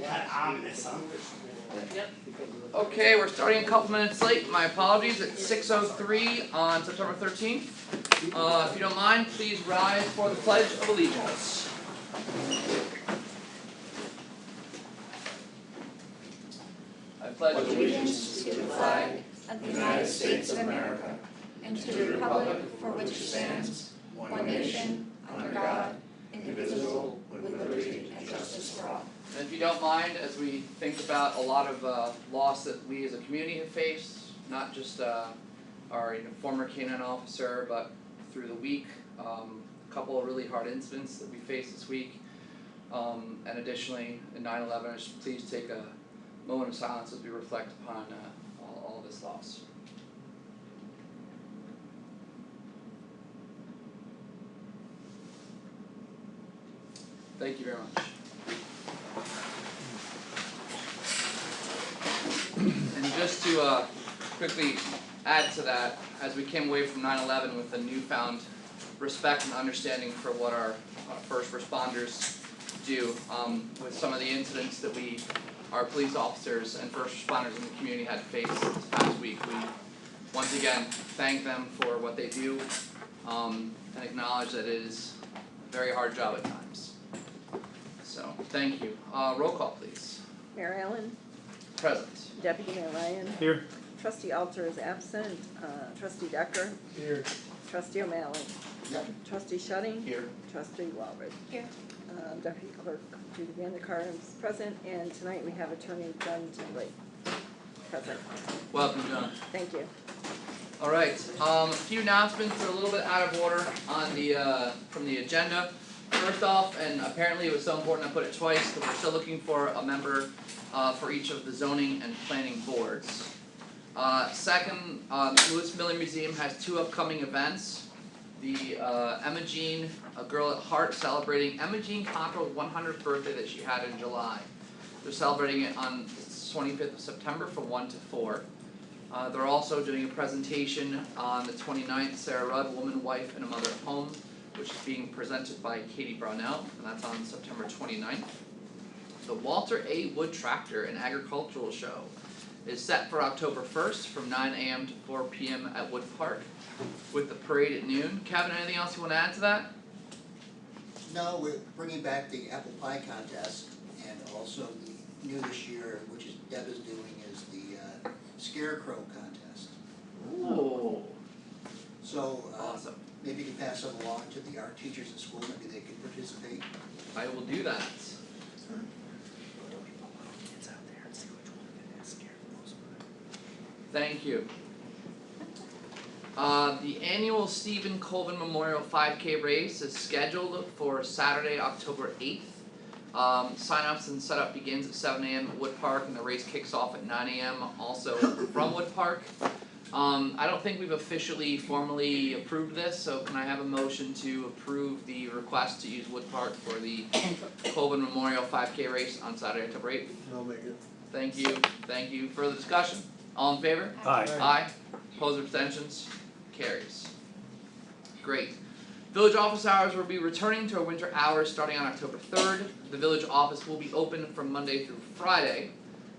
That ominous, huh? Yep. Okay, we're starting a couple minutes late. My apologies. At 6:03 on September 13th. If you don't mind, please rise for the Pledge of Allegiance. I pledge allegiance to the flag of the United States of America and to the republic for which it stands, one nation, under God, indivisible, with liberty and justice for all. And if you don't mind, as we think about a lot of loss that we as a community have faced, not just our former K-9 officer, but through the week, a couple of really hard incidents that we faced this week, and additionally in 9/11, please take a moment of silence as we reflect upon all of this loss. Thank you very much. And just to quickly add to that, as we came away from 9/11 with a newfound respect and understanding for what our first responders do, with some of the incidents that our police officers and first responders in the community had faced this past week, we once again thank them for what they do, and acknowledge that it is a very hard job at times. So, thank you. Roll call, please. Mayor Allen, Present. Deputy Mayor Ryan. Here. Trustee Alter is absent. Trustee Decker. Here. Trustee O'Malley. Yep. Trustee Shudding. Here. Trustee Walbridge. Here. Deputy Clerk Judy Vandekar is present, and tonight we have Attorney John Tingley present. Welcome, John. Thank you. All right. A few announcements that are a little bit out of order on the from the agenda. First off, and apparently it was so important I put it twice, but we're still looking for a member for each of the zoning and planning boards. Second, Lewis Miller Museum has two upcoming events. The Emma Jean, a girl at heart, celebrating Emma Jean Cockrell's 100th birthday that she had in July. They're celebrating it on the 25th of September from 1 to 4. They're also doing a presentation on the 29th, Sarah Rudd, Woman, Wife, and a Mother at Home, which is being presented by Katie Brownell, and that's on September 29th. The Walter A. Wood Tractor and Agricultural Show is set for October 1st from 9 a.m. to 4 p.m. at Wood Park, with the parade at noon. Kevin, anything else you want to add to that? No, we're bringing back the apple pie contest, and also the new this year, which is Deb is doing, is the scarecrow contest. Ooh. So Awesome. maybe you can pass them along to the art teachers at school, maybe they can participate. I will do that. Thank you. The annual Stephen Colvin Memorial 5K race is scheduled for Saturday, October 8th. Sign-ups and setup begins at 7 a.m. at Wood Park, and the race kicks off at 9 a.m. also from Wood Park. I don't think we've officially formally approved this, so can I have a motion to approve the request to use Wood Park for the Colvin Memorial 5K race on Saturday, October 8th? I'll make it. Thank you, thank you. Further discussion? All in favor? Aye. Aye. Opposed or abstentions? Carries. Great. Village office hours will be returning to our winter hours starting on October 3rd. The village office will be open from Monday through Friday,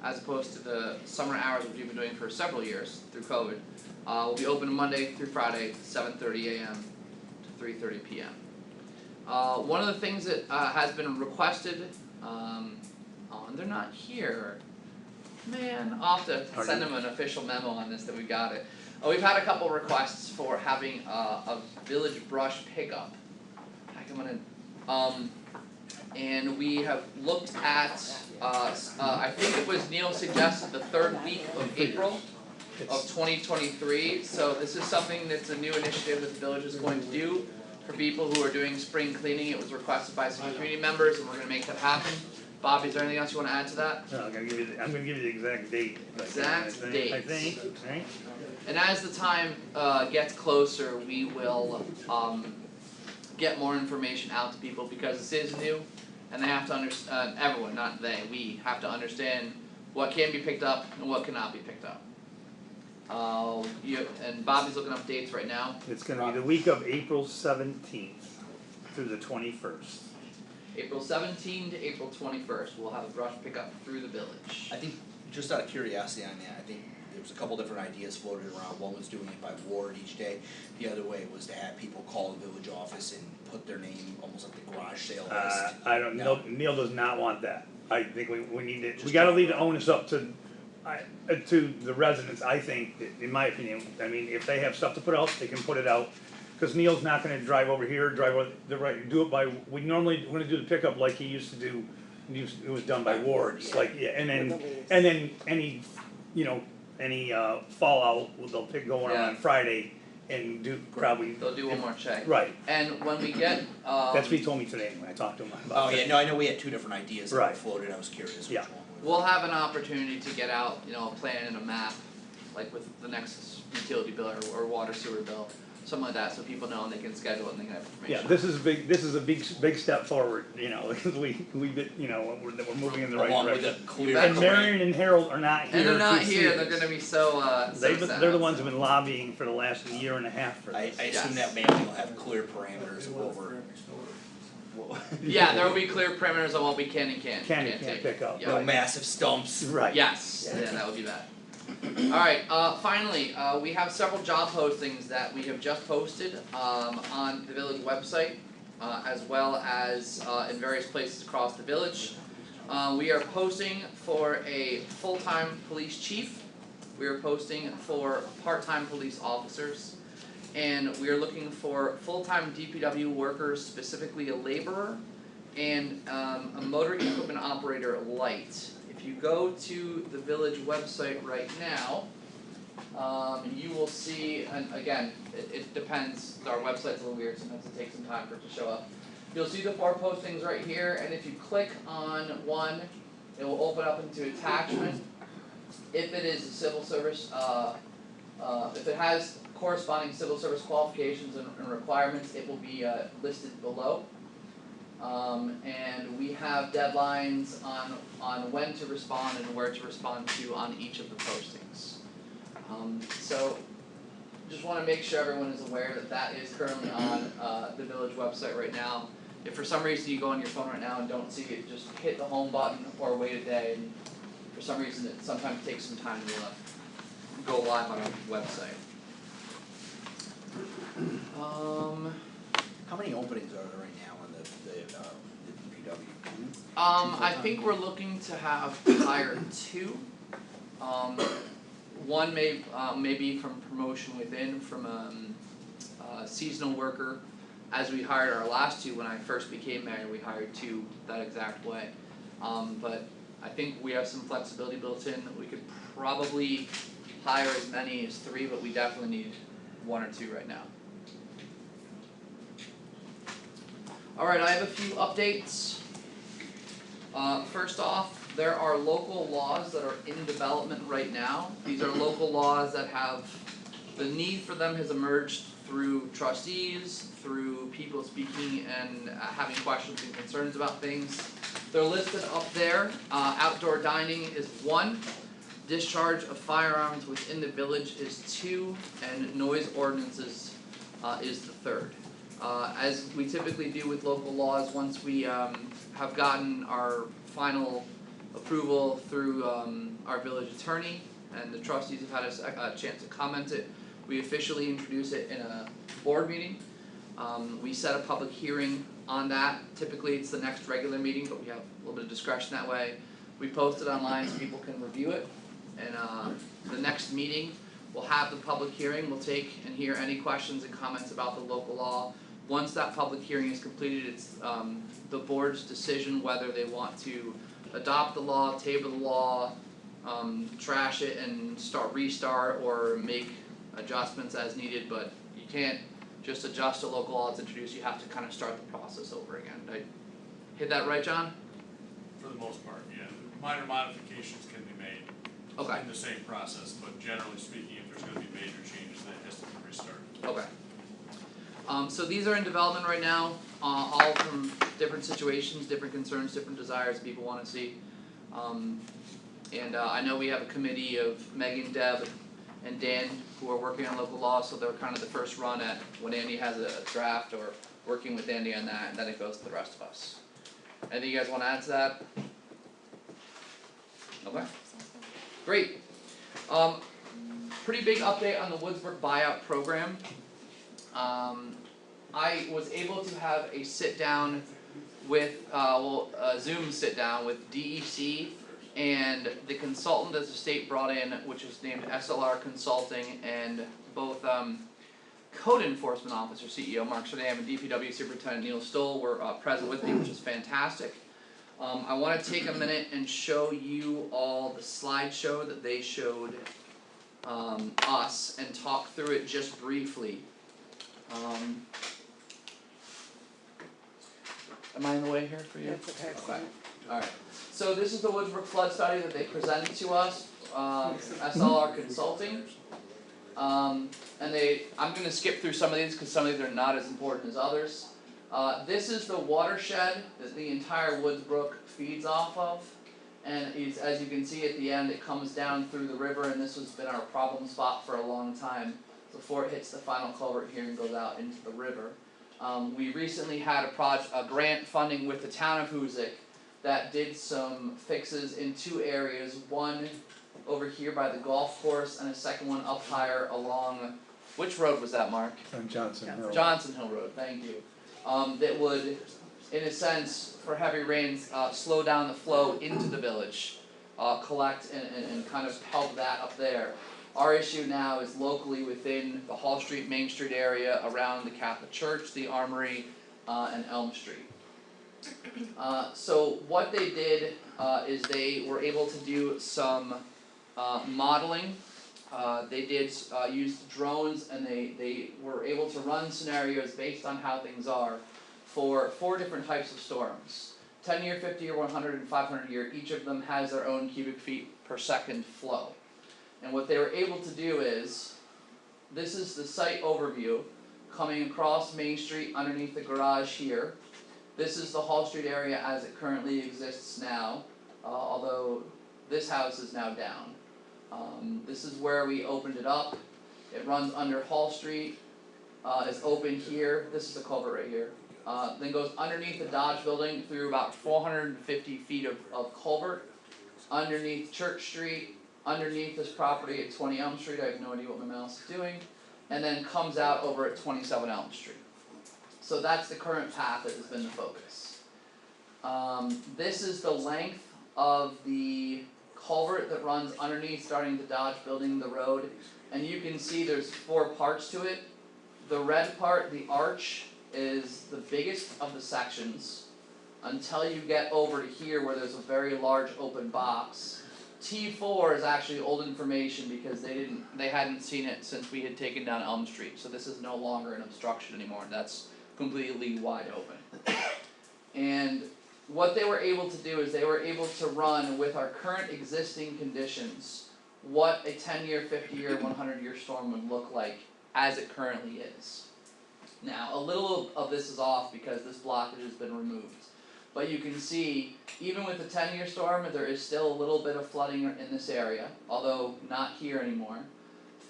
as opposed to the summer hours which we've been doing for several years through COVID. We'll be open Monday through Friday, 7:30 a.m. to 3:30 p.m. One of the things that has been requested, and they're not here. Man, I'll have to send them an official memo on this that we got it. We've had a couple requests for having a village brush pickup. And we have looked at, I think it was Neil suggested the third week of April of 2023. So this is something that's a new initiative that the village is going to do for people who are doing spring cleaning. It was requested by some community members, and we're going to make that happen. Bobby, is there anything else you want to add to that? No, I'm gonna give you the exact date. Date. I think, right? And as the time gets closer, we will get more information out to people, because this is new, and they have to understand, everyone, not they, we have to understand what can be picked up and what cannot be picked up. And Bobby's looking up dates right now. It's gonna be the week of April 17th through the 21st. April 17 to April 21st, we'll have a brush pickup through the village. I think, just out of curiosity on that, I think there was a couple different ideas floated around. One was doing it by ward each day. The other way was to have people call the village office and put their name, almost like the garage sale list. I don't, No. Neil does not want that. I think we need to, we Just gotta talk leave the about it. onus up to the residents, I think, in my opinion. I mean, if they have stuff to put out, they can put it out. Cause Neil's not gonna drive over here, drive over, do it by, we normally, we're gonna do the pickup like he used to do, it was done by wards, like, yeah, and With the then, leaves. and then any, any fallout, they'll pick going on Yeah. Friday and do probably, They'll do one more check. right, And when we get, that's what he told me today when I talked to him about Oh, that. yeah, no, I know we had two different ideas that were Right. floated, I was curious which Yeah. one was. we'll have an opportunity to get out, a plan and a map, like with the next utility bill or water sewer bill, something like that, so people know and they can schedule it and they can have information. Yeah, this is a big step forward, because we've been, we're moving in the right Along with direction. a clear. And Marion and Harold are not here And they're not to see here, it. they're gonna be so They're sad, the ones so. who've been lobbying for the last year and a half for I this. assume Yes. that mailing will have clear parameters over. Yeah, there will be clear parameters on what we can and can't Can't take. pick up, Yeah. No massive stumps. Right. Yes, yeah, that would be bad. Alright, finally, we have several job postings that we have just posted, on the village website, as well as, in various places across the village. We are posting for a full-time police chief, we are posting for part-time police officers, and we are looking for full-time DPW workers, specifically a laborer, and, a motor equipment operator light. If you go to the village website right now, you will see, and again, it depends, our website's a little weird, sometimes it takes some time for it to show up. You'll see the 4 postings right here, and if you click on one, it will open up into attachment. If it is a civil service, if it has corresponding civil service qualifications and requirements, it will be listed below. And we have deadlines on when to respond and where to respond to on each of the postings. So just wanna make sure everyone is aware that that is currently on the village website right now. If for some reason you go on your phone right now and don't see it, just hit the home button or wait a day, and for some reason it sometimes takes some time to go live on our website. How many openings are there right now on the DPW? I think we're looking to have hire 2. One may be from promotion within, from a seasonal worker. As we hired our last 2, when I first became mayor, we hired 2 that exact way. But I think we have some flexibility built in, that we could probably hire as many as 3, but we definitely need 1 or 2 right now. Alright, I have a few updates. First off, there are local laws that are in development right now. These are local laws that have, the need for them has emerged through trustees, through people speaking and having questions and concerns about things. They're listed up there. Outdoor dining is 1, discharge of firearms within the village is 2, and noise ordinances is the 3rd. As we typically do with local laws, once we have gotten our final approval through our village attorney and the trustees have had a chance to comment it, we officially introduce it in a board meeting. We set a public hearing on that, typically it's the next regular meeting, but we have a little bit of discretion that way. We post it online so people can review it, and the next meeting, we'll have the public hearing, we'll take and hear any questions and comments about the local law. Once that public hearing is completed, it's the board's decision whether they want to adopt the law, table the law, trash it and restart, or make adjustments as needed, but you can't just adjust a local law that's introduced, you have to kind of start the process over again. Did I hit that right, John? For the most part, yeah. Minor modifications can be made Okay. in the same process, but generally speaking, if there's gonna be major changes, then it has to be restarted. Okay. So these are in development right now, all from different situations, different concerns, different desires people wanna see. And I know we have a committee of Megan, Deb, and Dan who are working on local law, so they're kind of the first run at when Andy has a draft, or working with Andy on that, and then it goes to the rest of us. Anything you guys wanna add to that? Okay, great. Pretty big update on the Woodsbrook buyout program. I was able to have a sit down with, a Zoom sit down with DEC and the consultant that the state brought in, which is named SLR Consulting, and both Code Enforcement Officer CEO Mark Shadam and DPW Superintendent Neil Stoll were present with me, which is fantastic. I wanna take a minute and show you all the slideshow that they showed us and talk through it just briefly. Am I in the way here for you? That's okay. Okay, alright. So this is the Woodsbrook flood study that they presented to us, SLR Consulting. And I'm gonna skip through some of these, cause some of these are not as important as others. This is the watershed that the entire Woodsbrook feeds off of. And is, as you can see at the end, it comes down through the river, and this has been our problem spot for a long time, before it hits the final culvert here and goes out into the river. We recently had a grant funding with the town of Hoosick that did some fixes in two areas, one over here by the golf course and a second one up higher along, which road was that, Mark? On Johnson Hill. Johnson Hill Road, thank you. That would, in a sense, for heavy rains, slow down the flow into the village, collect and kind of help that up there. Our issue now is locally within the Hall Street, Main Street area, around the Catholic Church, the Armory, and Elm Street. So what they did is they were able to do some modeling. They did use drones, and they were able to run scenarios based on how things are for 4 different types of storms. 10-year, 50-year, 100, and 500-year, each of them has their own cubic feet per second flow. And what they were able to do is, this is the site overview, coming across Main Street underneath the garage here. This is the Hall Street area as it currently exists now, although this house is now down. This is where we opened it up. It runs under Hall Street, is open here, this is the culvert right here. Then goes underneath the Dodge building through about 450 feet of culvert, underneath Church Street, underneath this property at 20 Elm Street, I have no idea what my mouse is doing, and then comes out over at 27 Elm Street. So that's the current path that has been the focus. This is the length of the culvert that runs underneath, starting the Dodge building, the road, and you can see there's 4 parts to it. The red part, the arch, is the biggest of the sections, until you get over to here where there's a very large open box. T4 is actually old information because they hadn't seen it since we had taken down Elm Street, so this is no longer an obstruction anymore, that's completely wide open. And what they were able to do is they were able to run with our current existing conditions what a 10-year, 50-year, 100-year storm would look like as it currently is. Now, a little of this is off because this blockage has been removed. But you can see, even with the 10-year storm, there is still a little bit of flooding in this area, although not here anymore.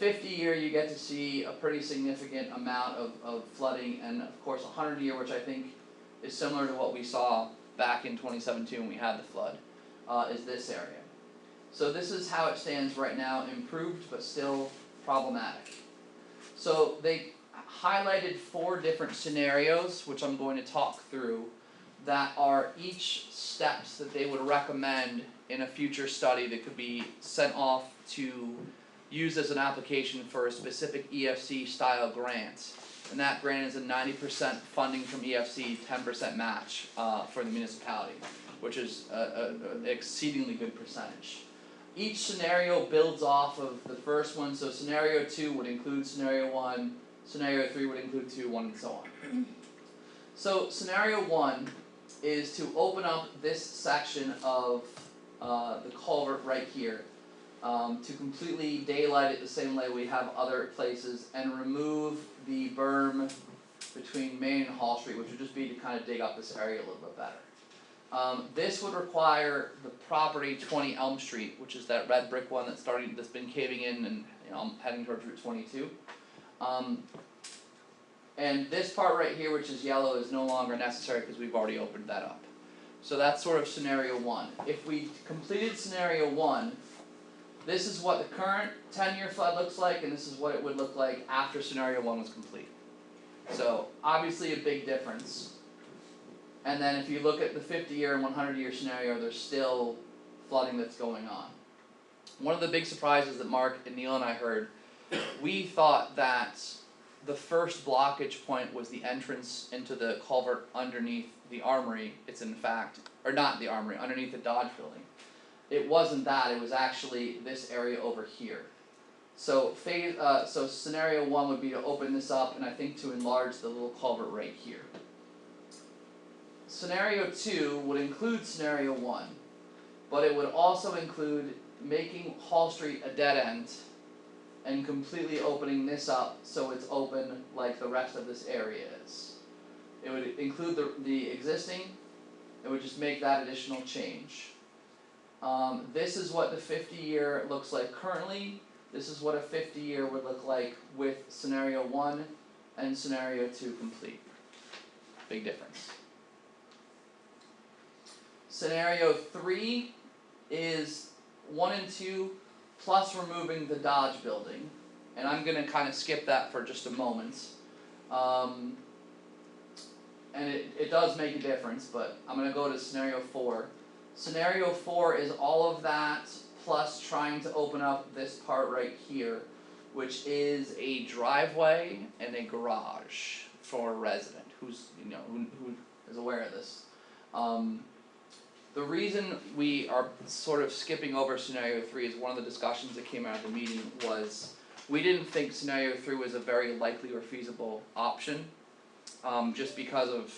50-year, you get to see a pretty significant amount of flooding, and of course 100-year, which I think is similar to what we saw back in 2017 when we had the flood, is this area. So this is how it stands right now, improved but still problematic. So they highlighted 4 different scenarios, which I'm going to talk through, that are each steps that they would recommend in a future study that could be sent off to use as an application for a specific EFC style grant. And that grant is a 90% funding from EFC, 10% match for the municipality, which is an exceedingly good percentage. Each scenario builds off of the first one, so scenario 2 would include scenario 1, scenario 3 would include 2, 1, and so on. So scenario 1 is to open up this section of the culvert right here, to completely daylight it the same way we have other places, and remove the berm between Main and Hall Street, which would just be to kind of dig up this area a little bit better. This would require the property 20 Elm Street, which is that red brick one that's been caving in and heading towards Route 22. And this part right here, which is yellow, is no longer necessary because we've already opened that up. So that's sort of scenario one. If we completed scenario one, this is what the current 10-year flood looks like, and this is what it would look like after scenario one was complete. So obviously a big difference. And then if you look at the 50-year and 100-year scenario, there's still flooding that's going on. One of the big surprises that Mark and Neil and I heard, we thought that the first blockage point was the entrance into the culvert underneath the armory. It's in fact, or not the armory, underneath the Dodge building. It wasn't that, it was actually this area over here. So so scenario one would be to open this up and I think to enlarge the little culvert right here. Scenario two would include scenario one, but it would also include making Hall Street a dead end and completely opening this up so it's open like the rest of this area is. It would include the existing, it would just make that additional change. This is what the 50-year looks like currently. This is what a 50-year would look like with scenario one and scenario two complete. Big difference. Scenario three is 1 and 2 plus removing the Dodge building, and I'm gonna kind of skip that for just a moment. And it does make a difference, but I'm gonna go to scenario 4. Scenario 4 is all of that plus trying to open up this part right here, which is a driveway and a garage for a resident who's, who is aware of this. The reason we are sort of skipping over scenario 3 is one of the discussions that came out of the meeting was we didn't think scenario 3 was a very likely or feasible option, just because of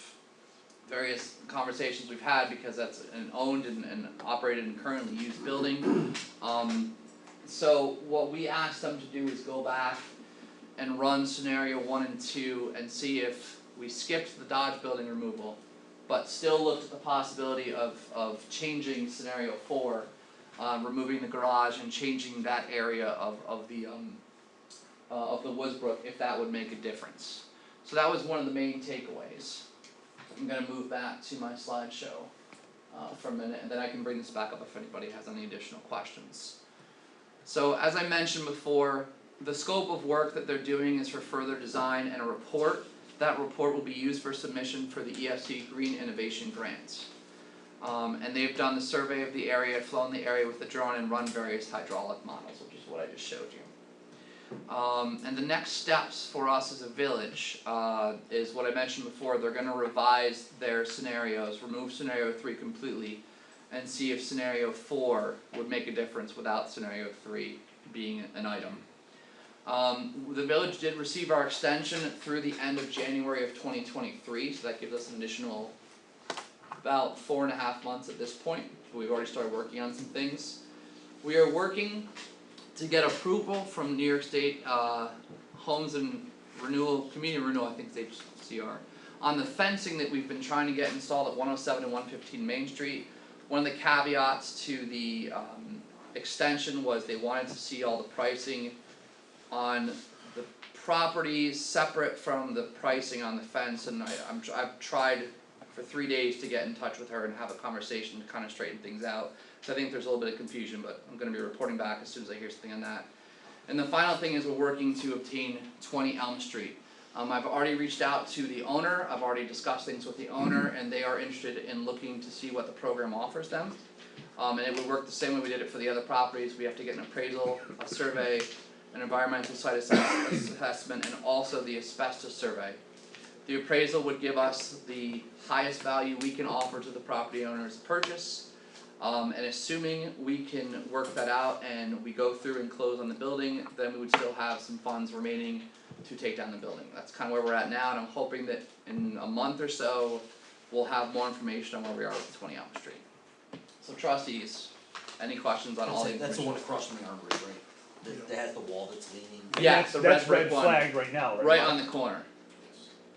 various conversations we've had, because that's an owned and operated and currently used building. So what we asked them to do is go back and run scenario 1 and 2 and see if we skipped the Dodge building removal, but still looked at the possibility of changing scenario 4, removing the garage and changing that area of the Woodsbrook, if that would make a difference. So that was one of the main takeaways. I'm gonna move back to my slideshow for a minute, and then I can bring this back up if anybody has any additional questions. So as I mentioned before, the scope of work that they're doing is for further design and a report. That report will be used for submission for the EFC Green Innovation Grant. And they've done the survey of the area, flown the area with the drone, and run various hydraulic models, which is what I just showed you. And the next steps for us as a village is what I mentioned before. They're gonna revise their scenarios, remove scenario 3 completely, and see if scenario 4 would make a difference without scenario 3 being an item. The village did receive our extension through the end of January of 2023, so that gives us an additional about 4.5 months at this point. We've already started working on some things. We are working to get approval from New York State Homes and Renewal, Community Renewal, I think it's HCR, on the fencing that we've been trying to get installed at 107 and 115 Main Street. One of the caveats to the extension was they wanted to see all the pricing on the properties separate from the pricing on the fence, and I've tried for 3 days to get in touch with her and have a conversation to kind of straighten things out. So I think there's a little bit of confusion, but I'm gonna be reporting back as soon as I hear something on that. And the final thing is we're working to obtain 20 Elm Street. I've already reached out to the owner, I've already discussed things with the owner, and they are interested in looking to see what the program offers them. And it would work the same way we did it for the other properties. We have to get an appraisal, a survey, an environmental site assessment, and also the asbestos survey. The appraisal would give us the highest value we can offer to the property owner's purchase. And assuming we can work that out and we go through and close on the building, then we would still have some funds remaining to take down the building. That's kind of where we're at now, and I'm hoping that in a month or so, we'll have more information on where we are with 20 Elm Street. So trustees, any questions on all the information? That's the one across from the armory, right? That has the wall that's leaning. Yeah, That's the that's red red brick one. flagged right now, right? Right on the corner.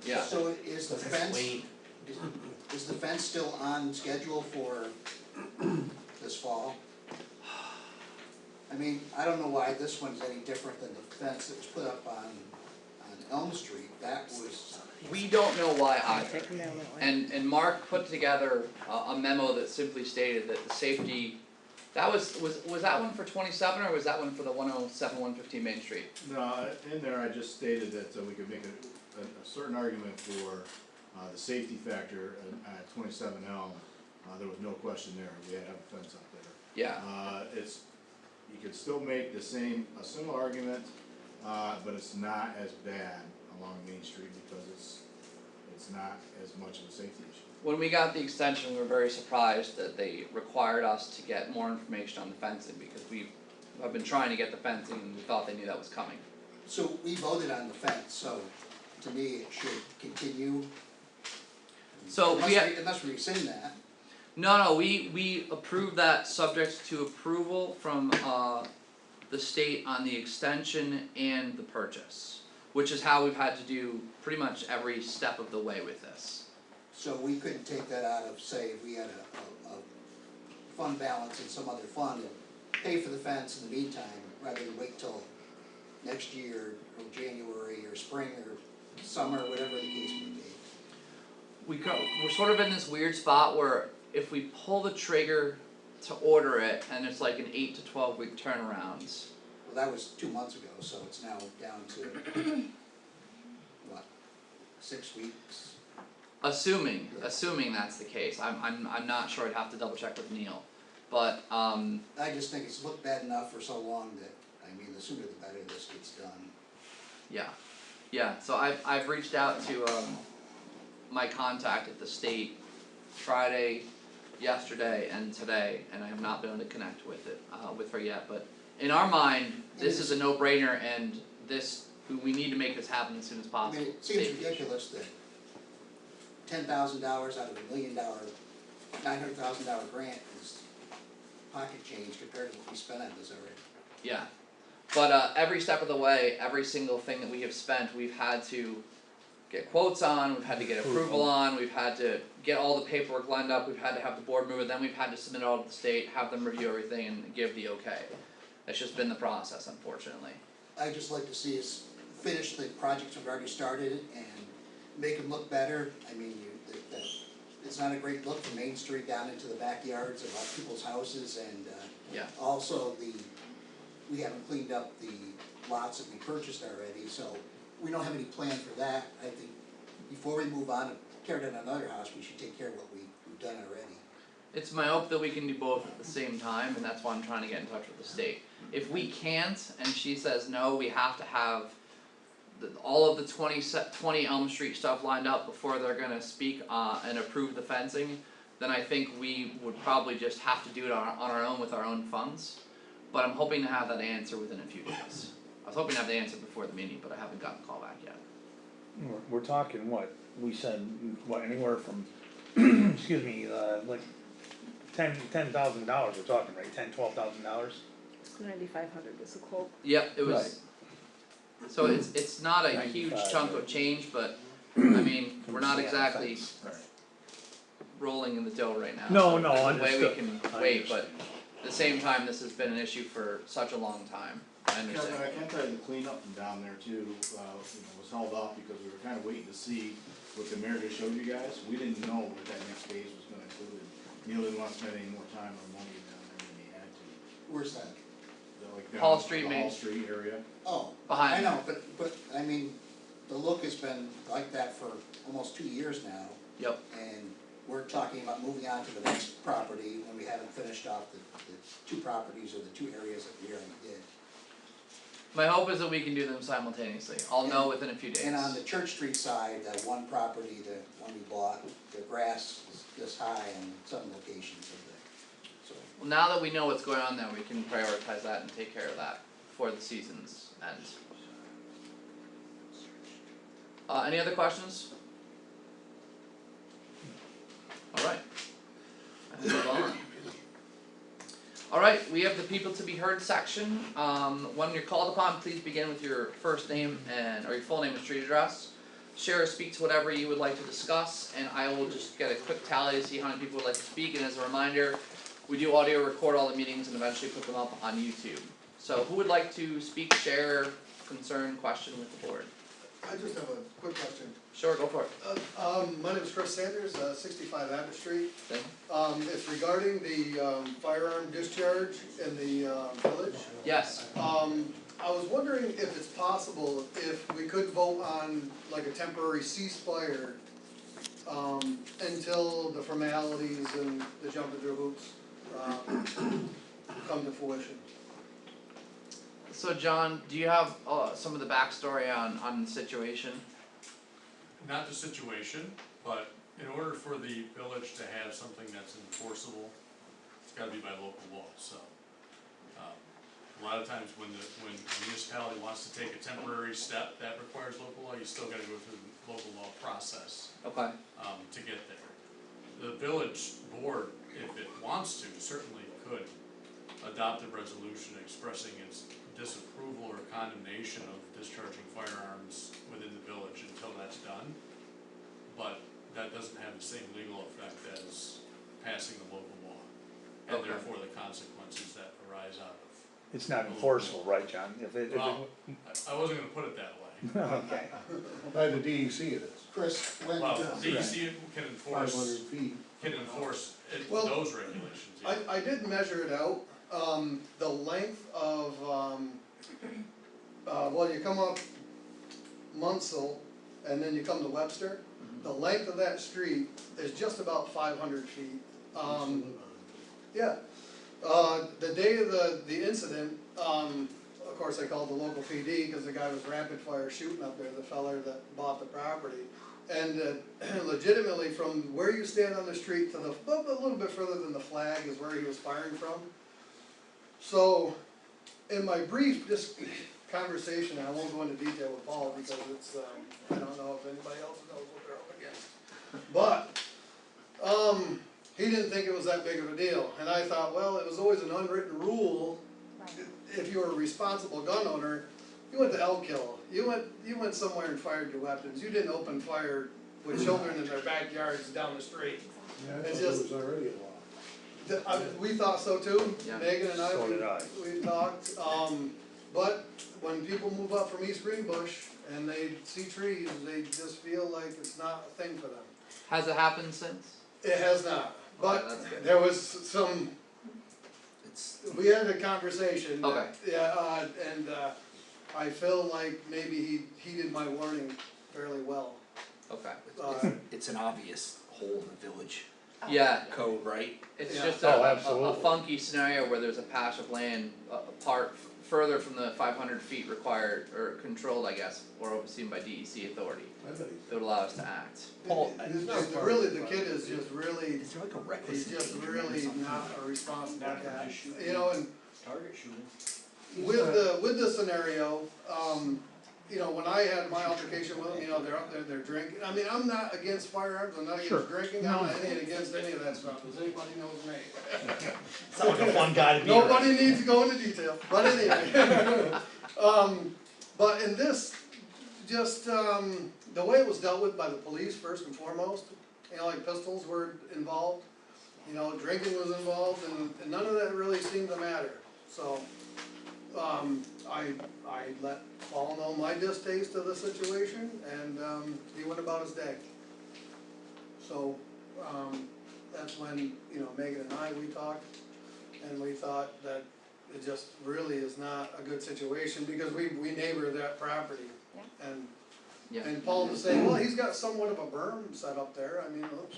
Yeah. So is the That's fence, Wayne. is the fence still on schedule for this fall? I mean, I don't know why this one's any different than the fence that was put up on Elm Street, that was, We don't know why either. Take them down that way. And Mark put together a memo that simply stated that the safety, that was that one for 27 or was that one for the 107, 115 Main Street? No, in there I just stated that we could make a certain argument for the safety factor at 27 Elm. There was no question there, we had to have a fence up there. Yeah. You could still make a similar argument, but it's not as bad along Main Street because it's not as much of a safety issue. When we got the extension, we were very surprised that they required us to get more information on the fencing because I've been trying to get the fencing and we thought they knew that was coming. so we voted on the fence, so to me, it should continue. So Unless we rescind that. No, we approved that subject to approval from the state on the extension and the purchase, which is how we've had to do pretty much every step of the way with this. So we couldn't take that out of, say, if we had a fund balance in some other fund and pay for the fence in the meantime, rather than wait till next year, or January, or spring, or summer, whatever the case may be. We're sort of in this weird spot where if we pull the trigger to order it and it's like an 8 to 12 week turnarounds. Well, that was 2 months ago, so it's now down to, what, 6 weeks? Assuming that's the case, I'm not sure, I'd have to double check with Neil, but I just think it's looked bad enough for so long that, I mean, the sooner the better this gets done. yeah, so I've reached out to my contact at the state Friday, yesterday and today, and I have not been able to connect with her yet, but in our mind, this is a no-brainer and we need to make this happen as soon as I possible. mean, it seems ridiculous that $10,000 out of $1 million, $900,000 grant is pocket change compared to what we spent on this already. Yeah, but every step of the way, every single thing that we have spent, we've had to get quotes on, we've had to get approval on, we've had to get all the paperwork lined up, we've had to have the board move it, then we've had to submit it all to the state, have them review everything and give the okay. That's just been the process, unfortunately. I'd just like to see us finish the projects we've already started and make them look better. I mean, it's not a great look from Main Street down into the backyards of people's houses and Yeah. also we haven't cleaned up the lots that we purchased already, so we don't have any plan for that. I think before we move on and tear down another house, we should take care of what we've done already. It's my hope that we can do both at the same time, and that's why I'm trying to get in touch with the state. If we can't, and she says no, we have to have all of the 20 Elm Street stuff lined up before they're gonna speak and approve the fencing, then I think we would probably just have to do it on our own with our own funds. But I'm hoping to have that answer within a few days. I was hoping to have the answer before the meeting, but I haven't gotten a call back yet. We're talking what, we said, what, anywhere from, excuse me, like $10,000 we're talking, right, $12,000? $9,500 is the quote. Yep, it was. So it's not a huge chunk of change, but I mean, we're not exactly rolling in the dough right now. No, so no, there's a way we understood. can wait, but at the same time, this has been an issue for such a long time. I understand. Kevin, I can tell you the cleanup from down there too, was held off because we were kinda waiting to see what the mayor just showed you guys. We didn't know what that next phase was gonna include. Neil didn't want to spend any more time or money down there than he had to. Where's that? Like down Hall Street, the Main Hall Street area. Oh, Behind. I know, but I mean, the look has been like that for almost 2 years now. Yep. And we're talking about moving on to the next property when we haven't finished off the 2 properties or the 2 areas that we already did. My hope is that we can do them simultaneously. I'll know within a few days. And on the Church Street side, that one property, the one we bought, the grass is this high in some locations of it, so. Well, now that we know what's going on there, we can prioritize that and take care of that before the season's ends. Any other questions? Alright. I think we're on. Alright, we have the people to be heard section. When you're called upon, please begin with your first name or your full name and street address. Share or speak to whatever you would like to discuss, and I will just get a quick tally to see how many people would like to speak, and as a reminder, we do audio record all the meetings and eventually put them up on YouTube. So who would like to speak, share, concern, question with the board? I just have a quick question. Sure, go for it. My name is Chris Sanders, 65 Abbott Street. Thank you. It's regarding the firearm discharge in the village. Yes, I was wondering if it's possible if we could vote on like a temporary ceasefire until the formalities and the jumping through hoops come to fruition. so John, do you have some of the backstory on the situation? Not the situation, but in order for the village to have something that's enforceable, it's gotta be by local law, so. A lot of times when the municipality wants to take a temporary step that requires local law, you still gotta go through the local law process, Okay, to get there. The village board, if it wants to, certainly could adopt a resolution expressing its disapproval or condemnation of discharging firearms within the village until that's done. But that doesn't have the same legal effect as passing the local law, and Okay. therefore the consequences that arise out of. It's not enforceable, right, John? If it, Well, I wasn't gonna put it that way. okay. By the DEC it is, Chris, when, Well, DEC can 500 enforce, feet. Well, those regulations, yeah. I did measure it out, the length of, well, you come up Munsell and then you come to Webster, the length of that street is just about 500 feet. Yeah, the day of the incident, of course, I called the local PD because the guy was rapid fire shooting up there, the feller that bought the property. And legitimately, from where you stand on the street to a little bit further than the flag is where he was firing from. So, in my brief conversation, I won't go into detail with Paul because it's, I don't know if anybody else knows what they're up against. But, he didn't think it was that big of a deal, and I thought, well, it was always an unwritten rule, if you were a responsible gun owner, you went to Elk Hill, you went somewhere and fired your weapons, you didn't open fire with children in their backyards down the street. Yeah, I It's thought just- there was already a law. We thought so too, Yeah. Megan and So did I. we talked, but when people move up from East Greenbush and they see trees, they just feel like it's not a thing for them. has it happened since? It has not, Okay, that's but good. there was some, It's, we had a conversation. Okay. Yeah, and I feel like maybe he heeded my warning fairly well. Okay, it's an obvious hole in the village yeah, code, right? it's Yeah. just Oh, a absolutely. funky scenario where there's a patch of land apart further from the 500 feet required or controlled, I guess, or overseen by DEC authority I bet he- that would allow us to act. Paul, Really, the kid is just really, is there like a reckless he's just endangerment or really something? not a responsible cat, you know, and Target shooting. with the scenario, you know, when I had my altercation with them, you know, they're up there, they're drinking, I mean, I'm not against firearms, I'm not Sure. against drinking, I'm not against any of that stuff, as anybody knows me. Sounds like a fun guy to be around. Nobody needs to go into detail, but anyway. But in this, just, the way it was dealt with by the police first and foremost, you know, like pistols were involved, you know, drinking was involved, and none of that really seemed to matter, so. I let Paul know my distaste of the situation, and, he went about his day. So, that's when, you know, Megan and we talked, and we thought that it just really is not a good situation, because we neighbor that property. Yeah. Yeah. And Paul was saying, well, he's got somewhat of a berm set up there, I mean, it looks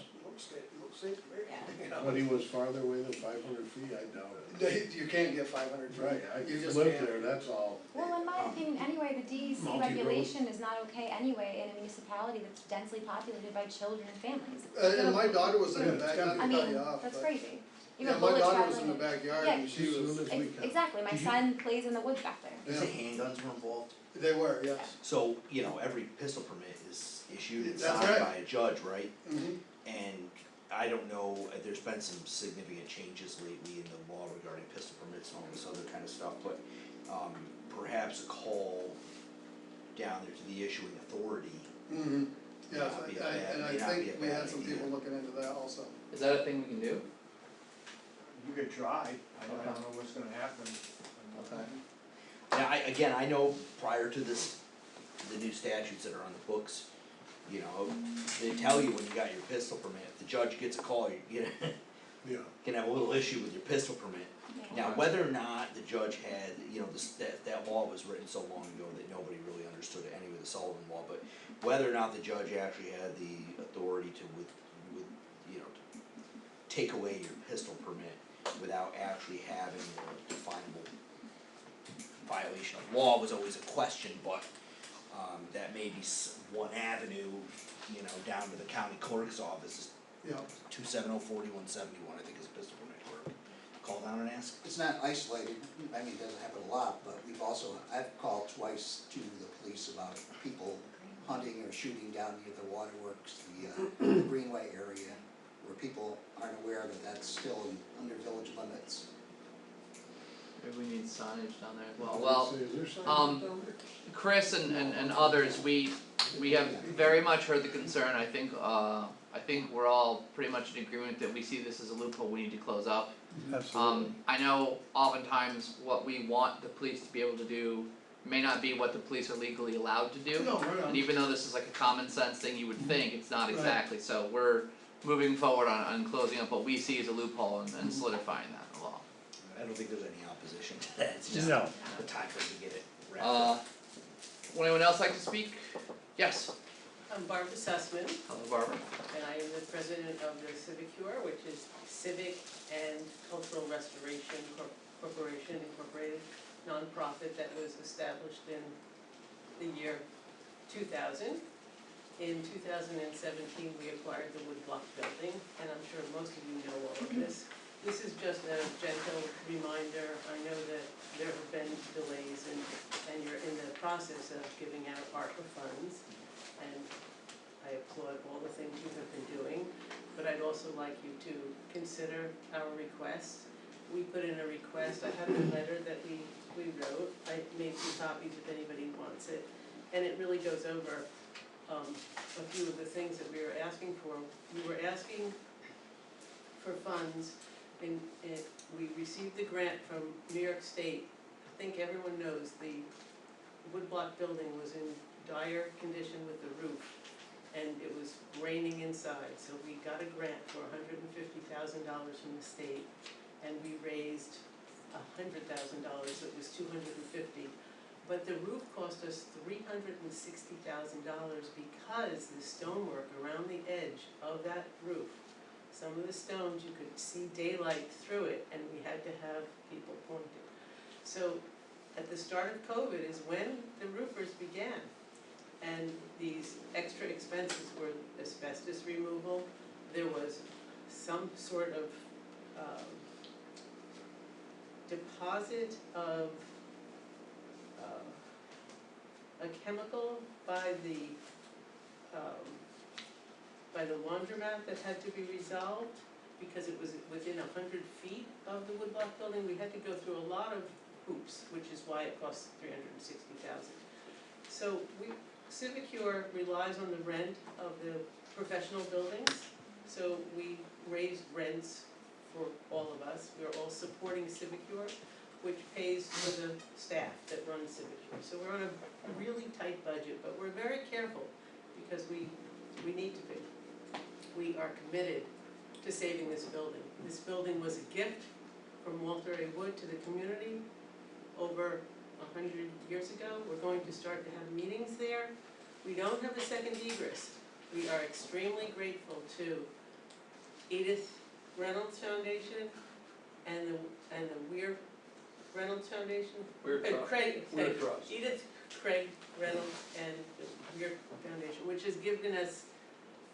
safe to me, you know. But he was farther away than 500 feet, I doubt it. You can't get 500 feet. Right, I You just lived can't. there, that's all. Well, in my opinion, anyway, the DEC Multi-road. regulation is not okay anyway in a municipality that's densely populated by children and families. And my daughter was in the Yeah, back, it's not I to cut mean, you off, that's but- crazy. Yeah, Even my bullets daughter was in traveling the backyard, Yeah. and she As was, soon as we can. Exactly, my son plays in the woods back there. You Yeah. say handguns were involved? they were, yes. So, you know, every pistol permit is issued and That's signed right. by a judge, right? Mhm. And I don't know, there's been some significant changes lately in the law regarding pistol permits and all this other kind of stuff, but perhaps a call down there to the issuing authority. Mhm. Yes, Not be a and bad- I may not be a think we bad had some idea. people looking into that also. Is that a thing we can do? You could try, I don't know what's gonna happen. Okay. Now, I know prior to this the new statutes that are on the books, you know, they tell you when you got your pistol permit, if the judge gets a call, you Yeah. can have a little issue with your pistol permit. Now, whether or not the judge had, you know, that law was written so long ago that nobody really understood it anyway, the Sullivan law, but whether or not the judge actually had the authority to you know, to take away your pistol permit without actually having a definable violation of law was always a question, but that may be one avenue, you know, down to the county clerk's office, Yeah, 270-4171, I think is pistol permit clerk. Call down and ask. It's not isolated, I mean, it doesn't happen a lot, but I've called twice to the police about people hunting or shooting down near the waterworks, the Greenway area, where people aren't aware that that's still under village limits. Maybe we need signage down there as well. Well, Is there something down there? Chris and others, we have very much heard the concern. I think we're all pretty much in agreement that we see this as a loophole we need to close up. Absolutely. I know oftentimes what we want the police to be able to do may not be what the police are legally allowed to do. no, right on. And even though this is like a common sense thing you would think, it's not Right. exactly, so we're moving forward on closing up what we see as a loophole and solidifying that in the law. I don't think there's any opposition to that, it's just No. the time for them to get it wrapped up. Would anyone else like to speak? Yes, I'm Barbara Sussman, hello Barbara. and I am the president of the Civicure, which is Civic and Cultural Restoration Corporation Incorporated, nonprofit that was established in the year 2000. In 2017, we acquired the Woodblock building, and I'm sure most of you know all of this. This is just a gentle reminder. I know that there have been delays and you're in the process of giving out ARPA funds, and I applaud all the things you have been doing, but I'd also like you to consider our request. We put in a request, I have a letter that we wrote, I made some copies if anybody wants it, and it really goes over a few of the things that we were asking for. We were asking for funds, and we received the grant from New York State. I think everyone knows the Woodblock building was in dire condition with the roof, and it was raining inside, so we got a grant for $150,000 from the state, and we raised $100,000, so it was $250,000. But the roof cost us $360,000 because the stonework around the edge of that roof, some of the stones you could see daylight through it, and we had to have people point it. So at the start of COVID is when the roofers began, and these extra expenses were asbestos removal. There was some sort of deposit of a chemical by the laundromat that had to be resolved because it was within 100 feet of the Woodblock building. We had to go through a lot of hoops, which is why it cost $360,000. So Civicure relies on the rent of the professional buildings, so we raised rents for all of us. We're all supporting Civicure, which pays for the staff that run Civicure. So we're on a really tight budget, but we're very careful because we need to be. We are committed to saving this building. This building was a gift from Walter A. Wood to the community over 100 years ago. We're going to start to have meetings there. We don't have a second egress. We are extremely grateful to Edith Reynolds Foundation and the Weir Reynolds Foundation. Craig, Edith, Craig Reynolds, and the Weir Foundation, which has given us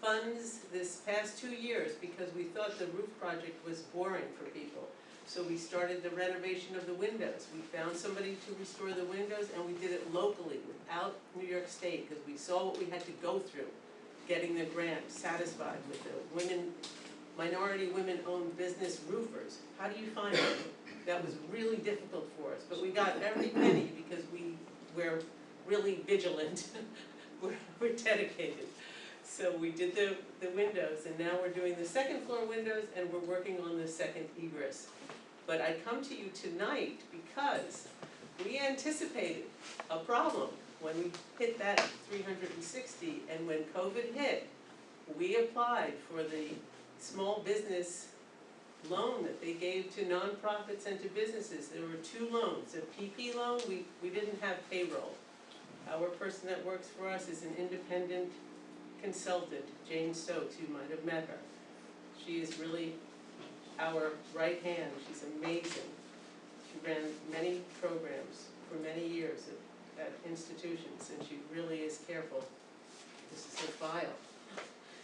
funds this past 2 years because we thought the roof project was boring for people. So we started the renovation of the windows. We found somebody to restore the windows, and we did it locally without New York State because we saw what we had to go through getting the grant satisfied with the minority women-owned business roofers. How do you find them? That was really difficult for us, but we got every penny because we're really vigilant. we're dedicated. So we did the windows, and now we're doing the second floor windows, and we're working on the second egress. But I come to you tonight because we anticipated a problem when we hit that 360, and when COVID hit, we applied for the small business loan that they gave to nonprofits and to businesses. There were two loans, a PP loan, we didn't have payroll. Our person that works for us is an independent consultant, Jane Stokes, you might have met her. She is really our right hand, she's amazing. She ran many programs for many years at institutions, and she really is careful. This is her file.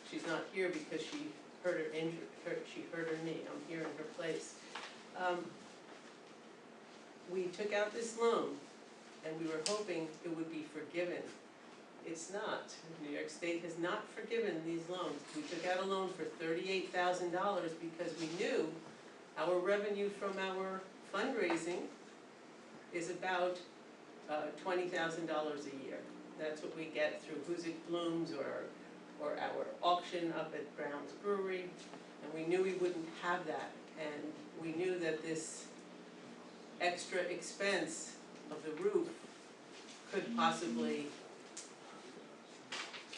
She's not here because she hurt her knee. I'm here in her place. We took out this loan, and we were hoping it would be forgiven. It's not. New York State has not forgiven these loans. We took out a loan for $38,000 because we knew our revenue from our fundraising is about $20,000 a year. That's what we get through Hoosick Blooms or our auction up at Brown's Brewery, and we knew we wouldn't have that. And we knew that this extra expense of the roof could possibly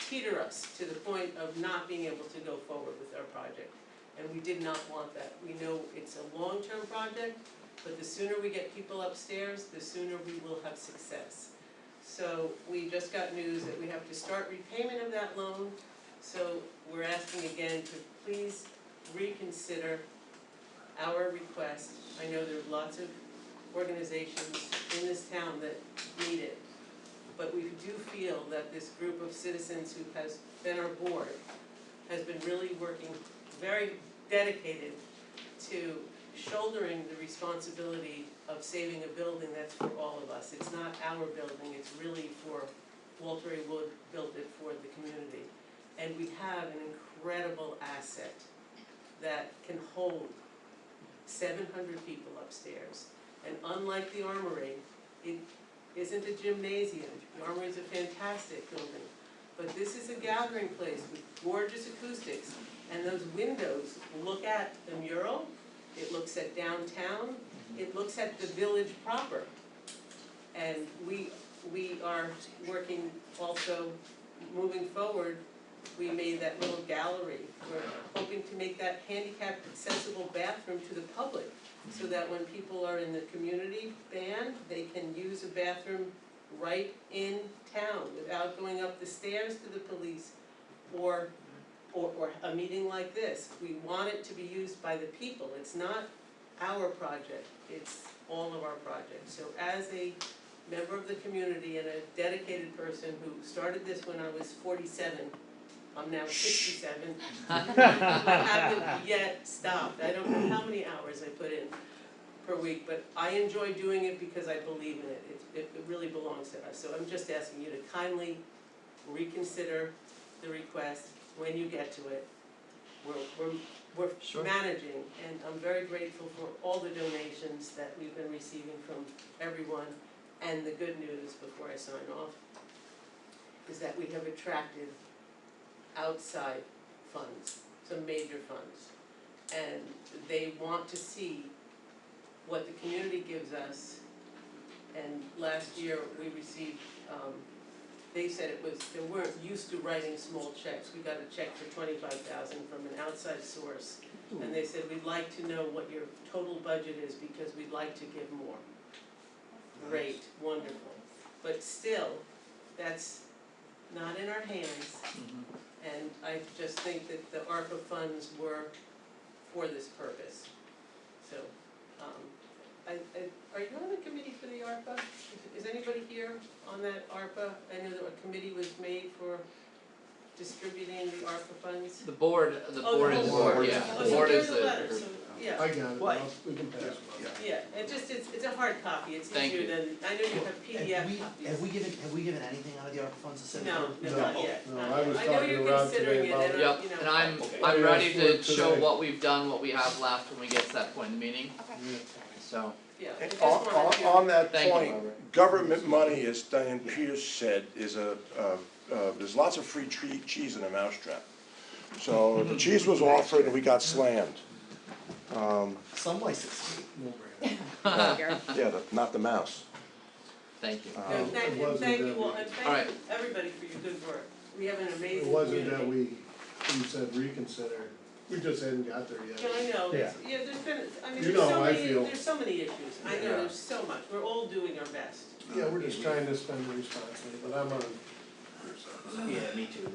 teeter us to the point of not being able to go forward with our project. And we did not want that. We know it's a long-term project, but the sooner we get people upstairs, the sooner we will have success. So we just got news that we have to start repayment of that loan. So we're asking again to please reconsider our request. I know there are lots of organizations in this town that need it, but we do feel that this group of citizens who has been our board has been really working very dedicated to shouldering the responsibility of saving a building that's for all of us. It's not our building, it's really for Walter A. Wood built it for the community. And we have an incredible asset that can hold 700 people upstairs. And unlike the Armory, it isn't a gymnasium. The Armory is a fantastic building. But this is a gathering place with gorgeous acoustics. And those windows look at the mural, it looks at downtown, it looks at the village proper. And we are working also, moving forward, we made that little gallery. We're hoping to make that handicapped accessible bathroom to the public, so that when people are in the community band, they can use a bathroom right in town without going up the stairs to the police or a meeting like this. We want it to be used by the people. It's not our project, it's all of our projects. So as a member of the community and a dedicated person who started this when I was 47, I'm now 67. I haven't yet stopped. I don't know how many hours I put in per week, but I enjoy doing it because I believe in it. It really belongs to us. So I'm just asking you to kindly reconsider the request when you get to it. We're Sure. managing, and I'm very grateful for all the donations that we've been receiving from everyone. And the good news, before I sign off, is that we have attracted outside funds, some major funds. And they want to see what the community gives us. And last year, we received, they said they weren't used to writing small checks. We got a check for $25,000 from an outside source. And they said, we'd like to know what your total budget is because we'd like to give more. Great, wonderful. But still, that's not in our hands. And I just think that the ARPA funds were for this purpose. So, are you on the committee for the ARPA? Is anybody here on that ARPA? I know that a committee was made for distributing the ARPA funds. The board is, yeah, Oh, the so board there's is a the, letter, so, yeah. I got it, What? we can pass it. Yeah, it's a hard copy, it's Thank easier you. than, I know you have PDF copies. Have we given anything out of the ARPA funds to send? No, No. not yet, No, not I yet. was I know talking you're around considering today it, about and yep, you know. and I'm I ready asked for to it show today. what we've done, what we have left when we get to that point in the meeting, so, Yeah, I just On, wanted to. on that Thank you, point, Robert. government money, as Diane Pierce said, is there's lots of free cheese in a mousetrap. So the cheese was offered and we got slammed. Some license. Yeah, not the mouse. Thank you. No, It thank wasn't you that all, we- and Alright. thank you everybody for your good work. We have an It amazing wasn't that community. we said reconsider, we just hadn't got there yet. Yeah, I know, there's been, I mean, You there's know so how I many, feel. there's so many issues, I know, Yeah. there's so much, we're all doing our best. Yeah, we're just trying to spend responsibly, but I'm on. Yeah, me too.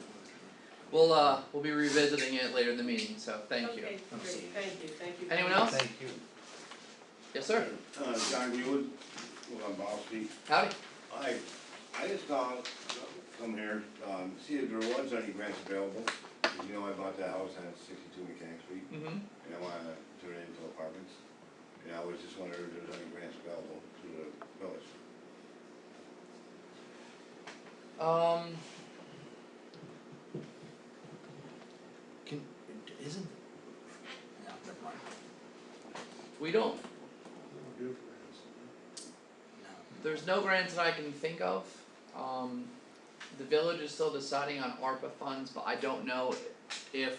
We'll be revisiting it later in the meeting, so thank you. Okay, great, thank you. Anyone else? Thank you. Yes, sir. John Greenwood, on Ball Street. Howdy. I just come here, see if there was any grants available. 'Cause you know, I bought that house on 62 Mechanic Street, Mm-hmm. and I wanna turn it into apartments. And I was just wondering if there was any grants available through the village. Isn't, no, never mind, We don't, No. there's no grants that I can think of. The village is still deciding on ARPA funds, but I don't know if,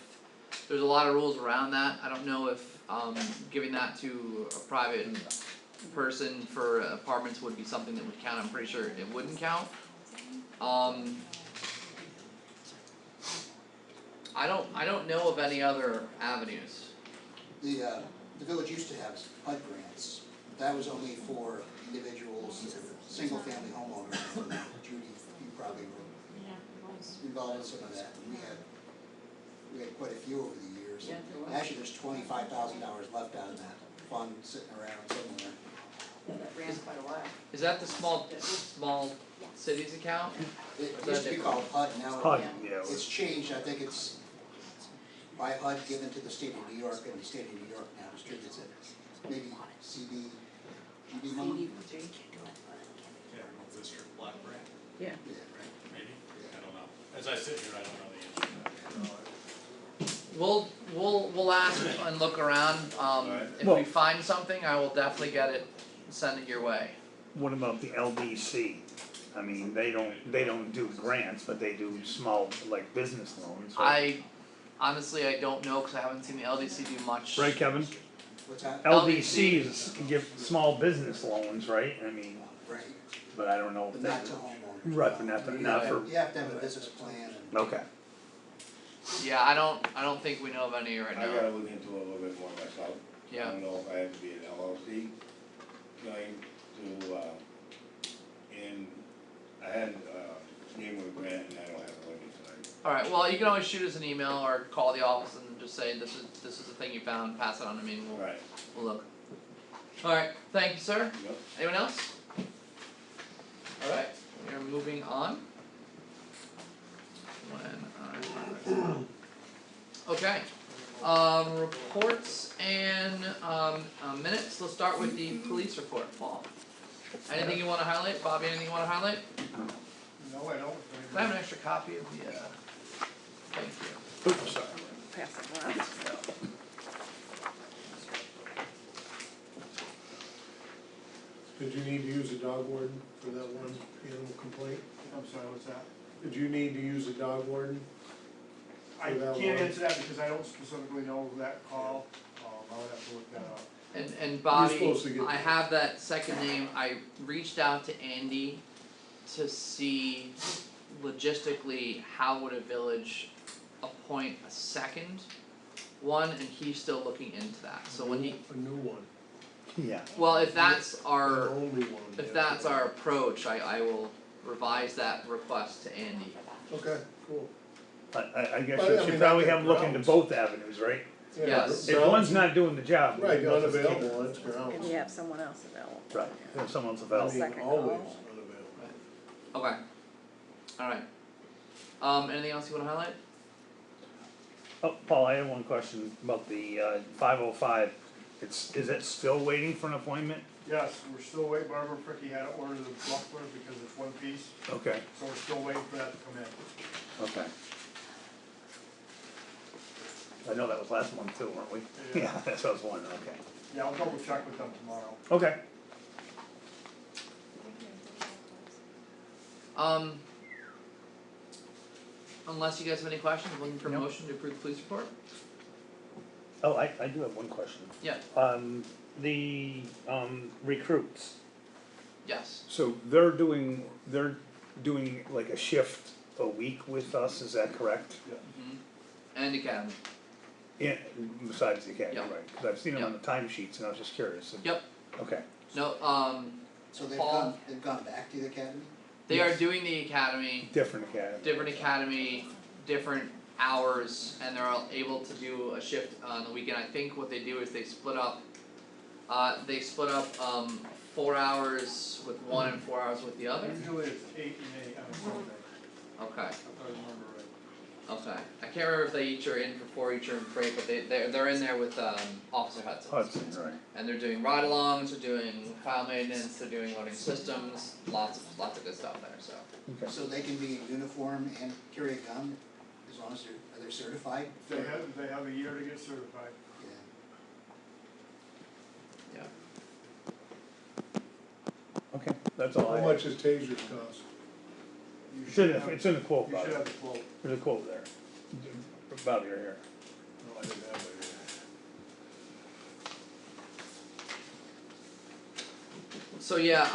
there's a lot of rules around that. I don't know if, giving that to a private person for apartments would be something that would count. I'm pretty sure it wouldn't count. I don't know of any other avenues. The village used to have HUD grants, that was only for individuals, single-family homeowners. Judy, you probably were involved in some of that, we had quite a few over the years. Yeah, there was. Actually, there's $25,000 left out of that fund sitting around somewhere. That ran quite a while. Is that the small cities account? It used to be called HUD, now HUD, yeah. it's changed, I think it's by HUD given to the state of New York, and the state of New York now distributes it. Maybe GB money? Yeah, District Block Grant, Yeah. Yeah. maybe, I don't know. As I sit here, I don't know the answer to that. We'll ask and look around, if we Well- find something, I will definitely get it, send it your way. What about the LDC? I mean, they don't do grants, but they do small, like, business loans, right? Honestly, I don't know, cause I haven't seen the LDC do much. Right, Kevin? What's that? LDCs can give small business loans, right? I mean, Right, but I don't know but if not they. to homeowners. Right, but not for, You have to have a business plan and. okay. Yeah, I don't think we know of any right I now. gotta look into it a little bit more myself. I Yeah, don't know if I have to be an LLC going to, and I had, name of a grant and I don't have it with me tonight. alright, well, you can always shoot us an email or call the office and just say, this is the thing you found, pass it on to me and Right, we'll look. Alright, thank you, sir. yep. Anyone else? Alright, we are moving on. Okay, reports and minutes, let's start with the police report, Paul. Anything you wanna highlight, Bobby, anything you wanna highlight? No, I don't. Can I have an extra copy of the, thank you. Oops, sorry. Pass it around. Did you need to use a dog warden for that one animal complaint? I'm sorry, what's that? Did you need to use a dog warden? I For that can't one? answer that because I don't specifically know that call, I'll have to look that up. And Bobby, supposed to get I that. have that second name, I reached out to Andy to see logistically how would a village appoint a second one, and he's still looking into that, so when he, A new one, Yeah, well, if that's the our, only one. if yeah. that's our approach, I will revise that request to Andy. Okay, cool. I guess But, you I should mean, probably that have them look into grounds. both avenues, right? Yeah, Yes. If one's not doing the job. Right, let's just keep it. unavailable, that's grounds. And you have someone else available. Right, if someone's I available. mean, Second always call. unavailable. Okay. Alright. Anything else you wanna highlight? Oh, Paul, I have one question about the 505. Is it still waiting for an appointment? Yes, we're still waiting, Barbara Fricky had to order the muffler because it's one piece, Okay, so we're still waiting for that to come in. okay. I know that was last month too, weren't we? Yeah. That's what I was wondering, okay. Yeah, I'll double check with them tomorrow. Okay. Unless you guys have any questions, looking for a Nope. motion to approve the police report? Oh, I do have one question. Yeah. The recruits, Yes. So they're doing like a shift a week with us, is that correct? And Academy. Yeah, besides the academy, Yep. right, cause I've seen them on the timesheets and I was just curious. Yep. Okay, No, So they've Paul- gone back to the academy? they are Yes. doing the Academy, different academy. different hours, and they're all able to do a shift on the weekend. I think what they do is they split up 4 hours with one and 4 hours with the other. Usually it's 8 and 8 on Sunday, Okay, if I remember right. okay. I can't remember if they each are in for 4, each are in for 8, but they're in there with Officer Hudson. Hudson, right. And they're doing ride-alongs, they're doing file maintenance, they're doing loading systems, lots of good stuff there, so. Okay. So they can be in uniform and carry a gun, as long as are they certified? They have a year to get certified. Yeah. Yeah. Okay, that's all I How have. much does tasers cost? You It's in should the, have- it's in the quote, You Bob. should have the quote. There's a quote there. About here. No, I didn't have it. So yeah,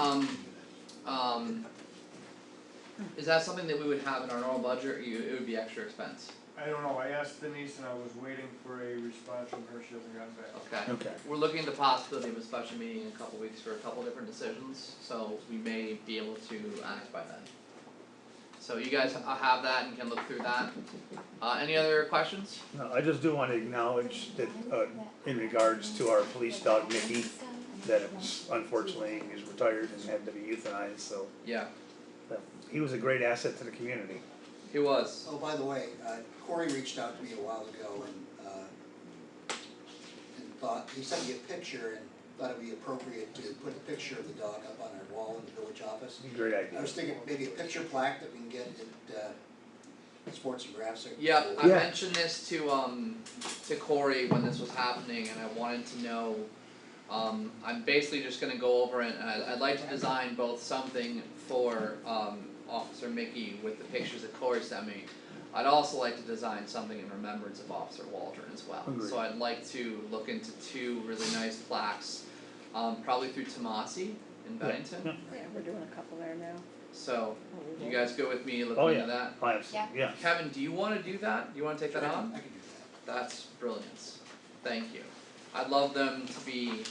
is that something that we would have in our normal budget, or it would be extra expense? I don't know, I asked Denise and I was waiting for a response from her, she hasn't gotten back. Okay. Okay. We're looking at the possibility of a special meeting in a couple weeks for a couple different decisions, so we may be able to act by then. So you guys have that and can look through that. Any other questions? No, I just do wanna acknowledge that, in regards to our police dog Mickey, that it was, unfortunately, he's retired and had to be euthanized, so, Yeah, he was a great asset to the community. he was. Oh, by the way, Corey reached out to me a while ago and thought, he sent me a picture and thought it'd be appropriate to put a picture of the dog up on our wall in the village office. Great I idea. was thinking maybe a picture plaque that we can get at Sports and Crafts. Yep, I Yeah. mentioned this to Corey when this was happening, and I wanted to know, I'm basically just gonna go over it, and I'd like to design both something for, Officer Mickey with the pictures that Corey sent me. I'd also like to design something in remembrance of Officer Waldron as well. Agreed. So I'd like to look into 2 really nice plaques, probably through Tomasi in Bennington. Yeah. Yeah, we're doing a couple there now. So, Oh, you guys go with me Oh, looking yeah. into that? I absolutely, yeah. Kevin, do you wanna do that? Do you wanna take that on? I can do that. That's brilliance. Thank you. I'd love them to be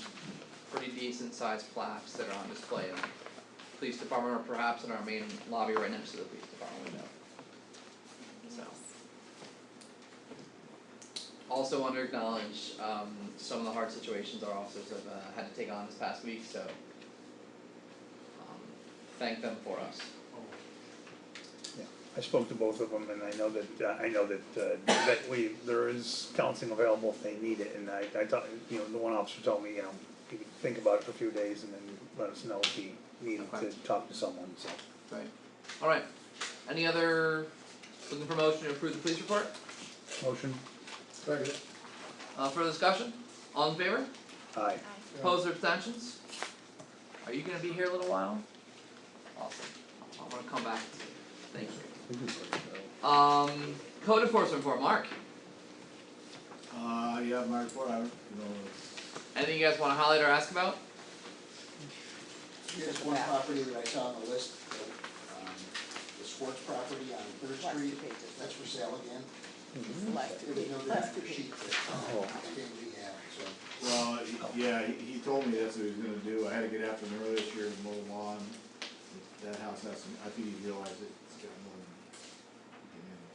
pretty decent sized plaques that are on display in the police department or perhaps in our main lobby right next to the police department window. So. Also want to acknowledge some of the hard situations our officers have had to take on this past week, so thank them for us. I spoke to both of them and I know that there is counseling available if they need it, and I thought, the one officer told me, he could think about it for a few days and then let us know if he needed Okay. to talk to someone, so. Right. Alright. Any other, looking for motion to approve the police report? Motion? Second. Further discussion? All in favor? Aye. Opposed or abstentions? Are you gonna be here a little while? Awesome. I'm gonna come back to you. Thank you. Code enforcement report, Mark. Yeah, my report, Anything you guys wanna highlight or ask about? There's one property that I saw on the list, the sports property on Third Last 2 Street, pages. that's for sale again. It's the last 2 There was pages, no last 2 draft sheet pages. that, Oh. didn't rehab, so. well, he told me that's what he was gonna do, I had to get after him earlier this year to mow the lawn. That house has some, I think he realized it's got more than he can handle.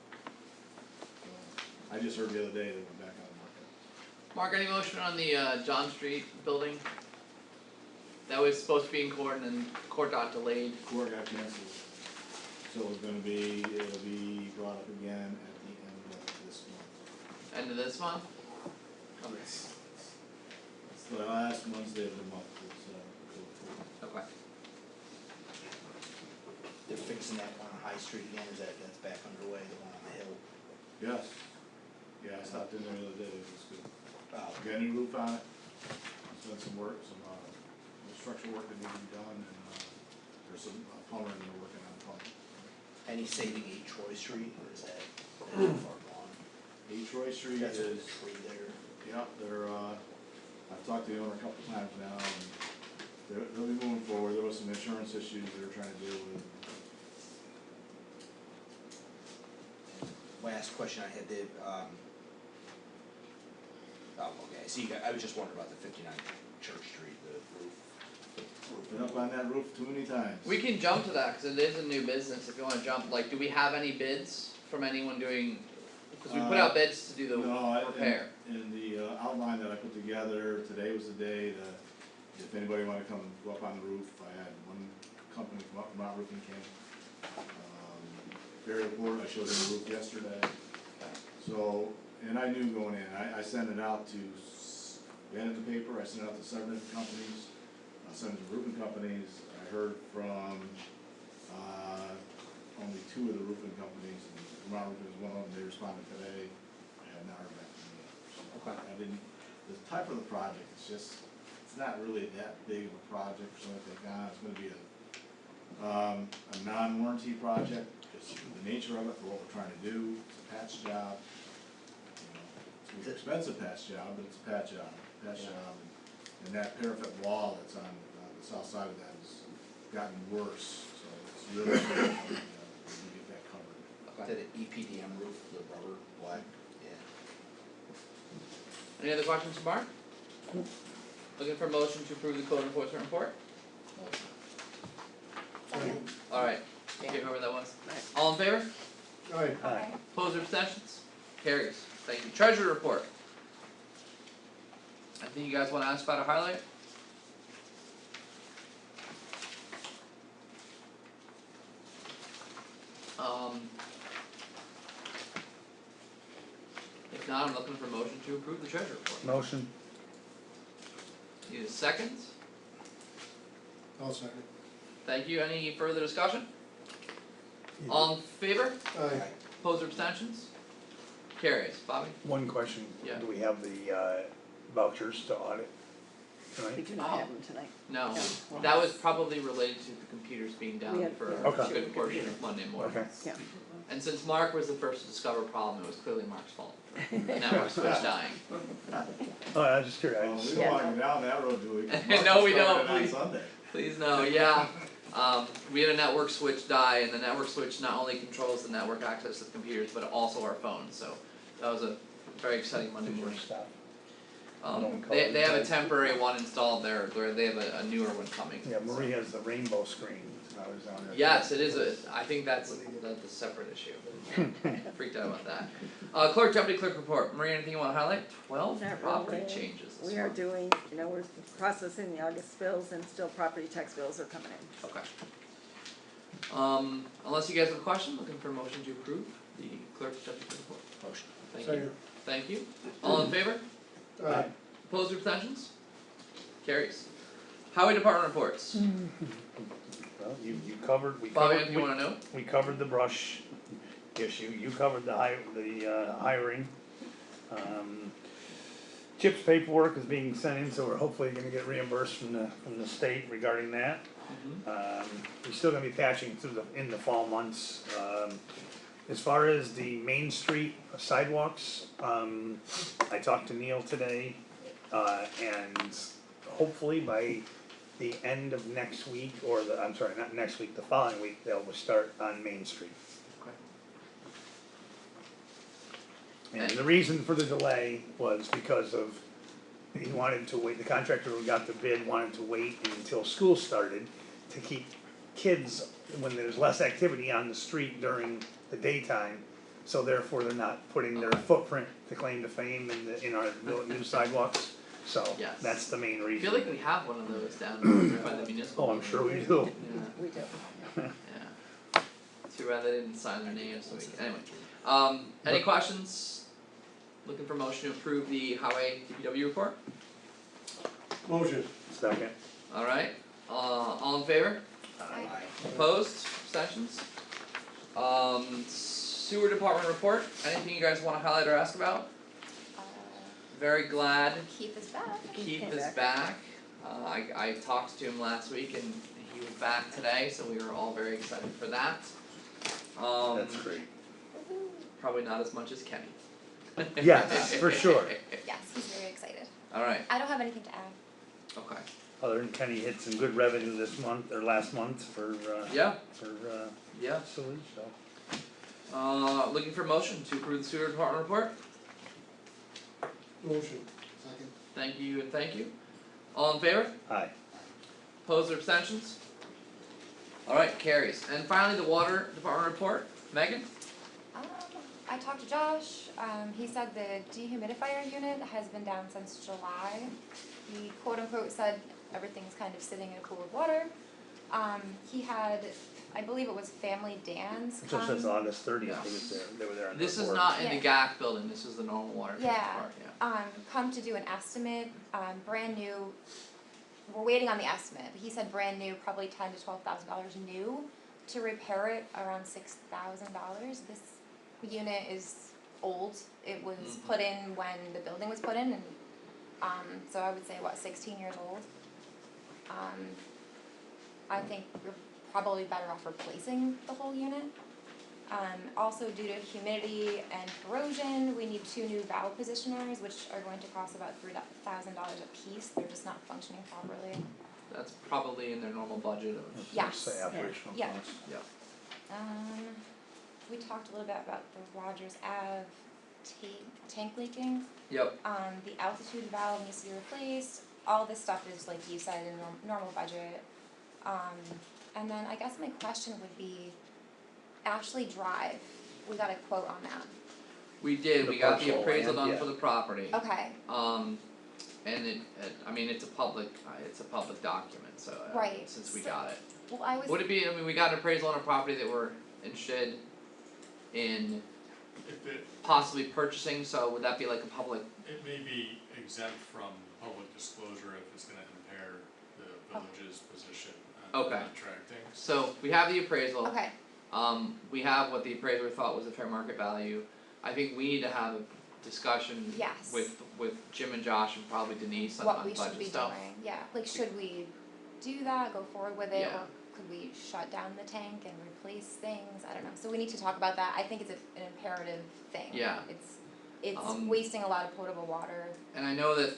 So, I just heard the other day that it went back on the market. Mark, any motion on the John Street building? That was supposed to be in court and then court got delayed. Court got canceled, so it'll be brought up again at the end of this month. End of this month? It's the last Wednesday of the month, Okay. They're fixing that one on High Street again, that's back underway, the one on the hill. Yes. Yeah, I stopped in there the other day, it was good. Wow. Got a new roof on it, done some work, some structural work that needed to be done, and there's some plumber in there working on plumbing. Any saving 8 Troy Street, or is that too far gone? 8 Troy Street That's a is, tree there. yeah, they're, I've talked to the owner a couple times now, and they'll be moving forward, there was some some insurance issues they were trying to deal with. Last question I had, okay, so I was just wondering about the 59 Church Street, the roof. Been up on that roof too many times. We can jump to that, cause it is a new business, if you wanna jump, like, do we have any bids from anyone doing, cause we put out bids to do the repair. In the outline that I put together, today was the day that if anybody wanted to come go up on the roof, I had one company come up from Mount Roofing Camp. Barry Laporte, I showed him the roof yesterday. So, and I knew going in, I sent it out to, we had it in the paper, I sent it out to 7 different companies. I sent it to roofing companies, I heard from, only 2 of the roofing companies, and Vermont Roofing was one of them, they responded today, I have not heard back from them. So I didn't, the type of the project, it's not really that big of a project for something to take on, it's gonna be a non-warranty project, just the nature of it, for what we're trying to do, it's a patch job. You know, it's an expensive patch job, but it's a patch job, and that parapet wall that's on the south side of that has gotten worse, so it's really important that we get that covered. Is that an EPDM roof, the rubber black? Yeah. Any other questions from Mark? Looking for a motion to approve the code enforcement report? Alright, okay, whoever that was. All in favor? Aye. Aye. Opposed or abstentions? Carries. Thank you. Treasurer report. I think you guys wanna ask about a highlight? If not, I'm looking for a motion to approve the treasurer report. Motion. Need a second? I'll second. Thank you. Any further discussion? All in favor? Aye. Opposed or abstentions? Carries. Bobby? One question. Yeah. Do we have the vouchers to audit We tonight? do not have them tonight. No. No. That was probably related to the computers being We down had- for yeah. a Okay. good portion of Monday morning. Okay. Yeah. And since Mark was the first to discover a problem, it was clearly Mark's fault. The network switch dying. Oh, I was just curious. Well, we don't wanna go down that road, do we? 'Cause Mark No, we started don't, it on please. Sunday. Please no, yeah. We had a network switch die, and the network switch not only controls the network access to the computers, but also our phones, so that was a very exciting Monday morning. Stop. They have a temporary one installed there, where they have a newer one coming. Yeah, Marie has the rainbow screen. I was down there. Yes, it is I think that's a separate issue. Freaked out about that. Clerk, deputy clerk report. Marie, anything you wanna highlight? 12 Not property really. changes this We are month. doing, we're processing the August bills and still property tax bills are coming in. Okay. Unless you guys have a question, looking for a motion to approve the clerk's deputy clerk report. Motion. Thank you. Second. Thank you. All in favor? Aye. Opposed or abstentions? Carries. Highway department reports. Well, you covered, we Bobby, covered, anything you wanna know? we covered the brush issue, you covered the hiring. Chip's paperwork is being sent in, so we're hopefully gonna get reimbursed from the state regarding that. We're still gonna be patching through in the fall months. As far as the Main Street sidewalks, I talked to Neil today, and hopefully by the end of next week, or I'm sorry, not next week, the following week, they'll start on Main Street. And the reason for the delay was because of, he wanted to wait, the contractor who got the bid wanted to wait until school started to keep kids, when there's less activity on the street during the daytime, so therefore they're not putting their footprint to claim to fame in our new sidewalks. So Yes. that's the main I reason. feel like we have one of those down by the municipal. Oh, I'm sure we do. Yeah, We do. yeah. Too bad they didn't sign their names so we can, anyway. Any questions? Looking for motion to approve the highway DPW report? Motion. Second. Alright, all in favor? Aye. Opposed, abstentions? Sewer department report, anything you guys wanna highlight or ask about? Very glad Keith is back. Keith came is back. back. I talked to him last week and he was back today, so we were all very excited for that. That's great. Probably not as much as Kenny. Yes, for sure. Yes, he's very excited. Alright, I don't have anything to add. okay. other than Kenny hit some good revenue this month, or last month for, Yeah, for, yeah. facilities, so. Looking for motion to approve the sewer department report. Motion. Second. Thank you and thank you. All in favor? Aye. Opposed or abstentions? Alright, carries. And finally, the water department report. Megan? I talked to Josh, he said the dehumidifier unit has been down since July. He quote unquote said everything's kind of sitting in a pool of water. He had, I believe it was Family Dan's It just says come, August 30th, they was there, they were there on the This is report. not in the Yeah. GAC building, this is the normal water treatment Yeah. part, yeah. come to do an estimate, brand new. We're waiting on the estimate, but he said brand new, probably $10,000 to $12,000 new. To repair it, around $6,000. This unit is old. It was put in when the building was put in, and so I would say 16 years old. I think we're probably better off replacing the whole unit. Also due to humidity and corrosion, we need 2 new valve positioners, which are going to cost about $3,000 a piece. They're just not functioning properly. That's probably in their normal budget of, Yes. Say operational Yeah. costs. yeah. We talked a little bit about the Rogers Ave tank leaking. Yep, The altitude valve needs to be replaced. All this stuff is, like you said, in normal budget. And then I guess my question would be, Ashley Drive, we got a quote on that. we did, The we got the parcel appraisal land, done yeah. for the property. Okay, And I mean, it's a public document, so Right, since we so- got it. well, I was, Would it be, I mean, we got an appraisal on a property that we're interested in If it, possibly purchasing, so would that be like a public, it may be exempt from public disclosure if it's gonna impair the village's position on Okay. contracting. so we have the appraisal. okay, We have what the appraiser thought was a fair market value. I think we need to have a discussion Yes. with Jim and Josh and probably Denise on what we should budget be stuff. doing, yeah, like should we do that, go forward with it, Yeah. or could we shut down the tank and replace things, I don't know, so we need to talk about that, I think it's an imperative thing. Yeah. It's Um, wasting a lot of potable water. And I know that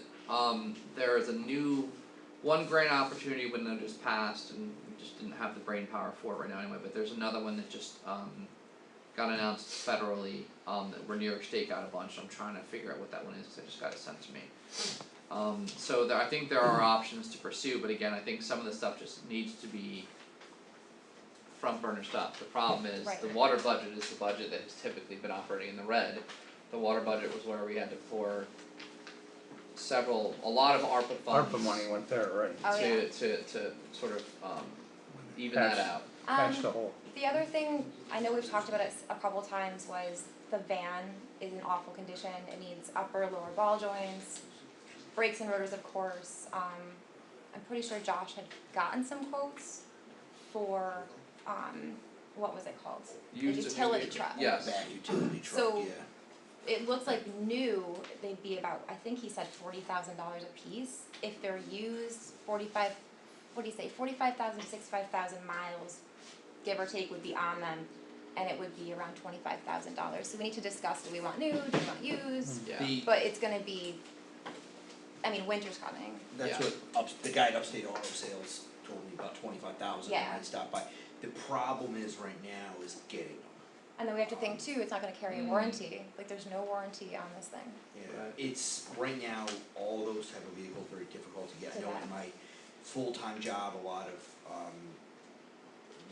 there is a new one grant opportunity window just passed and we just didn't have the brain power for it right now anyway, but there's another one that just got announced federally that where New York State got a bunch. I'm trying to figure out what that one is because I just got it sent to me. So I think there are options to pursue, but again, I think some of the stuff just needs to be front burner stuff. The problem is Right. the water budget is the budget that has typically been operating in the red. The water budget was where we had to pour a lot of ARPA funds ARPA money went there, right. Oh, yeah. to sort of even that Patch. out. Patch the hole. The other thing, I know we've talked about it a couple times, was the van is in awful condition, it needs upper, lower ball joints, brakes and rotors of course, I'm pretty sure Josh had gotten some quotes for, what was it called? The utility truck. Yes. Back utility truck, So- yeah. It looks like new, they'd be about, I think he said $40,000 a piece, if they're used, 45, what do you say, 45,000 to 65,000 miles, give or take, would be on them, and it would be around $25,000, so we need to discuss, do we want new, do we want used? Yeah. But it's gonna be, I mean, winter's coming, That's Yeah. what the guy at Upstate Auto Sales told me about 25,000 when Yeah. I stopped by. The problem is right now is getting them. and then we have to think too, it's not gonna carry a warranty, like there's no warranty on this thing. Yeah, Right. it's, right now, all those type of vehicles are very difficult to get. I know in my full-time job, a lot of,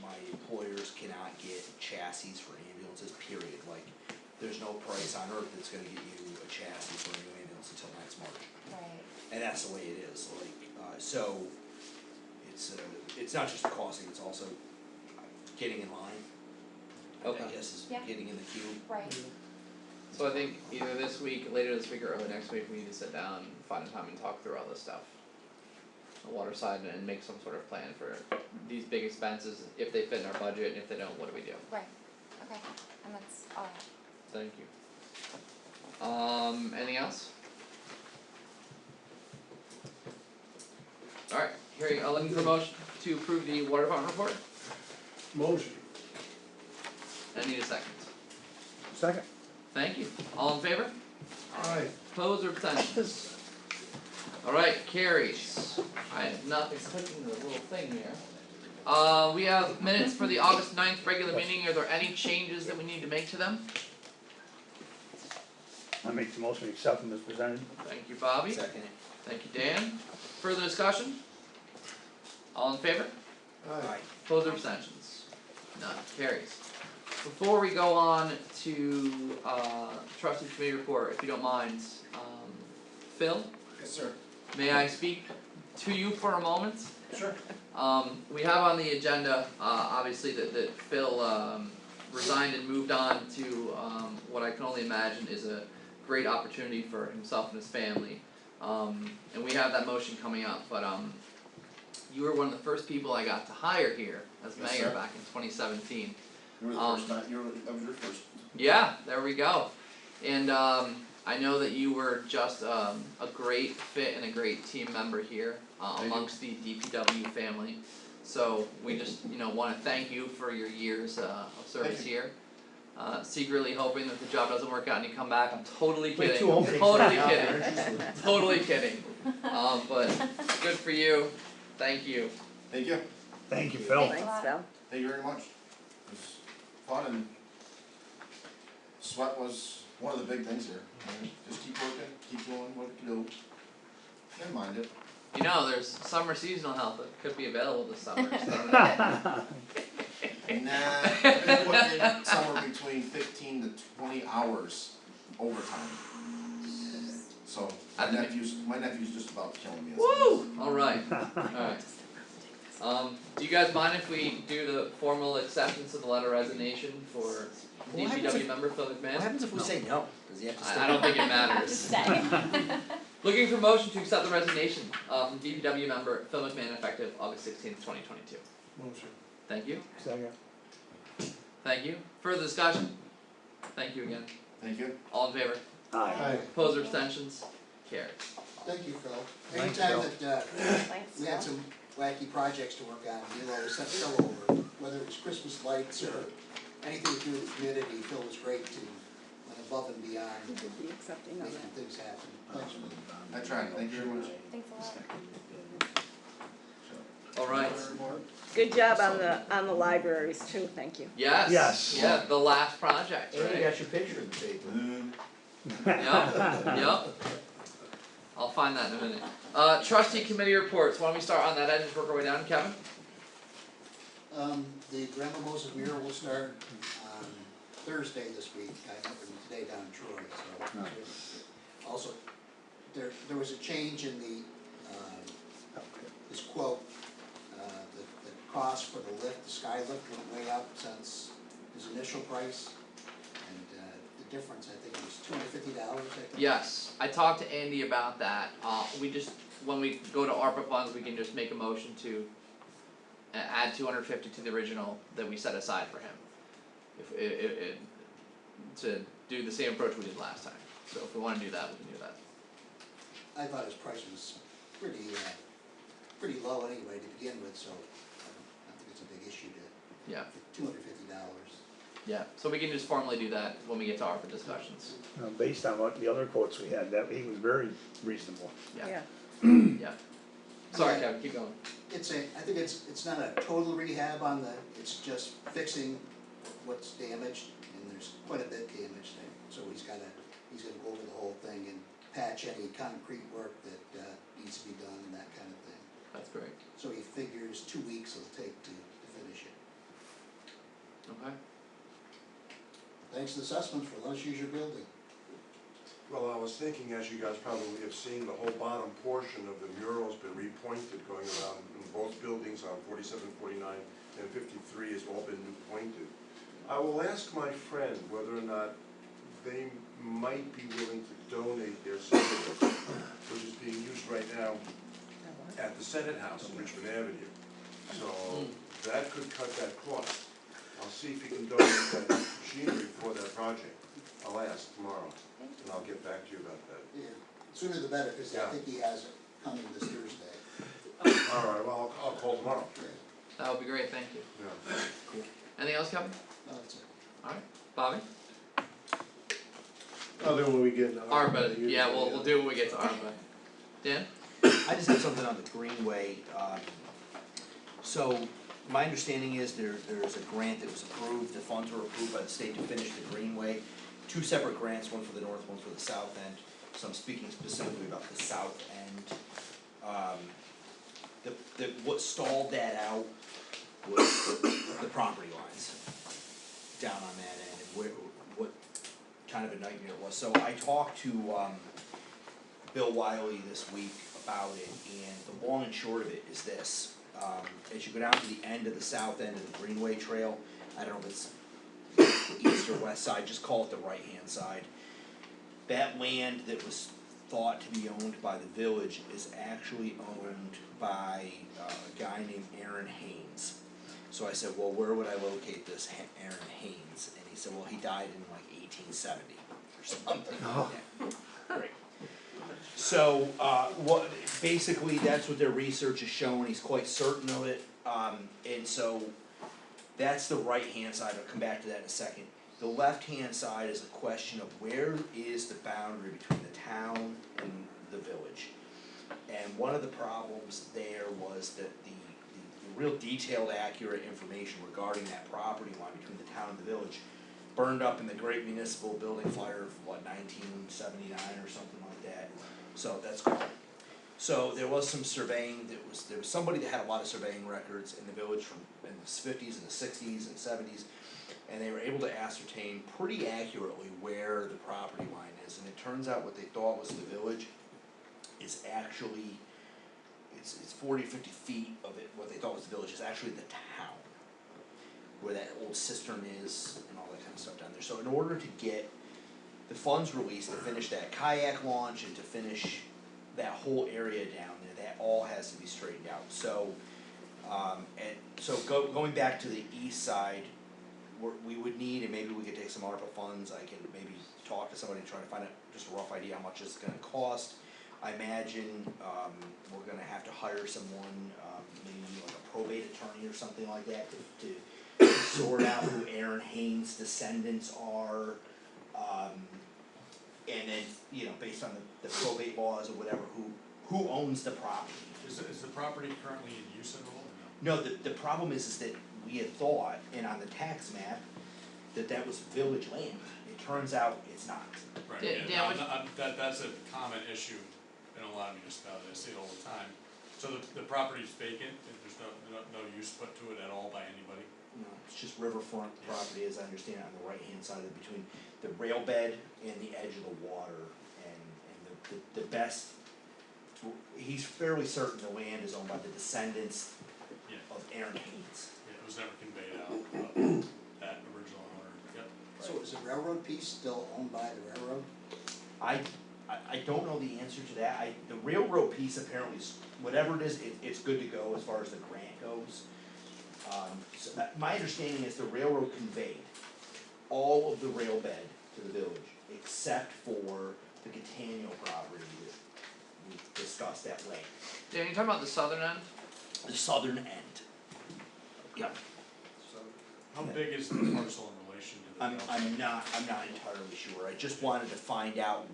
my employers cannot get chassis for ambulances, period. Like, there's no price on earth that's gonna get you a chassis for a new ambulance until next March. Right. And that's the way it is, like, so, it's not just the costing, it's also getting in line. I Okay. guess is Yeah. getting in the queue. Right, So I think either this week, later this week or early next week, we need to sit down and find a time and talk through all this stuff. The water side and make some sort of plan for these big expenses, if they fit in our budget, and if they don't, what do we do? right, okay, and that's all I have. Thank you. Anything else? Alright, hearing, looking for a motion to approve the water department report, Motion. I need a second. Second. Thank you, all in favor? Aye. Opposed or abstentions? Alright, carries. I have nothing clicking the little thing here. We have minutes for the August 9th regular meeting. Are there any changes that we need to make to them? I make the motion, we accept them as presented. Thank you, Bobby. Second it. Thank you, Dan. Further discussion? All in favor? Aye. Opposed or abstentions? None, carries. Before we go on to trustee committee report, if you don't mind, Phil, Yes, sir. may I speak to you for a moment? Sure. We have on the agenda, obviously that Phil resigned and moved on to what I can only imagine is a great opportunity for himself and his family. And we have that motion coming up, but you were one of the first people I got to hire here as Yes, mayor sir. back in 2017. You were the first time, I was your first. Yeah, there we go. And I know that you were just a great fit and a great team member here amongst the DPW family. So we just want to thank you for your years of service here. Secretly hoping that the job doesn't work out and you come back. I'm totally Wait, kidding. two openings Totally right now. kidding. Totally kidding. But good for you. Thank you. Thank you. Thank you, Phil. Thanks, Phil. Thank you very much. It was fun and sweat was one of the big things here. Just keep working, keep doing what you do. Never mind it. You know, there's summer seasonal help that could be available this summer. So. Nah, I've been putting in somewhere between 15 to 20 hours overtime. So my nephew's just about killing me. Woo! Alright, alright. Do you guys mind if we do the formal acceptance of the letter of resignation for What happens DPW if- member Phil McMahon? What happens if we say no? Does he have to stay? I don't think it matters. Looking for motion to accept the resignation from DPW member Phil McMahon effective August 16th, 2022. Motion. Thank you. Second. Thank you. Further discussion? Thank you again. Thank you. All in favor? Aye. Opposed or abstentions? Carries. Thank you, Phil. Thanks, Anytime Phil. that, Thanks, we had Phil. some wacky projects to work on, you always sent Phil over, whether it was Christmas lights or anything to do with the community, Phil was great to, went above and beyond, You could be accepting of making that. things happen. Thanks, Phil. I tried. Thank you very much. Thanks a lot. Alright. Good job on the libraries too, thank you. Yes. Yes. Yeah, the last project, And you right? got your picture in the paper. Yep. I'll find that in a minute. Trustee committee reports, why don't we start on that end and work our way down, Kevin? The Grandma Moses mural will start on Thursday this week, I met them today down in Troy, so. Also, there was a change in the, this quote, the cost for the lift, the sky lift went way up since his initial price. And, the difference, I think it was $250, I think. Yes, I talked to Andy about that, when we go to ARPA funds, we can just make a motion to add 250 to the original that we set aside for him. If to do the same approach we did last time, so if we wanna do that, we can do that. I thought his price was pretty low anyway to begin with, so I don't think it's a big issue to, Yeah, $250. yeah, so we can just formally do that when we get to ARPA discussions, Based on what the other quotes we had, that he was very reasonable. yeah, Yeah, yeah. Sorry, Kevin, keep going. I think it's not a total rehab on it's just fixing what's damaged, and there's quite a bit damaged there. So he's gonna go over the whole thing and patch any concrete work that needs to be done and that kind of thing. That's great, So he figures 2 weeks it'll take to finish it. okay. Thanks to the assessment for letting us use your building. Well, I was thinking, as you guys probably have seen, the whole bottom portion of the mural's been repointed going around in both buildings on 47, 49, and 53 has all been new pointed. I will ask my friend whether or not they might be willing to donate their service, which is being used right now at the Senate House on Richmond Avenue. So that could cut that cost. I'll see if he can donate that machinery for that project. I'll ask tomorrow, and I'll get back to you about that. Yeah, sooner the better, because I Yeah. think he has it coming this Thursday. All right, well, I'll call tomorrow. That would be great, thank you. Yeah. Anything else, Kevin? No, that's it. Alright, Bobby? Oh, then when we get to ARPA, yeah, we'll do it when we get to ARPA. Dan? I just have something on the Greenway, so my understanding is there's a grant that was approved, the funds were approved by the state to finish the Greenway. Two separate grants, one for the north, one for the south end, so I'm speaking specifically about the south end. What stalled that out was the property lines down on that end, and what kind of a nightmare it was. So I talked to, Bill Wiley this week about it, and the long and short of it is this. As you go down to the end of the south end of the Greenway Trail, I don't know if it's east or west side, just call it the right-hand side. That land that was thought to be owned by the village is actually owned by a guy named Aaron Haynes. So I said, well, where would I locate this Aaron Haynes? And he said, well, he died in like 1870 or something like that. Great. So, what, basically, that's what their research has shown, he's quite certain of it, and so, that's the right-hand side, I'll come back to that in a second. The left-hand side is a question of where is the boundary between the town and the village? And one of the problems there was that the real detailed, accurate information regarding that property line between the town and the village burned up in the Great Municipal Building Fire of, 1979 or something like that. So that's gone. So there was some surveying, there was somebody that had a lot of surveying records in the village from in the 50s and the 60s and 70s, and they were able to ascertain pretty accurately where the property line is, and it turns out what they thought was the village is actually, it's 40 or 50 feet of it, what they thought was the village is actually the town, where that old cistern is and all that kind of stuff down there. So in order to get the funds released to finish that kayak launch and to finish that whole area down there, that all has to be straightened out. So, going back to the east side, we would need, and maybe we could take some ARPA funds, I can maybe talk to somebody, try to find out just a rough idea how much it's gonna cost. I imagine, we're gonna have to hire someone, maybe like a probate attorney or something like that to sort out who Aaron Haynes' descendants are. And then, based on the probate laws or whatever, who owns the property. Is the property currently in use at all, or No, the problem is that we had thought, and on the tax map, that was village land. It turns out it's not. no? Right, Dan, that's a common issue in a lot of municipalities, I see it all the time. So the property's vacant, and there's no use put to it at all by anybody? No, it's just riverfront property, as I understand it, on the right-hand side of between the rail bed and the edge of the water, and the best, he's fairly certain the land is owned by the descendants of Aaron Haynes. Yeah, it was never conveyed out, that original owner, yep. So is the railroad piece still owned by the railroad? I don't know the answer to that, the railroad piece apparently is, whatever it is, it's good to go as far as the grant goes. So my understanding is the railroad conveyed all of the rail bed to the village, except for the Catania property that we discussed at length. Dan, you talking about the southern end? The southern end. Yep. So, how big is the parcel in relation to the I'm not entirely sure, I just wanted to find out.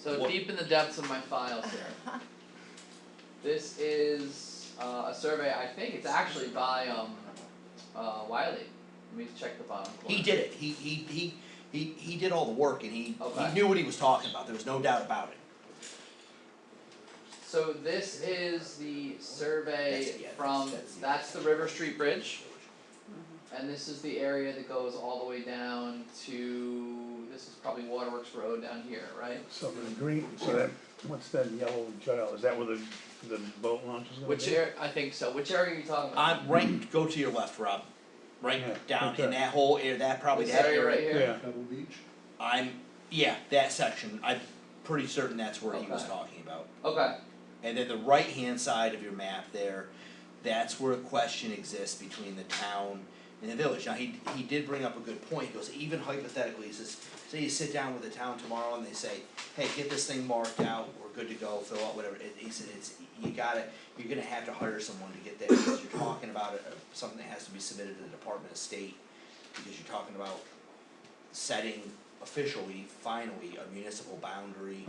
So What- deep in the depths of my files here. This is a survey, I think it's actually by Wiley. Let me check the bottom corner. He did it, he did all the work and he Okay. knew what he was talking about, there was no doubt about it. So this is the survey That's- yeah, from, that's- that's the River Street Bridge. And this is the area that goes all the way down to, this is probably Waterworks Road down here, right? So the green, so that, what's that yellow jut out, is that where the boat launch is gonna be? Which area, I think so, which area are you talking about? Go to your left, Rob, Yeah, right down okay. in that whole area, that probably This that area right area. here? Yeah, Pebble Beach? That section, I'm pretty certain that's where he was Okay. talking about. Okay, And then the right-hand side of your map there, that's where a question exists between the town and the village. Now, he did bring up a good point, he goes, even hypothetically, he says, say you sit down with the town tomorrow and they say, hey, get this thing marked out, we're good to go, fill out whatever, he said, you're gonna have to hire someone to get that, because you're talking about something that has to be submitted to the Department of State, because you're talking about setting officially, finally, a municipal boundary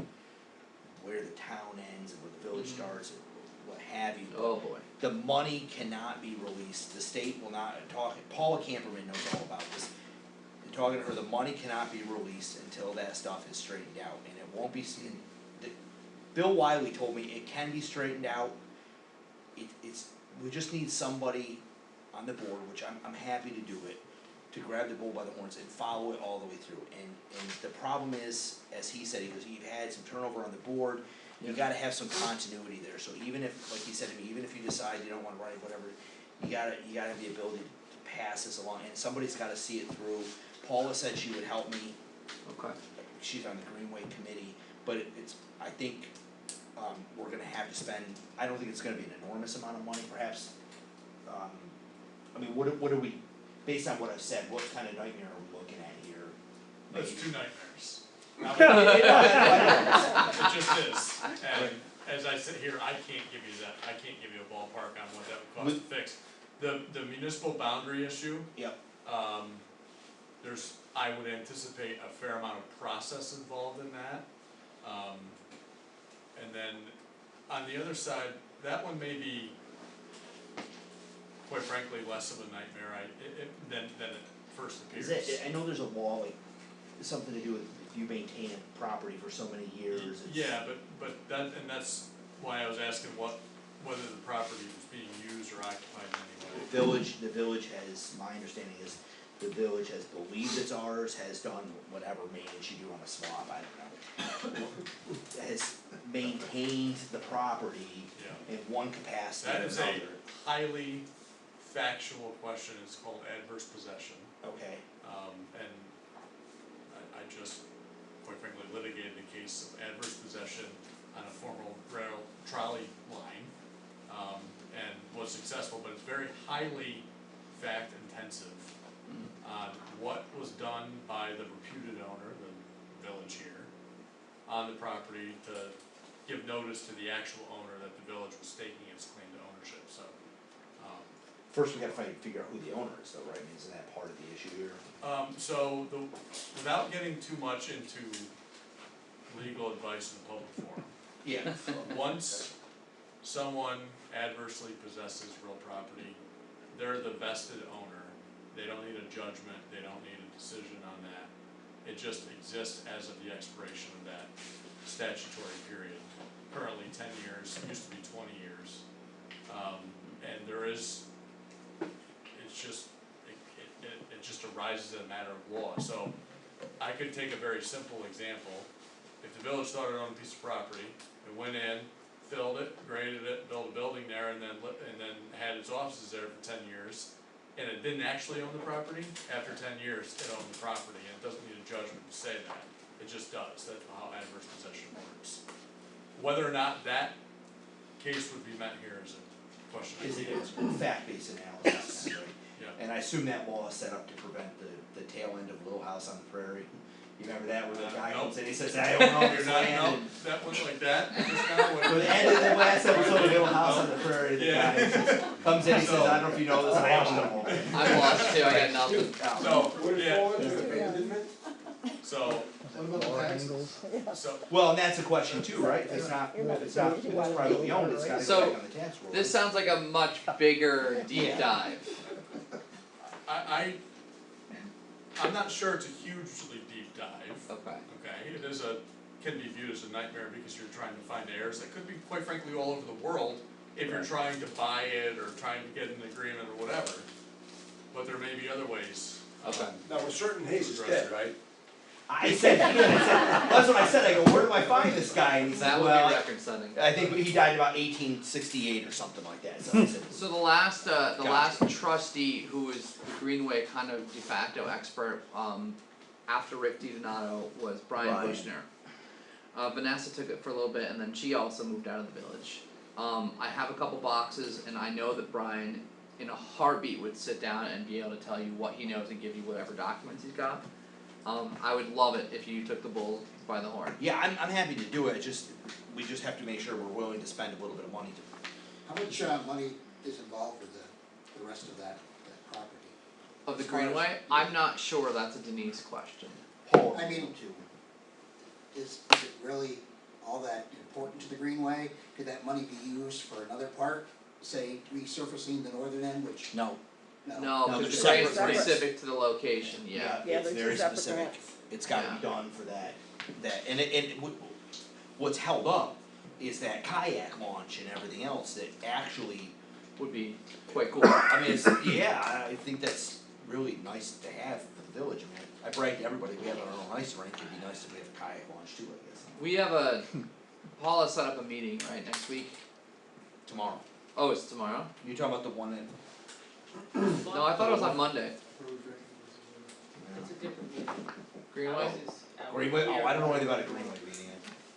where the town ends and where the village starts and what have you. Oh boy. The money cannot be released, the state will not, Paula Camperman knows all about this. And talking to her, the money cannot be released until that stuff is straightened out, and it won't be seen. Bill Wiley told me it can be straightened out. It's, we just need somebody on the board, which I'm happy to do it, to grab the bull by the horns and follow it all the way through. And the problem is, as he said, he goes, you've had some turnover on the board, you gotta have some continuity there, so even if, like he said to me, even if you decide you don't wanna run it, whatever, you gotta have the ability to pass this along, and somebody's gotta see it through. Paula said she would help me, Okay. she's on the Greenway committee, but it's, I think, we're gonna have to spend, I don't think it's gonna be an enormous amount of money, perhaps, I mean, what are we, based on what I've said, what kind of nightmare are we looking at here? That's 2 nightmares. It just is, and as I sit here, I can't give you that, I can't give you a ballpark on what that would cost to fix. The municipal boundary issue. Yep. There's, I would anticipate a fair amount of process involved in that. And then, on the other side, that one may be, quite frankly, less of a nightmare, than it first appears. Is it, I know there's a law, like, something to do with if you maintain a property for so many years, it's. Yeah, but that, and that's why I was asking whether the property was being used or occupied in any way. The village has, my understanding is, the village has believed it's ours, has done whatever maintenance you do on a swamp, I don't know. Has maintained the property in one capacity or That is another. a highly factual question, it's called adverse possession. Okay. And I just, quite frankly, litigated a case of adverse possession on a former rail trolley line, and was successful, but it's very highly fact intensive on what was done by the reputed owner, the village here, on the property to give notice to the actual owner that the village was staking its claim to ownership, so. First, we gotta figure out who the owner is though, right, I mean, isn't that part of the issue here? So without getting too much into legal advice in the public forum. Yeah. Once someone adversely possesses real property, they're the vested owner. They don't need a judgment, they don't need a decision on that. It just exists as of the expiration of that statutory period. Currently 10 years, used to be 20 years. And there is, it's just, it just arises as a matter of law. So I could take a very simple example. If the village thought it owned a piece of property, it went in, filled it, graded it, built a building there, and then had its offices there for 10 years, and it didn't actually own the property, after 10 years, it owned the property, and it doesn't need a judgment to say that. It just does, that's how adverse possession works. Whether or not that case would be met here is a question. Is it a fact-based analysis, right? Yeah. And I assume that law is set up to prevent the tail end of Little House on the Prairie. You remember that, where the guy comes in, he says, I don't know this land, and That went like that, just now, for the end of the last episode of Little House on the Prairie, the guy just comes in, he says, I don't know if you know this, I don't know. I'm lost too, I got nothing. So, yeah, abandonment? so, What about the taxes? so, Well, and that's a question too, right? If it's not privately owned, it's gotta go back on the tax roll. This sounds like a much bigger deep Yeah. dive. I'm not sure it's a hugely deep dive. Okay. Okay, it is can be viewed as a nightmare because you're trying to find heirs, that could be quite frankly all over the world, if you're trying to buy it or trying to get an agreement or whatever. But there may be other ways. Okay. Now, a certain Hayes is dead, right? I said, that's what I said, I go, where do I find this guy? And he That said, would well, be record setting. I think he died about 1868 or something like that, so I said. So the last Gotcha. last trustee who was the Greenway kind of de facto expert, after Rick DiDonato was Brian Brian. Bushnell. Vanessa took it for a little bit and then she also moved out of the village. I have a couple boxes and I know that Brian in a heartbeat would sit down and be able to tell you what he knows and give you whatever documents he's got. I would love it if you took the bull by the horn. Yeah, I'm happy to do it, we just have to make sure we're willing to spend a little bit of money to. How much money is involved with the rest of that property? Of the As far as- Greenway, I'm not sure, that's a Denise question. Paul, I mean- too. Is it really all that important to the Greenway? Could that money be used for another part, say resurfacing the northern end, which, No, no? No, No, because they're the grant's separate. specific to the location, yeah. Yeah, it's they're two very separate specific, grants. it's gotta be done for that, and what's held up is that kayak launch and everything else that actually, Would be quite cool. I mean, it's, yeah, I think that's really nice to have for the village, I mean, I bragged to everybody, we have our own ice rink, it'd be nice if we have a kayak launch too, I guess, We have Paula set up a meeting, right, next week? tomorrow. Oh, it's tomorrow? You talking about the one that, No, I thought it was on Monday. It's a different meeting. Greenway? Ours is our Greenway, New oh, York I don't know Forward. anything about a Greenway meeting,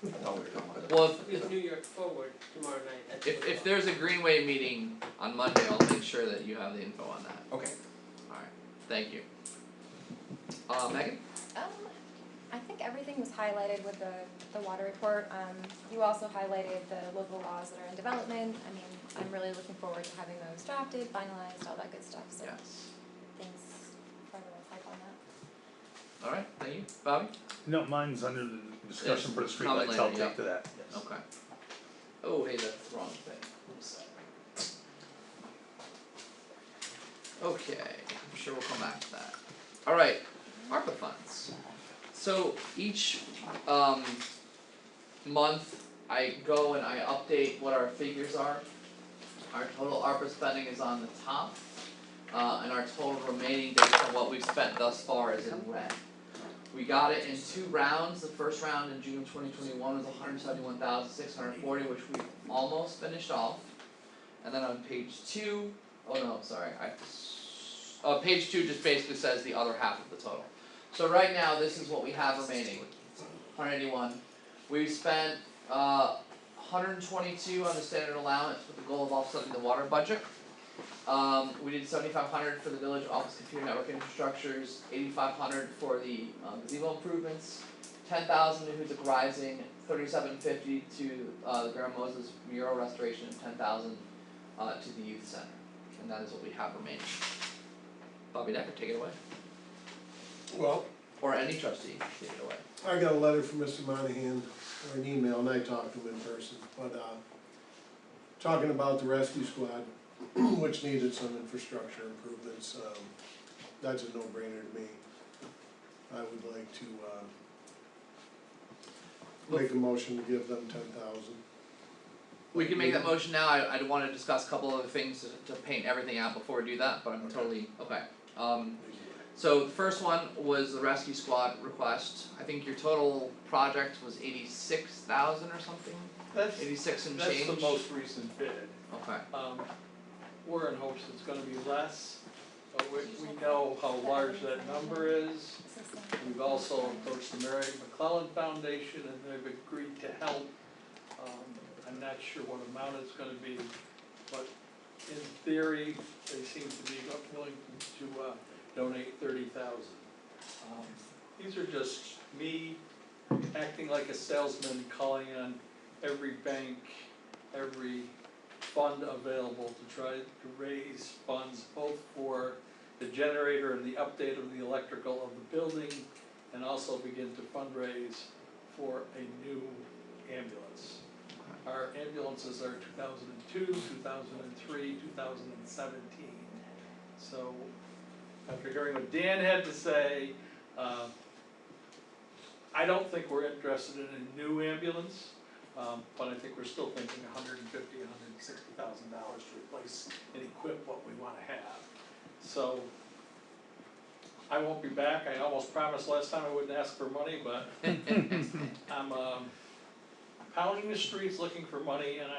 I thought we were talking about it. Well, We have New York Forward tomorrow night at 2 if o'clock. there's a Greenway meeting on Monday, I'll make sure that you have the info on that. Okay. Alright, thank you. Megan? I think everything was highlighted with the water report. You also highlighted the local laws that are in development. I mean, I'm really looking forward to having those drafted, finalized, all that good stuff, so Yes. things further type on that. Alright, thank you. Bobby? No, mine's under the discussion for the comment streetlights, I'll later, yeah. take to that, yes. Okay. Oh, hey, that's the wrong thing. Oops. Okay, I'm sure we'll come back to that. Alright, ARPA funds. So each month I go and I update what our figures are. Our total ARPA spending is on the top. And our total remaining based on what we've spent thus far is in red. We got it in 2 rounds. The first round in June 2021 was 171,640, which we almost finished off. And then on page 2, oh no, sorry, page 2 just basically says the other half of the total. So right now, this is what we have remaining, 181. We've spent 122 on the standard allowance with the goal of offsetting the water budget. We did 7,500 for the village office computer network infrastructures, 8,500 for the gazebo improvements, 10,000 to Huzik Rising, 3,750 to the Graham Moses mural restoration, and 10,000 to the youth center. And that is what we have remaining. Bobby Decker, take it away. Well, Or any trustee, take it away. I got a letter from Mr. Monahan, or an email, and I talked to him in person, but, talking about the rescue squad, which needed some infrastructure improvements, that's a no-brainer to me. I would like to, make a motion to give them 10,000. We can make that motion now, I wanna discuss a couple other things to paint everything out before we do that, but I'm totally, okay. So the first one was the rescue squad request, I think your total project was 86,000 or something? That's, 86 and that's change? the most recent bid. Okay, We're in hopes it's gonna be less, but we know how large that number is. We've also approached the Mary McClellan Foundation and they've agreed to help. I'm not sure what amount it's gonna be, but in theory, they seem to be willing to donate 30,000. These are just me acting like a salesman, calling on every bank, every fund available to try to raise funds both for the generator and the update of the electrical of the building, and also begin to fundraise for a new ambulance. Our ambulances are 2002, 2003, 2017. So, after hearing what Dan had to say, I don't think we're interested in a new ambulance, but I think we're still thinking $150,000, $160,000 to replace and equip what we wanna have. So, I won't be back, I almost promised last time I wouldn't ask for money, but I'm pounding the streets looking for money, and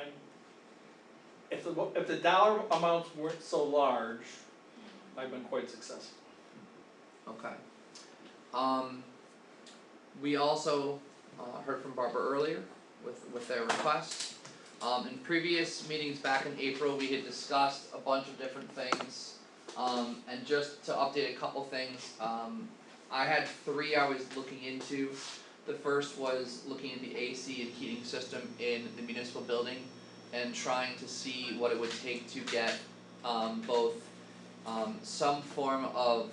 if the dollar amounts weren't so large, I've been quite successful. okay. We also heard from Barbara earlier with their requests. In previous meetings back in April, we had discussed a bunch of different things. And just to update a couple things, I had 3 I was looking into. The first was looking at the AC and heating system in the municipal building and trying to see what it would take to get both some form of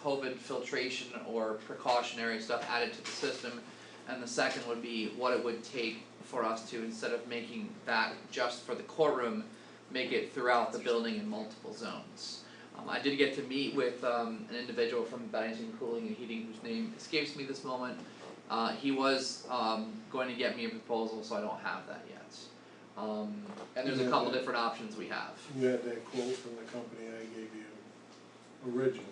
COVID filtration or precautionary stuff added to the system, and the second would be what it would take for us to, instead of making that just for the courtroom, make it throughout the building in multiple zones. I did get to meet with an individual from Bennington Cooling and Heating whose name escapes me this moment. He was going to get me a proposal, so I don't have that yet. And there's a couple different options we have. You had that quote from the company I gave you originally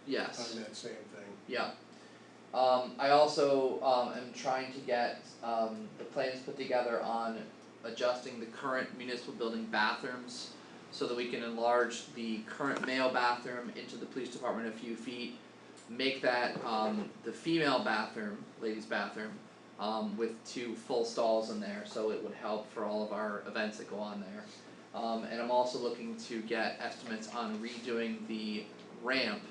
Yes. on that same thing. Yeah. I also am trying to get the plans put together on adjusting the current municipal building bathrooms so that we can enlarge the current male bathroom into the police department a few feet, make that the female bathroom, ladies' bathroom, with 2 full stalls in there, so it would help for all of our events that go on there. And I'm also looking to get estimates on redoing the ramp,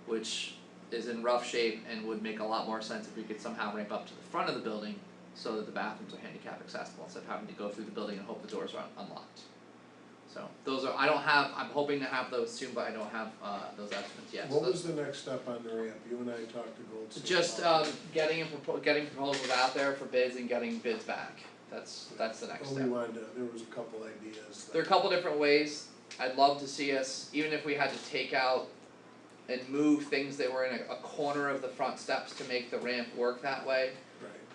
which is in rough shape and would make a lot more sense if we could somehow ramp up to the front of the building so that the bathrooms are handicap accessible instead of having to go through the building and hope the doors are unlocked. So those are, I'm hoping to have those soon, but I don't have those estimates yet. What So was the next step on the ramp? You and I talked to Goldstein. just about it. getting proposals out there for bids and getting bids back. That's the next Well, step. we wanted to, there was a couple ideas. There are a couple different ways. I'd love to see us, even if we had to take out and move things that were in a corner of the front steps to make the ramp work that way.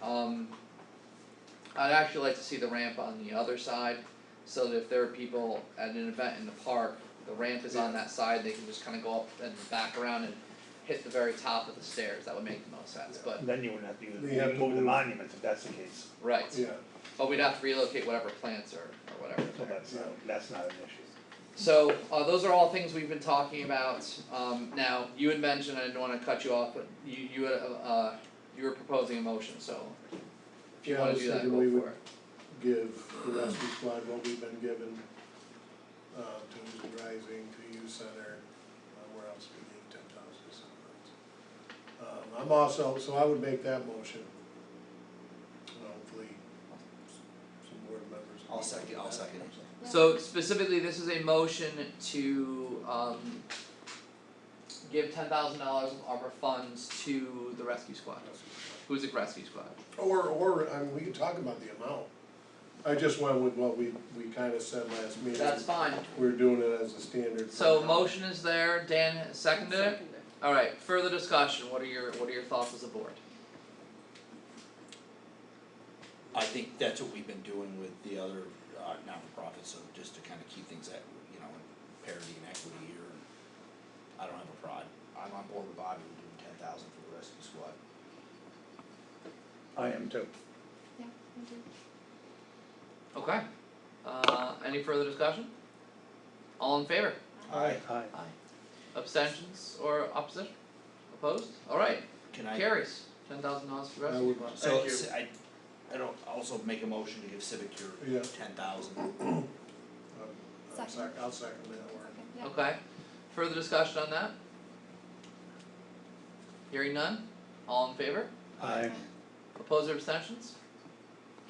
Right. I'd actually like to see the ramp on the other side, so that if there are people at an event in the park, the ramp is on that side, they can just kinda go up and back around and hit the very top of the stairs, that would make the most sense, but, Then you wouldn't have to We have to move the move- monuments if that's the case. right. Yeah. But we'd have to relocate whatever plants or whatever So there. that's not an issue. So, those are all things we've been talking about, now, you had mentioned, I didn't wanna cut you off, but you were proposing a motion, so if you Yeah, I wanna was do that, thinking we go for would it. give the rescue squad what we've been given, to Rising, to Youth Center, where else we need 10,000 sometimes. I'm also, so I would make that motion. Hopefully, some board members. I'll second it. So specifically, this is a motion to give $10,000 of ARPA funds to the rescue squad. Who's the rescue squad? Or, I mean, we can talk about the amount. I just went with what we kinda said last meeting. That's fine. We're doing it as a standard. So motion is there, Dan has seconded it? Alright, further discussion, what are your thoughts as a board? I think that's what we've been doing with the other non-for-profits, so just to kind of keep things at, you know, parity and equity here. I don't have a prod. I'm on board with Bobby, we're doing 10,000 for the rescue squad. I am too. Yeah, we do. Okay, any further discussion? All in favor? Aye. Abstentions or opposition? Opposed? Alright, Can I? carries, $10,000 for the I rescue would- squad. So, Thank you. I don't, also make a motion to give Civic Cure Yeah. 10,000. I'll second that word. Yeah. Okay, further discussion on that? Hearing none, all in favor? Aye. Opposed or abstentions?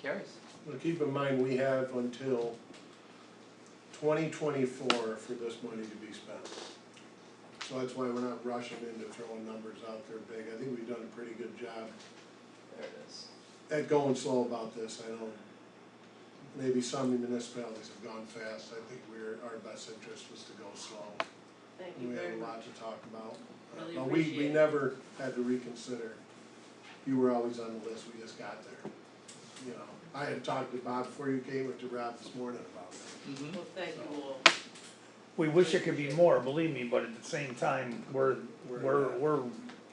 Carries. Well, keep in mind, we have until 2024 for this money to be spent. So that's why we're not rushing into throwing numbers out there big. I think we've done a pretty good job There it is. at going slow about this. I know maybe some municipalities have gone fast. I think our best interest was to go slow. Thank you We very have a much. lot to talk about. Really But appreciate we it. never had to reconsider. You were always on the list, we just got there. You know, I had talked to Bob before you came, or to Rob this morning about it. Mm-hmm. Well, thank you all. We wish it could be more, believe me, but at the same time, we're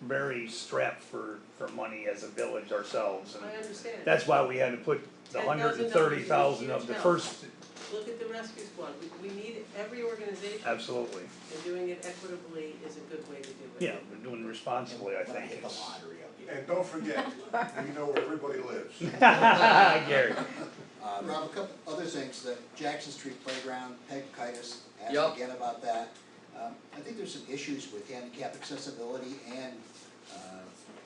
very strapped for money as a village ourselves, and I understand. that's why we had to put the $130,000 of the first, Look at the rescue squad, we need every organization, absolutely. and doing it equitably is a good way to do it. Yeah, we're doing responsibly, I When I think hit the it's. lottery, I'll be. And don't forget, we know where everybody lives. Gary. Rob, a couple other things, the Jackson Street Playground, Peg Kitus Yep. asked again about that. I think there's some issues with handicap accessibility and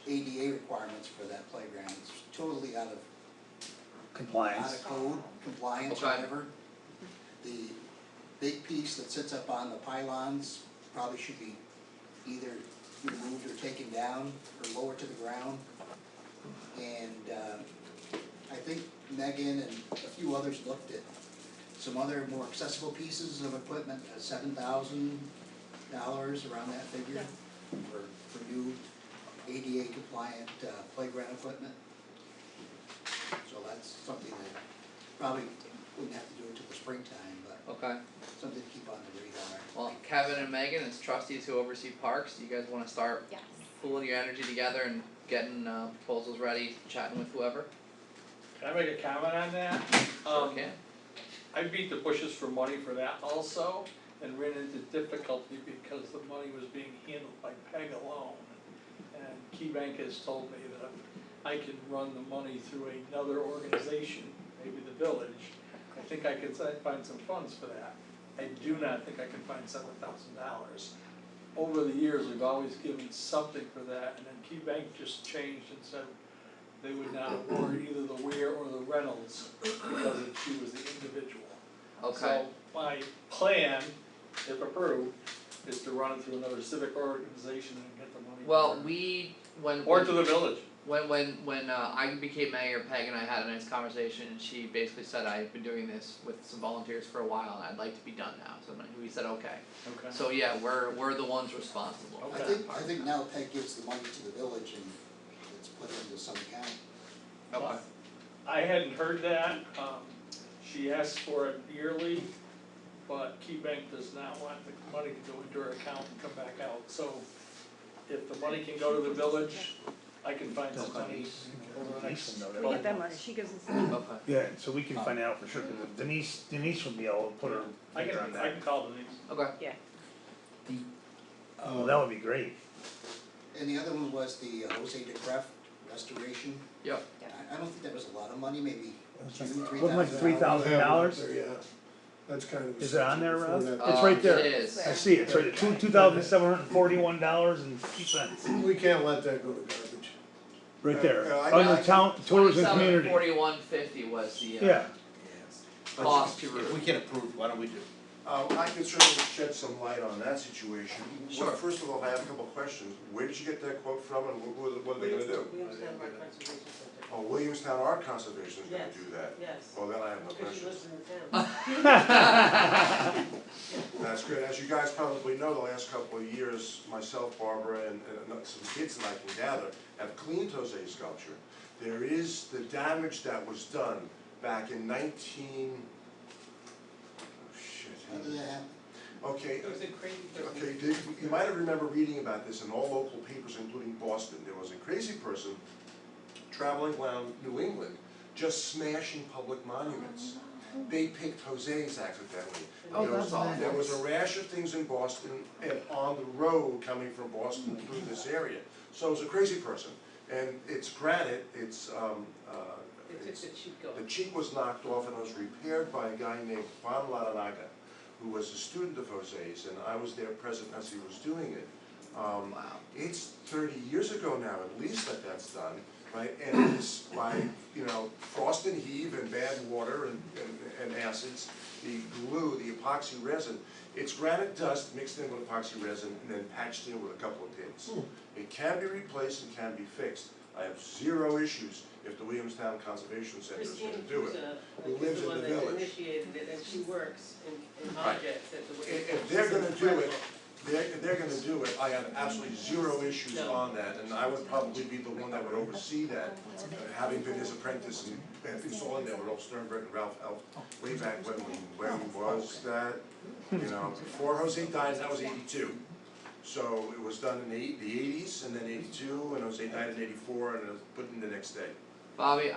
ADA requirements for that playground. It's totally out of Compliance. code, compliance, Okay. whatever. The big piece that sits up on the pylons probably should be either removed or taken down or lower to the ground. And, I think Megan and a few others looked at some other more accessible pieces of equipment at $7,000, around that figure, for new ADA compliant playground equipment. So that's something that probably wouldn't have to do until the springtime, but Okay. something to keep on the radar. Well, Kevin and Megan, as trustees who oversee parks, do you guys wanna start Yes. pooling your energy together and getting proposals ready, chatting with whoever? Can I make a comment on that? Sure can. I beat the bushes for money for that also, and ran into difficulty because the money was being handled by PEG alone. And Key Bank has told me that if I can run the money through another organization, maybe the village, I think I could find some funds for that. I do not think I can find $7,000. Over the years, we've always given something for that, and then Key Bank just changed and said they would not award either the Weir or the Reynolds because she was the individual. Okay. So my plan, if approved, is to run it through another civic organization and get the money. Well, for it. when Or to the village. when I became mayor, Peg and I had a nice conversation, and she basically said, I've been doing this with some volunteers for a while, and I'd like to be done now. So we said, okay. Okay. So yeah, we're the ones responsible. Okay. I think now PEG gives the money to the village and it's put into some account. Okay. I hadn't heard that, she asked for it yearly, but Key Bank does not want the money to go into her account and come back out, so if the money can go to the village, I can find some money over the next Denise will know that. 12 We get that money, months. she gives us. Okay. Yeah, so we can find out for sure, cause Denise would be able to put her I finger on can that. call Denise. Okay. Well, that would be great. And the other one was the Jose de Cref restoration. Yep. I don't think that was a lot of money, maybe $2,000, Wasn't like $3,000. $3,000? Yeah, that's kind of. Is it on there, Rob? before It's right there. It is. I see it, it's right there, $2,741.50, We can't let that go to garbage. right there, I under town, tourism community. $27,4150 was the Yeah, cost to If we can approve, why don't we do? I can certainly shed some light on that situation. Sure. Well, first of all, I have a couple of questions. Where did you get that quote from and what are they gonna do? Williamstown Park Conservation Center. Oh, Williamstown Art Conservation is gonna Yes. do that. Yes, Well, then I have no because she questions. lives in the town. That's great. As you guys probably know, the last couple of years, myself, Barbara, and some kids that I can gather have cleaned Jose's sculpture. There is the damage that was done back in How did that happen? Okay, It was a crazy person. okay, you might have remember reading about this in all local papers, including Boston. There was a crazy person traveling around New England, just smashing public monuments. They picked Jose's accidentally. There was a rash of things in Boston and on the road coming from Boston through this area. So it was a crazy person. And it's granite, it's, They took the cheek off. the cheek was knocked off and it was repaired by a guy named Juan Laranaga, who was a student of Jose's, and I was there present as he was doing it. Wow. It's 30 years ago now, at least, that's done, right? And it's by, frost and heave and bad water and acids, the glue, the epoxy resin. It's granite dust mixed in with epoxy resin and then patched in with a couple of pins. It can be replaced and can be fixed. I have zero issues if the Williamstown Conservation Center is Christine gonna do it. Who Who lives in the one that village. initiated it, and she works in Right. projects at the. If they're gonna do it, they're gonna do it, I have absolutely zero issues on that, and I would probably be the one that would oversee that, having been his apprentice and installing that with Rolf Sternberg and Ralph Elf, way back when was that? Before Jose died, that was '82. So it was done in the '80s, and then '82, and Jose died in '84, and it was put in the next day. Bobby,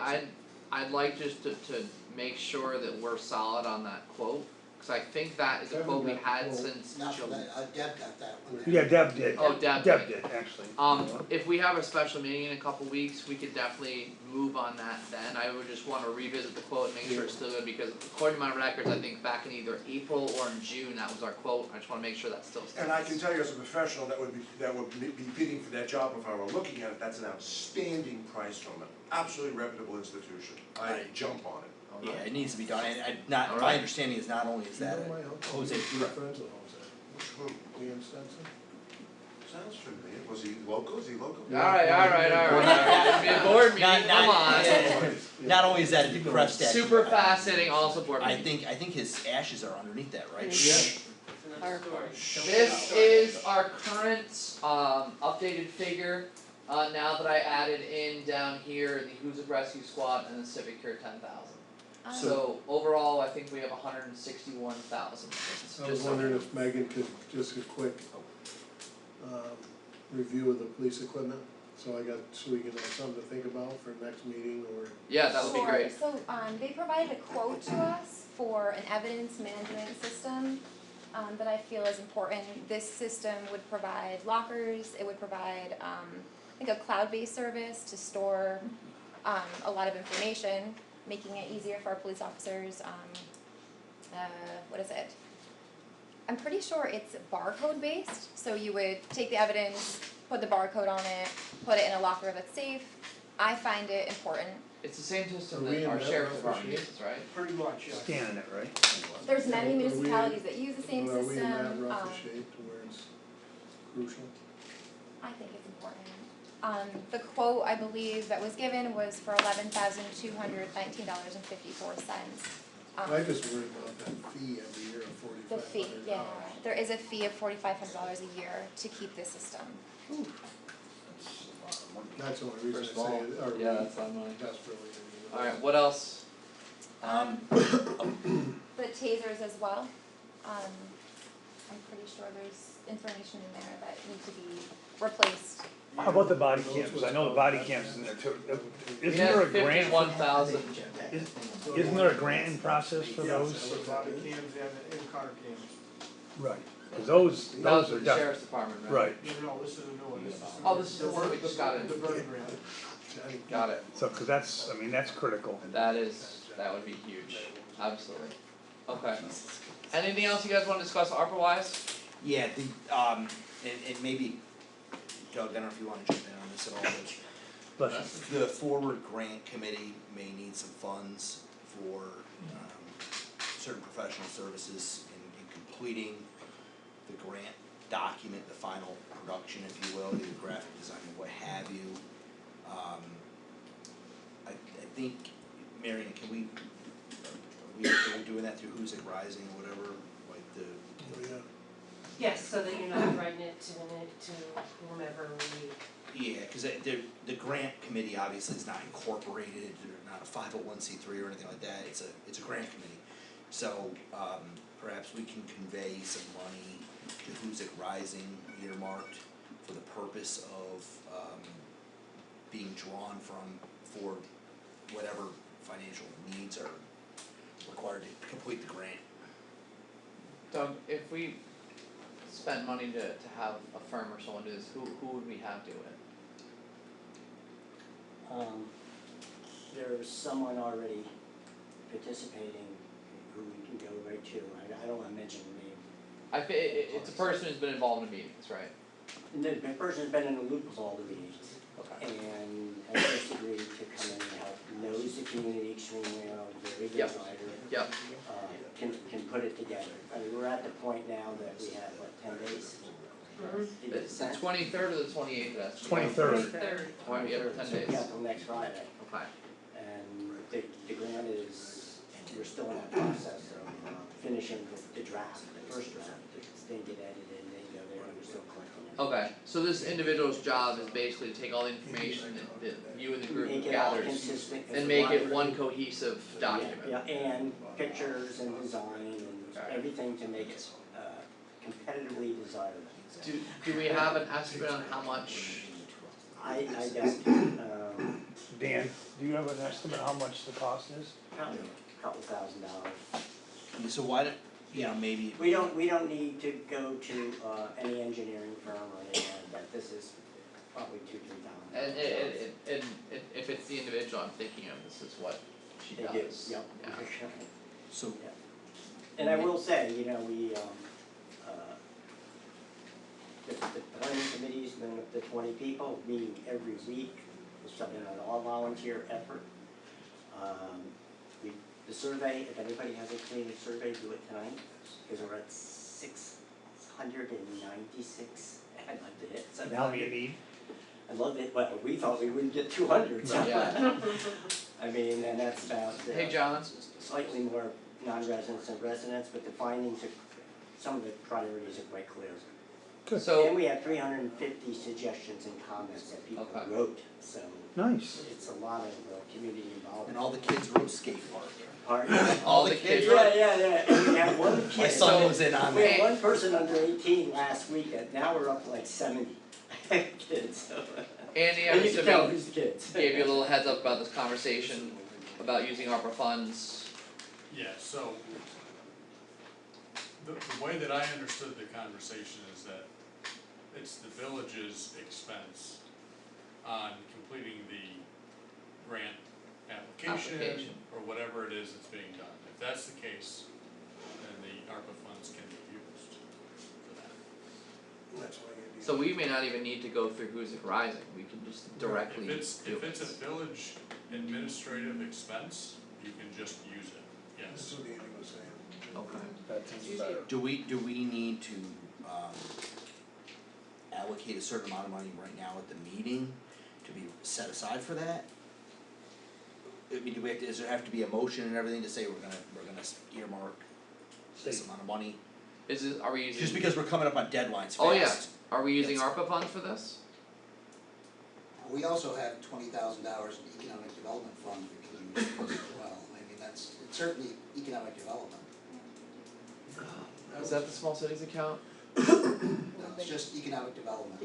I'd like just to make sure that we're solid on that quote, cause I think that is a quote we had since Not for July. that, Deb got that one. yeah, Deb did. Oh, Deb Deb did. did, actually. If we have a special meeting in a couple weeks, we could definitely move on that then. I would just wanna revisit the quote and make sure it's still good, because according to my records, I think back in either April or in June, that was our quote. I just wanna make sure that still stands. And I can tell you as a professional, that would be bidding for that job if I were looking at it, that's an outstanding price from an absolutely reputable institution. I'd jump on it. Yeah, it needs to be done, and my Alright. understanding is not only is that You know my uncle Jose was Cref. friends with Jose. Which one? Liam Stenson. Sounds shouldn't be. Was he local? Is he local? Alright, be a board meeting, come on. Not only is that a depressed statue. Super fast hitting, also board I meeting. think his ashes are underneath that, right? It's another story. This is our current updated figure, now that I added in down here the Hoosick Rescue Squad and the Civic Care 10,000. So overall, I think we have 161,000. I was wondering if Megan could, just a quick, review of the police equipment, so we can have something to think about for next meeting, or. Yeah, that would be great. Sure, so they provided a quote to us for an evidence management system that I feel is important. This system would provide lockers, it would provide I think a cloud-based service to store a lot of information, making it easier for our police officers. What is it? I'm pretty sure it's barcode based, so you would take the evidence, put the barcode on it, put it in a locker that's safe. I find it important. It's the same system Are we that in our that sheriff's rough department shape? uses, right? Pretty much, yeah. Scanning it, right? There's many Are we- municipalities that use the same Are we in that system. rough a shape to where it's crucial? I think it's important. The quote I believe that was given was for $11,219.54. I just worry about that fee every year of The $4,500. fee, yeah, there is a fee of $4,500 a year to keep this system. That's the only reason I First of all, say it, are we yeah, that's on mine. desperately in need of Alright, what else? The tasers as well. I'm pretty sure there's information in there that need to be replaced. How about the body cams? 'Cause I know the body cams in there too. Isn't there a grant? 51,000. Isn't there a granting process for Yes, those? for body cams and in-car cams. Right, 'cause those That was are with the definitely, sheriff's department, right? right, No, this is a new one, this is. Oh, this is the one we just got in. The bird grant. it. Got it. so, 'cause that's, I mean, that's critical. That would be huge, absolutely. Okay. Anything else you guys wanna discuss ARPA wise? Yeah, and maybe, Doug, I don't know if you wanna jump in on this at all, but But the forward grant committee may need some funds for certain professional services in completing the grant document, the final production, if you will, the graphic design and what have you. I think, Marion, are we doing that through Who's It Rising or whatever, like the Oh, yeah. Yes, so that you're not writing it to whomever we. Yeah, cause the grant committee obviously is not incorporated, they're not a 501c3 or anything like that, it's a grant committee. So, perhaps we can convey some money to Who's It Rising earmarked for the purpose of, being drawn from for whatever financial needs are required to complete the grant. Doug, if we spent money to have a firm or someone do this, who would we have do it? There's someone already participating who we can go right to, I don't wanna mention the name. It's a person who's been involved in meetings, right? And the person's been in the loop of all the meetings, Okay. and has just agreed to come in and help, knows the community extremely well, very good Yep. writer. Yep. Can put it together. I mean, we're at the point now that we have, 10 days? It's the 23rd or the 28th, that's. 23rd. Why, we have 10 So we days. got till next Friday. Okay. And the grant is, we're still in the process of finishing the draft, the first draft, then get edited, and then go there, and we're still collecting it. Okay, so this individual's job is basically to take all the information that you and the group Make it all gathers consistent. and make it one cohesive document. Yeah, and pictures and design and Okay. everything to make it competitively desirable. Do we have an estimate on how much? I don't, Dan, do you have an estimate how much the cost is? probably a couple $1,000. So why don't, maybe. We don't need to go to any engineering firm or anything like that, this is probably $2,000-3,000. And if it's the individual I'm thinking of, this is what she They does. do, yep. Yeah. So. And I will say, we, the planning committee's been up to 20 people, meeting every week, it's been an all-volunteer effort. The survey, if anybody has a clean survey, do it tonight, because we're at 600 196, I'd like to hit And how many you need? I love it, well, we thought we wouldn't get 200, so. Yeah. I mean, and that's about, Hey, John. slightly more non-residents than residents, but the findings are, some of the priorities are quite clear. And So, we had 350 suggestions and comments that people Okay. wrote, so Nice. it's a lot of community involvement. And all the kids wrote skate park. Pardon? all the kids. Yeah, and we had one kid. My son was in on We that. had one person under 18 last week, and now we're up to like 70 kids, so. Andy, And I'm you can tell assuming, who's the kids. gave you a little heads up about this conversation about using ARPA funds. Yeah, so the way that I understood the conversation is that it's the village's expense on completing the grant application or whatever it is that's being done. If that's the case, then the ARPA funds can be used for that. That's why you do. So we may not even need to go through Who's It Rising, we can just directly do it. If it's a village administrative expense, you can just use it, yes. That's what Andy was saying. Okay. That seems better. Do we need to, allocate a certain amount of money right now at the meeting to be set aside for that? I mean, do we have to, does there have to be a motion and everything to say we're gonna earmark this amount of money? Are we using? Just because we're coming up on deadlines fast. Oh, yeah. Are we using ARPA funds for this? We also have $20,000 in economic development fund we can use as well. I mean, it's certainly economic development. Is that the small cities account? No, it's just economic development.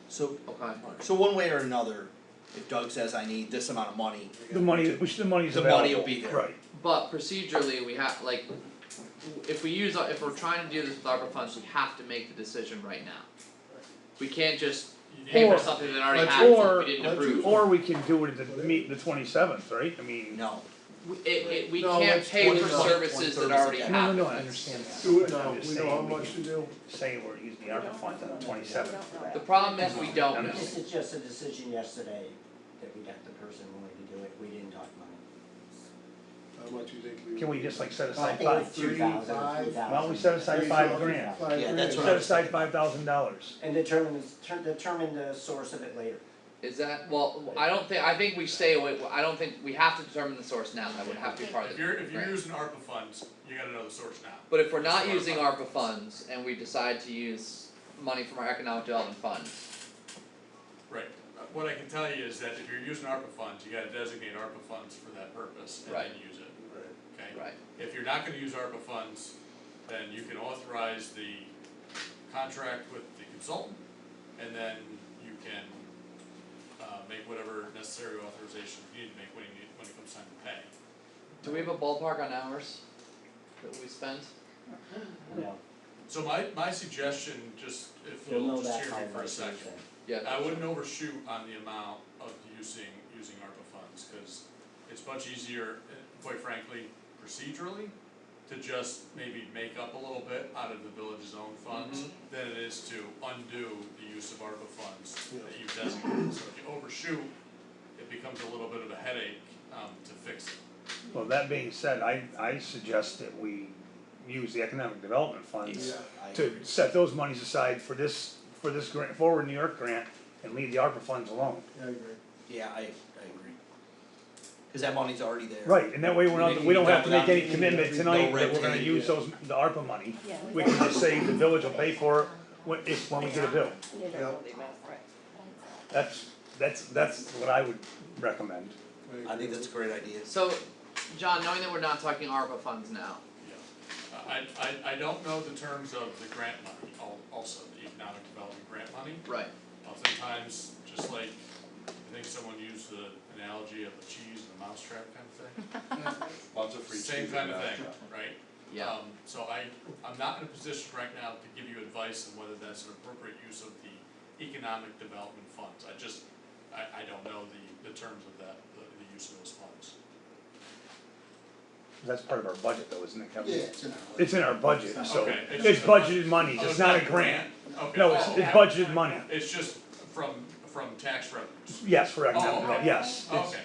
So, Okay. so one way or another, if Doug says I need this amount of money, The money's the available. money will be there. Right. But procedurally, we have, like, if we're trying to do this with ARPA funds, we have to make the decision right now. We can't just pay for something that already happened, that we didn't approve. Or we can do it at the 27th, right? I mean. No. We No, can't let's pay put for it on services that already No, happened. No, I understand that. Do it I'm now, just we know saying how we much can to do. Say we're using the ARPA funds on the 27th. The problem is we don't know. This is just a decision yesterday that we got the person willing to do it, we didn't talk money. How much you think Can we just like set I aside think it's 5? 3,000. Why don't we set aside $5,000? Yeah, that's what I Set was aside $5,000. And determine the source of it later. Is that, well, I think we stay away, I don't think, we have to determine the source now, that would have to be part of If the you're grant. using ARPA funds, you gotta know the source now. But if we're not That's using ARPA. ARPA funds and we decide to use money from our economic development fund, Right, what I can tell you is that if you're using ARPA funds, you gotta designate ARPA funds for that purpose and then Right. use it, okay? right? If you're not gonna use ARPA funds, then you can authorize the contract with the consultant, and then you can make whatever necessary authorization you need to make when it comes time to pay. Do we have a ballpark on hours that we spent? No, So my suggestion, just if you'll know you'll just that hear by me for a Tuesday. second, Yeah. I wouldn't overshoot on the amount of using ARPA funds, cause it's much easier, quite frankly, procedurally, to just maybe make up a little bit out of the village's own funds than it is to undo the use of ARPA funds that you've designated. So if you overshoot, it becomes a little bit of a headache to fix it. Well, that being said, I suggest that we use the economic development funds I to agree. set those monies aside for this grant, Forward New York grant, and leave the ARPA funds alone. I agree. Yeah, I agree. Cause that money's already there. Right, and that way we're not, we don't have to make any commitment tonight No that red we're gonna tape, use yeah. the ARPA money. We can just say the village will pay for it when we get a bill. That's what I would recommend. I think that's a great idea. So, John, knowing that we're not talking ARPA funds now, I don't know the terms of the grant money, also the economic development grant money. right, Oftentimes, just like, I think someone used the analogy of the cheese and the mousetrap kind of thing. Lots of free cheese. Same kind of and thing, that. right? yeah. So I'm not in a position right now to give you advice on whether that's an appropriate use of the economic development funds. I don't know the terms of that, the use of those funds. That's part of our budget though, isn't it, Kevin? Yeah, it's in our budget. It's in our budget, so Okay, it's budgeted money, Oh, it's not a grant. Okay. No, it's budgeted money. It's just from tax revenues. Yes, for economic Oh, okay. development, yes. Okay,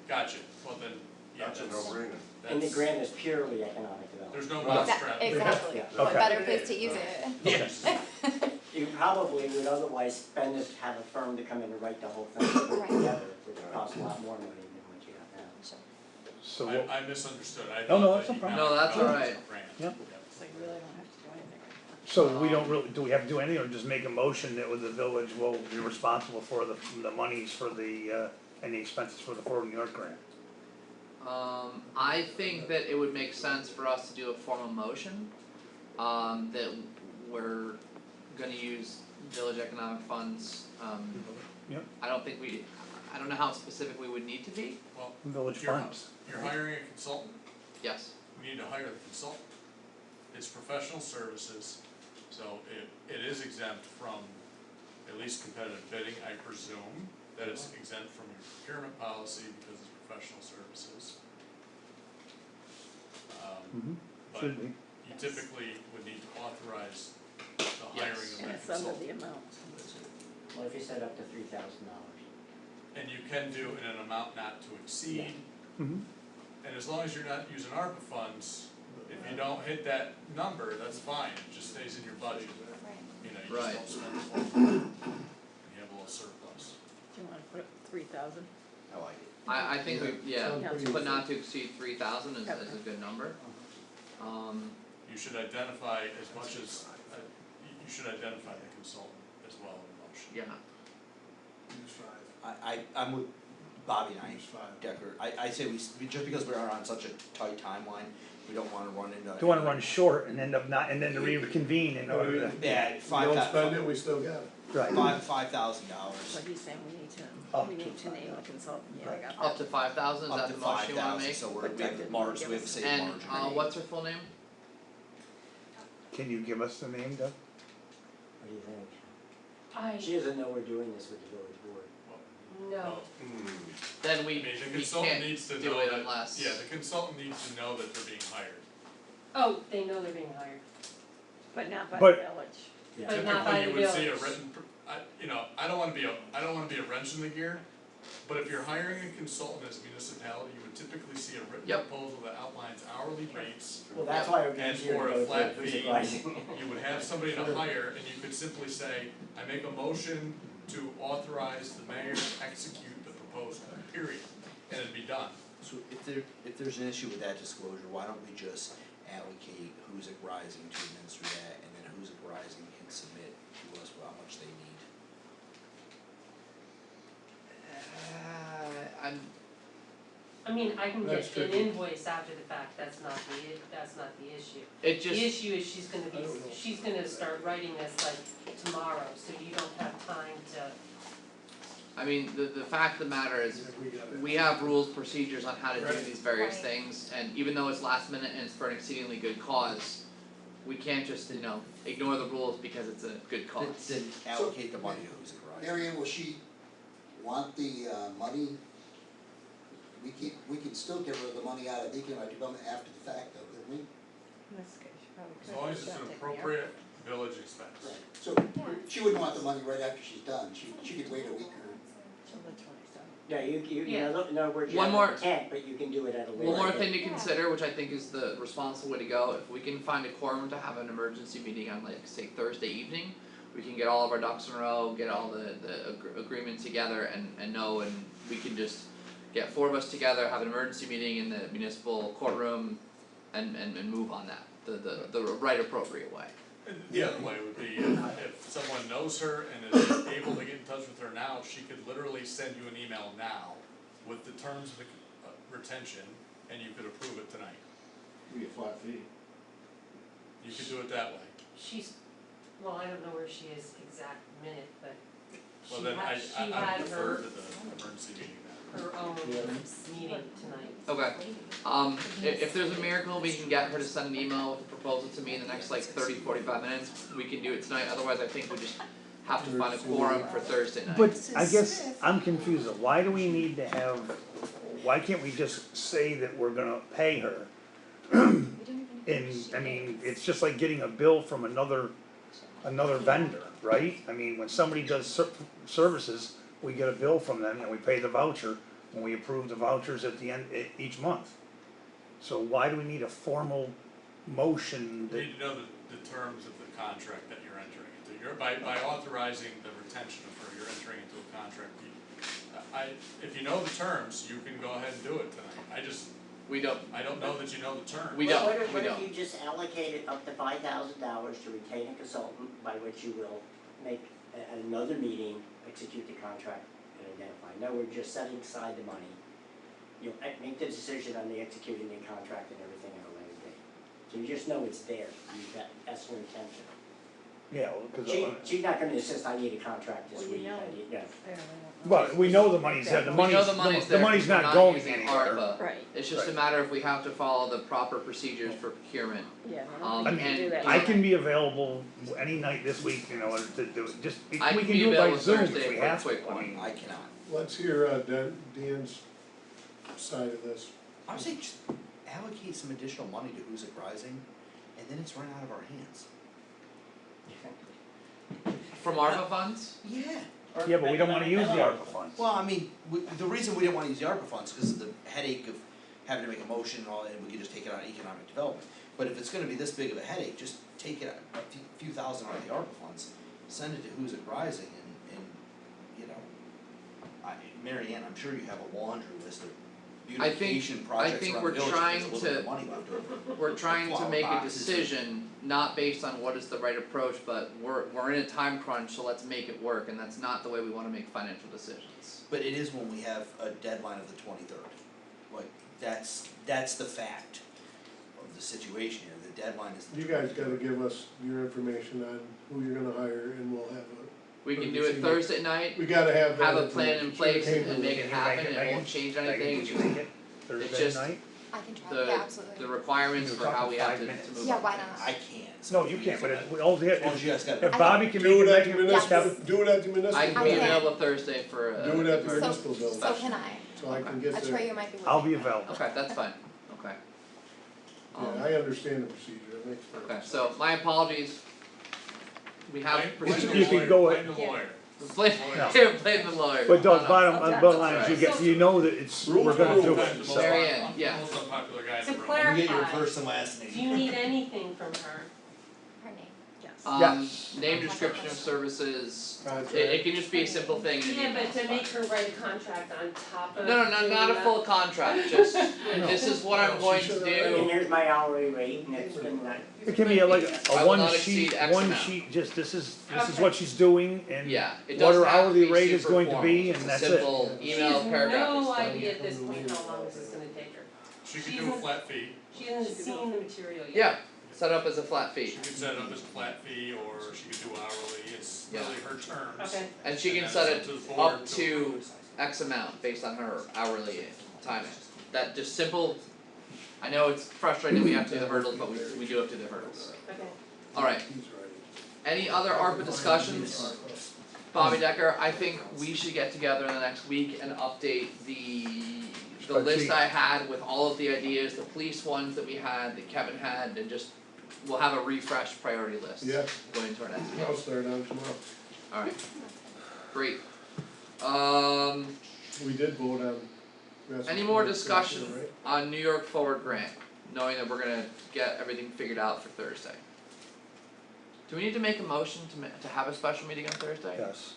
gotcha, well then, yeah, That's a that's, no-brainer. And the grant is purely economic development. There's no Right. mousetrap. Exactly, Yeah. what Okay. better place to use it? Yes. You probably would otherwise spend it, have a firm to come in and write the whole thing Right. together, which costs a lot more money than what you have now. Sure. So what, I misunderstood, I No, no, thought that's that no problem. email No, that's was all a right. grant. Yeah. So you really don't have to do anything. so we don't really, do we have to do anything, or just make a motion that with the village will be responsible for the monies for the, any expenses for the Forward New York grant? I think that it would make sense for us to do a formal motion, that we're gonna use village economic funds, Yep. I don't think I don't know how specific we would need to be, Well, Village you're, funds. you're hiring a consultant, yes. we need to hire the consultant. It's professional services, so it is exempt from at least competitive bidding, I presume, that it's exempt from your procurement policy because it's professional services. But Should be. you typically would need to authorize the hiring of And that some of consultant. the amount. What if you set up to $3,000? And you can do in an amount not to exceed, Mhm. and as long as you're not using ARPA funds, if you don't hit that number, that's fine, it just stays in your budget. You know, you Right. just don't spend it. You have a little surplus. Do you wanna put up 3,000? I like it. I think Sounds pretty but not to exceed 3,000 is a good number. You should identify as much as, you should identify the consultant as well in the motion. Yeah, Use five. I'm with Bobby and I, Use five. Decker, I say we just because we are on such a tight timeline, we don't wanna run into. Don't wanna run short and end up not, and then to reconvene in order to, Yeah, If we don't spend it, we still got it. right. $5,000. So he's saying we need Up to name a consultant, yeah, I got that. up to 5,000, is Up that to the motion you wanna 5,000, make? so we But that have didn't margin, give we have us- safe And margin. what's her full name? Can you give us the name, Doug? What do you think? I, She doesn't know we're doing this with the village board. no, Then I we mean, the we consultant can't needs to do know it that, unless. yeah, the consultant needs to know that they're being hired. oh, they know they're being hired, But not by the But- village. Yeah. But not by Typically, the you would see a village. written, I don't wanna be a wrench in the gear, but if you're hiring a consultant as a municipality, you would typically see a written Yep. proposal that outlines hourly rates. Well, that's why we're And here to for go a flat through fee, supervising. you would have somebody to hire, and you could simply say, I make a motion to authorize the mayor to execute the proposal, period, and it'd be done. So if there's an issue with that disclosure, why don't we just allocate Who's It Rising to administer that, and then Who's It Rising can submit to us how much they need? I mean, I can That's get an tricky. invoice after the fact, that's not the issue. It The just, issue is she's gonna I don't know. she's gonna start writing this like tomorrow, so you don't have time to, I mean, the fact of the matter is, Yeah, we got it. we have rules, procedures on how to do Right. these various Right. things, and even though it's last minute and it's for an exceedingly good cause, we can't just, ignore the rules because it's a good cause. Then allocate the money to Who's It Rising. Marion, will she want the money? We can still give her the money out of Deacon, or come after the fact though, couldn't we? In this case, you probably As could, long as just it's an not take the appropriate village expense. Right. So she wouldn't want the money right after she's done, she could wait a week or. Till the 27th. Yeah, you, Yeah. in other words, you One have more- an intent, but you can do it at a later date. One more thing to consider, which I think is the responsible way to go, if we can find a quorum to have an emergency meeting on like, say, Thursday evening, we can get all of our ducks in a row, get all the agreement together and know, and we can just get 4 of us together, have an emergency meeting in the municipal courtroom and move on that, the right appropriate way. And the other way would be if someone knows her and is able to get in touch with her now, she could literally send you an email now with the terms of the retention, and you could approve it tonight. We get flat fee. You could do it that way. she's, well, I don't know where she is exact minute, but Well, she then had, she I had defer her, to the emergency meeting then. her own meeting tonight. Okay, if there's a miracle, we can get her to send an email with a proposal to me in the next like 30-45 minutes, we can do it tonight, otherwise I think we just have to find a quorum for Thursday night. But I guess I'm confused, though. Why do we need to have, why can't we just say that we're gonna pay her? And, I mean, it's just like getting a bill from another vendor, right? I mean, when somebody does services, we get a bill from them and we pay the voucher, and we approve the vouchers at the end, each month. So why do we need a formal motion You that, need to know the terms of the contract that you're entering into. By authorizing the retention of her, you're entering into a contract. If you know the terms, you can go ahead and do it tonight. We don't. I don't know that you know the terms. We don't. What if you just allocated up to $5,000 to retain a consultant by which you will make, at another meeting, execute the contract and identify? No, we're just setting aside the money. You'll make the decision on the executing the contract and everything at a later date. So you just know it's there, that's her intention. yeah, cause. She's not gonna insist, I need a contract this Well, you week, know. I need, yeah. But we know the money's there, the We know money's, the money's the there, money's we're not going using anywhere. ARPA. Right, It's just a Right. matter of we have to follow the proper procedures for procurement. yeah, I I don't think you can do mean, that. I can be available any night this week, you know, to do it, just, we I can can be do it by available Zoom if Thursday we for a have to, quick I one. mean. I cannot. Let's hear, Dan's side of this. I would say just allocate some additional money to Who's It Rising, and then it's run out of our hands. From ARPA funds? Yeah. Yeah, but we don't wanna use the ARPA funds. Well, I mean, the reason we didn't wanna use the ARPA funds, cause of the headache of having to make a motion and all, and we could just take it out of economic development. But if it's gonna be this big of a headache, just take it, a few thousand out of the ARPA funds, send it to Who's It Rising, and, you know, Mary Ann, I'm sure you have a laundry list of beautification projects think around we're the village, trying if there's a little to- bit of money left over. We're trying to Flower make a boxes. decision, not based on what is the right approach, but we're in a time crunch, so let's make it work, and that's not the way we wanna make financial decisions. But it is when we have a deadline of the 23rd. Like, that's the fact of the situation here, the deadline is the You guys gotta give us your information on who you're gonna hire and we'll have We can do it Thursday night, we gotta have that have a plan in information. place Sure. and make it Can you happen, make it, it Megan? won't change Megan, anything. can you make it Thursday just- night? I can try, The- yeah, absolutely. The requirements You're for how talking we have 5 to minutes. move Yeah, on. why not? I can't. No, you can't, but if, we all, As long as you guys got. if Bobby can make Do it, it at the Megan, municipal, have, do it at the municipal I can be building. Okay. available Thursday for Do it at the So- municipal building, So can I. so I can get I'm there. sure you might be willing. I'll be available. Okay, that's fine, okay. Yeah, I understand the procedure, it makes sense. Okay, so my apologies. We have Blame procedures. You can go blame the lawyer. Blame, No. blame the lawyer. but Doug, not us. bottom line is you get, you know that it's, we're gonna do I'm it, the so. Mary Ann, I'm yeah. the most unpopular guy in To the room. clarify, You get your first and last name. do you need anything from her? Her name. Yes. Yes. Name description of services, Contract. it can just be a simple thing in an Yeah, email. but to make her write a contract on top of. No, not a full contract, just, this is what I'm going to And do. here's my hourly rate, and it's been that, It can be like I a will one not sheet, exceed X one amount. sheet, just this is Okay. what she's doing and Yeah, it what doesn't her have to hourly be rate is super going to formal, be, just and a that's it. simple email paragraph She has no explaining idea it. at this point how long this is gonna take her. She could do a flat fee, She hasn't seen the material yet. Yeah, set up as a flat she fee, could set it up as a flat fee, or she could do hourly, it's Yeah. really her terms. Okay. and she can And set then it it's up to the board up to to approve. X amount based on her hourly timing. That just simple, I know it's frustrating, we have to do the hurdles, but we do have to do the hurdles. Okay. Alright, any other ARPA discussions? Bobby Decker, I think we should get together in the next week and update the list Spreadsheet. I had with all of the ideas, the police ones that we had, that Kevin had, and just, we'll have a refreshed priority list Yeah. going into our next meeting. I'll start on tomorrow. Alright, great. We did vote on. rest Any of more the discussion right? on New York Forward Grant, knowing that we're gonna get everything figured out for Thursday? Do we need to make a motion to have a special meeting on Thursday? Yes.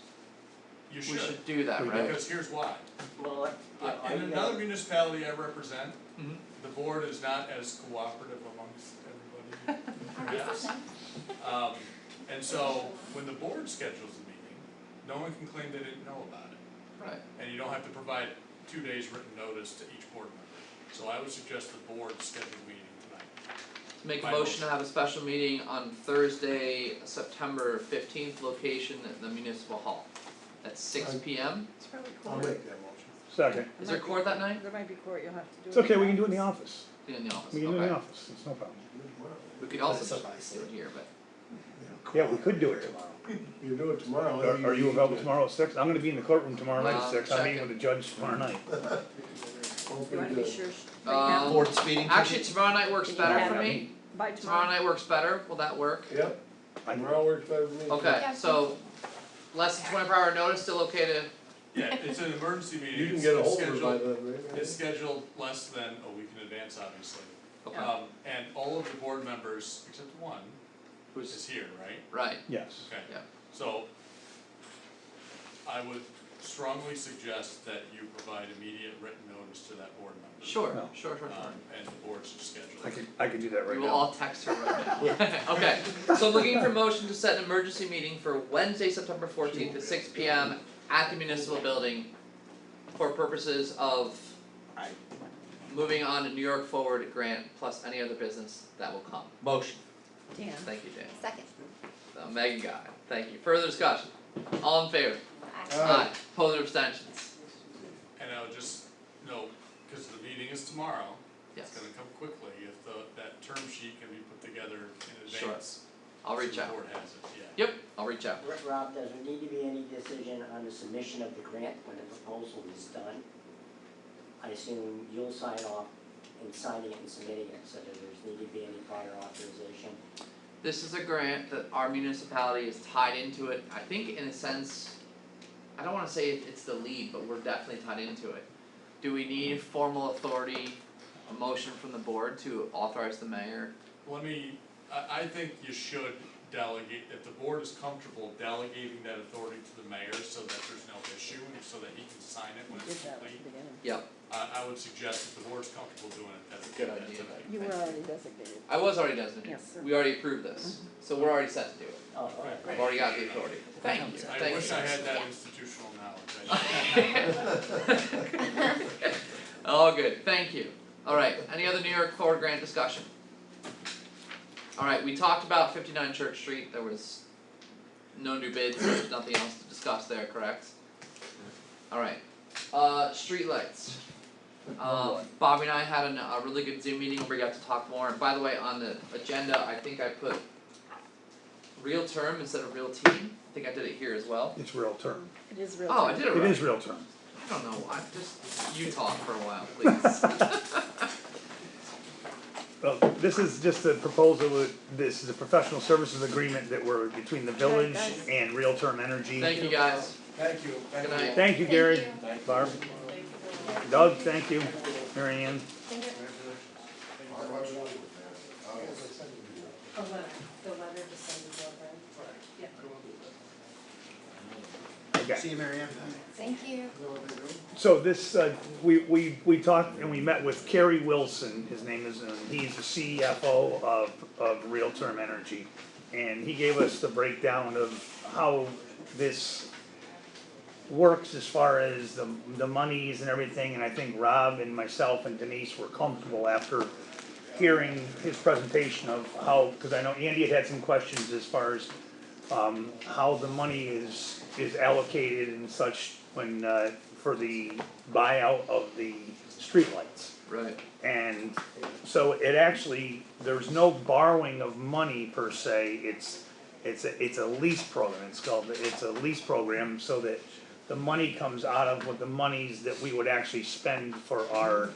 You We should, should do that, We right? because here's why. well, yeah, In another municipality I represent, Mhm. the board is not as cooperative amongst everybody, perhaps. And so, when the board schedules a meeting, no one can claim they didn't know about it. Right. And you don't have to provide 2 days written notice to each board member. So I would suggest the board schedule a meeting tonight. Make a By motion to have a special meeting on Thursday, September 15th, location at the municipal hall at 6 p.m. It's probably I'll court. make that motion. Second. Is there court that night? There might be court, you'll have to do it. It's okay, we can do it in the office. In the office, We can do it in the okay. office, it's no problem. We could also That's just do it here, but. Yeah, we could do it tomorrow. You do it tomorrow. Are you available tomorrow at 6? I'm gonna be in the courtroom tomorrow night at Uh, 6, I'm meeting check with the judge tomorrow night. You wanna be sure, right Um, now, Board speeding Actually, ticket? tomorrow night works You better have for it. me. by Tomorrow night works better, will that work? Yep, tomorrow works better for me. Okay, Yeah. so less than 24-hour notice, still okay to Yeah, it's an emergency meeting. You can It's- get a it's hold of her by scheduled- then, right? It's scheduled less than a week in advance, obviously. Okay. And all of the board members, except one, is here, right? Right, Yes. Okay. Yeah. So, I would strongly suggest that you provide immediate written notice to that board member. sure, No. sure. And the board's schedule. I could do that right We now. will all text her right now. Okay, so I'm looking for motion to set an emergency meeting for Wednesday, September 14th at 6 p.m. at the municipal building for purposes of I- moving on to New York Forward grant plus any other business that will come. Motion. Dan. Thank you, Dan. Second. Megan got it. Thank you. Further discussion? All in favor? Aye. Opposed or abstentions? And I would just note, because the meeting is tomorrow, Yes. it's gonna come quickly, if that term sheet can be put together in Sure. advance. I'll reach so out. the board has it, yeah. Yep, I'll reach out. Rob, does there need to be any decision on the submission of the grant when the proposal is done? I assume you'll sign off in signing it and submitting it, so does there need to be any prior authorization? This is a grant that our municipality is tied into it. I think in a sense, I don't wanna say it's the lead, but we're definitely tied into it. Do we need formal authority, a motion from the board to authorize the mayor? I think you should delegate, if the board is comfortable delegating that authority to the mayor so that there's no issue, and so that he can sign it when We it's did that at the complete. beginning. Yep, I would suggest if the board's comfortable doing it, that's Good that idea. tonight. You were already designated. I was already designated. Yes, sir. We already approved this, so we're already set to do it. Oh, all right. I've already got the authority. Thank you, I thank you. wish I had that institutional knowledge. All good, thank you. Alright, any other New York Forward grant discussion? Alright, we talked about 59 Church Street, there was no new bids, there's nothing else to discuss there, correct? Alright, streetlights. Bobby and I had a really good Zoom meeting where we got to talk more, and by the way, on the agenda, I think I put real term instead of real team, I think I did it here as well. It's real term. It is real. Oh, I time. did it right. It is real term. I don't know, I just, you talk for a while, please. Well, this is just a proposal, this is a professional services agreement that we're between the village guys. and Real Term Energy. Thank you guys. Thank you. Good night. Thank you, Gary, Thank Barb, Doug, thank you, Mary Ann. Thank you. The letter to send as well, right? Yeah. Okay. See you, Mary Ann. Thank you. So this, we talked and we met with Kerry Wilson, his name is, he's the CFO of Real Term Energy. And he gave us the breakdown of how this works as far as the monies and everything, and I think Rob and myself and Denise were comfortable after hearing his presentation of how, cause I know Andy had some questions as far as how the money is allocated and such when, for the buyout of the streetlights. Right. And so it actually, there's no borrowing of money per se, it's a lease program, it's a lease program so that the money comes out of what the monies that we would actually spend for our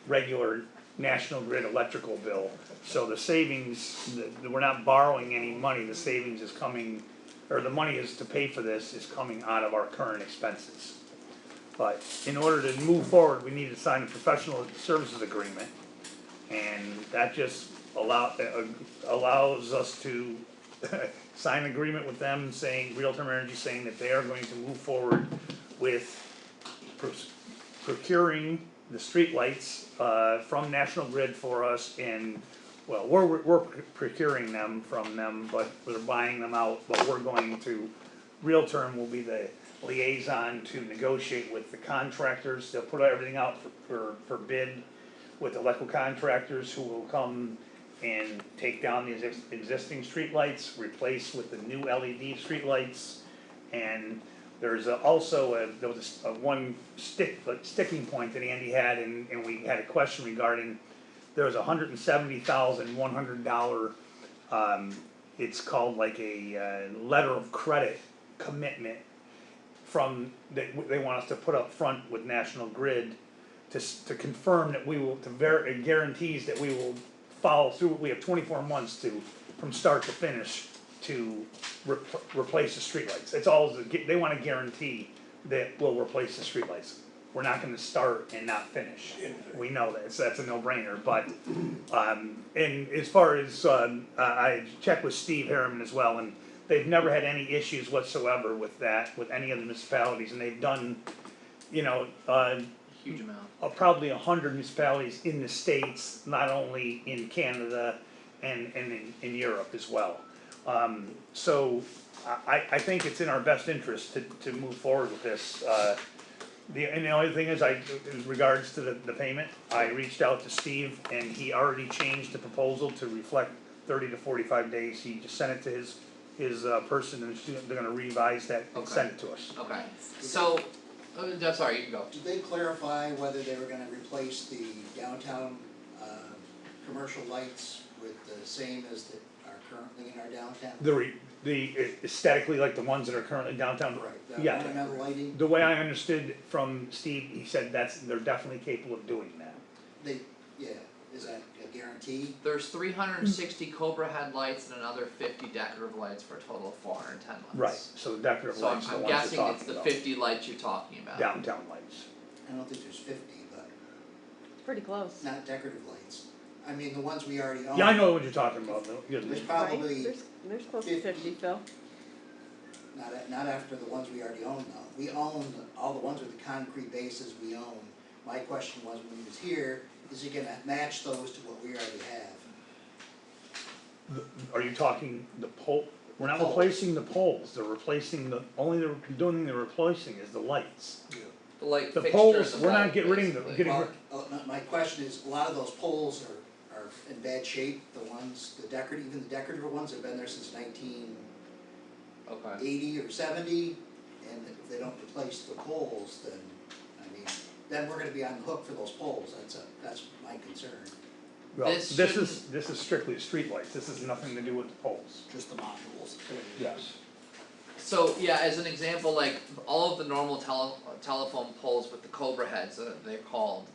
regular National Grid electrical bill. So the savings, we're not borrowing any money, the savings is coming, or the money is to pay for this is coming out of our current expenses. But in order to move forward, we need to sign a professional services agreement. And that just allows us to sign an agreement with them saying, Real Term Energy saying that they are going to move forward with procuring the streetlights from National Grid for us, and well, we're procuring them from them, but we're buying them out, but we're going to, Real Term will be the liaison to negotiate with the contractors, they'll put everything out for bid with electrical contractors who will come and take down the existing streetlights, replace with the new LED streetlights. And there's also there was one sticking point that Andy had, and we had a question regarding, there was $170,100, it's called like a letter of credit commitment from, that they want us to put up front with National Grid to confirm that we will, it guarantees that we will follow through. We have 24 months from start to finish to replace the streetlights. It's all, they want a guarantee that will replace the streetlights. We're not gonna start and not finish. We know that, so that's a no-brainer, but, and as far as, I checked with Steve Harriman as well, and they've never had any issues whatsoever with that, with any of the municipalities, and they've done, you know, Huge amount. probably 100 municipalities in the States, not only in Canada and in Europe as well. So I think it's in our best interest to move forward with this. And the only thing is, in regards to the payment, I reached out to Steve and he already changed the proposal to reflect 30 to 45 days. He just sent it to his person and they're gonna revise that and send it to us. Okay, so, sorry, you can go. Did they clarify whether they were gonna replace the downtown, commercial lights with the same as that are currently in our downtown? The aesthetically like the ones that are currently downtown? Right, the Yeah. ornamental lighting, The way I understood from Steve, he said they're definitely capable of doing that. yeah, is that a guarantee? There's 360 Cobra headlights and another 50 decorative lights for a total of 410 lights. Right, so the decorative So lights are the I'm ones guessing you're it's talking the about. 50 lights you're talking about. Downtown lights. I don't think there's 50, but Pretty close. not decorative lights. I mean, the ones we already own. Yeah, I know what you're talking about, though. There's Right? probably, There's close to 50, Phil. not after the ones we already own though. We own all the ones with the concrete bases we own. My question was, when he was here, is he gonna match those to what we already have? Are you talking the pole? We're not Poles. replacing the poles, they're replacing only the doing the replacing is the lights. The light The fixture poles, and the we're not light, getting rid basically. Well, no, my question is, a lot of those poles are in bad shape, the ones, even the decorative ones have been there since 1980 Okay. or 70, and if they don't replace the poles, then, I mean, then we're gonna be on the hook for those poles, that's my concern. Well, This this is strictly streetlights, this has nothing to do with the poles. Just the modules. Yes. So yeah, as an example, like all of the normal telephone poles with the Cobra heads, they're called.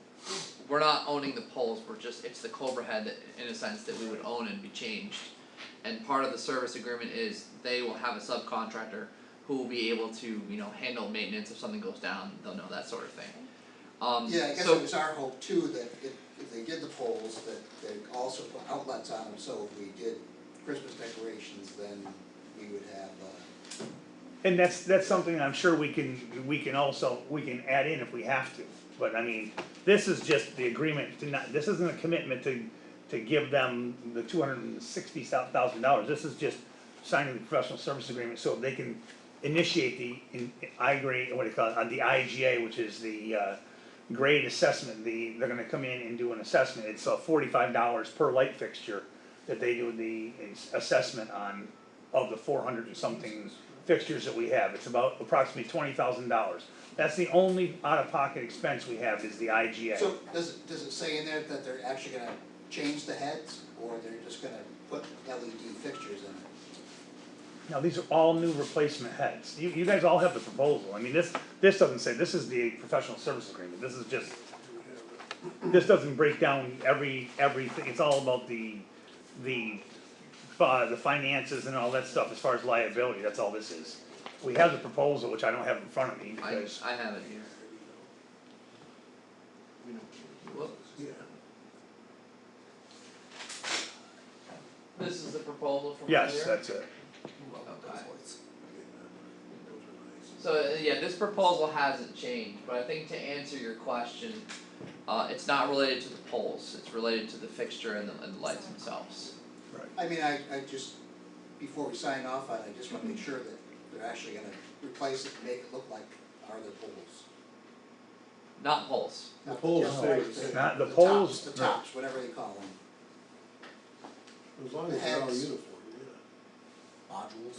We're not owning the poles. It's the Cobra head that, in a sense, that we would own and be changed. And part of the service agreement is they will have a subcontractor who will be able to, handle maintenance if something goes down. They'll know that sort of thing. Yeah, I guess so it was our hope too, that if they did the poles, that they'd also put outlets on them, so if we did Christmas decorations, then we would have, And that's something I'm sure we can add in if we have to, but I mean, this is just the agreement to not, this isn't a commitment to give them the $260,000, this is just signing the professional service agreement so they can initiate the the IGA, which is the grade assessment, they're gonna come in and do an assessment, it's $45 per light fixture that they do the assessment on of the 400 and something fixtures that we have, it's about approximately $20,000. That's the only out-of-pocket expense we have is the IGA. so does it say in there that they're actually gonna change the heads, or they're just gonna put LED fixtures in it? Now, these are all new replacement heads, you guys all have the proposal, I mean, this doesn't say, this is the professional service agreement, this is just, this doesn't break down everything, it's all about the finances and all that stuff as far as liability, that's all this is. We have the proposal, which I don't have in front of me because. I have it here. Whoop. This is the proposal from earlier? Yes, that's it. Okay. So yeah, this proposal hasn't changed, but I think to answer your question, it's not related to the poles, it's related to the fixture and the lights themselves. I mean, I just, before we sign off on it, I just wanna make sure that they're actually gonna replace it and make it look like our other poles. Not poles. The poles Just stay like the same. Not the tops, poles. the tops, whatever they call them. As long as they're all Heads. uniform, yeah. Modules.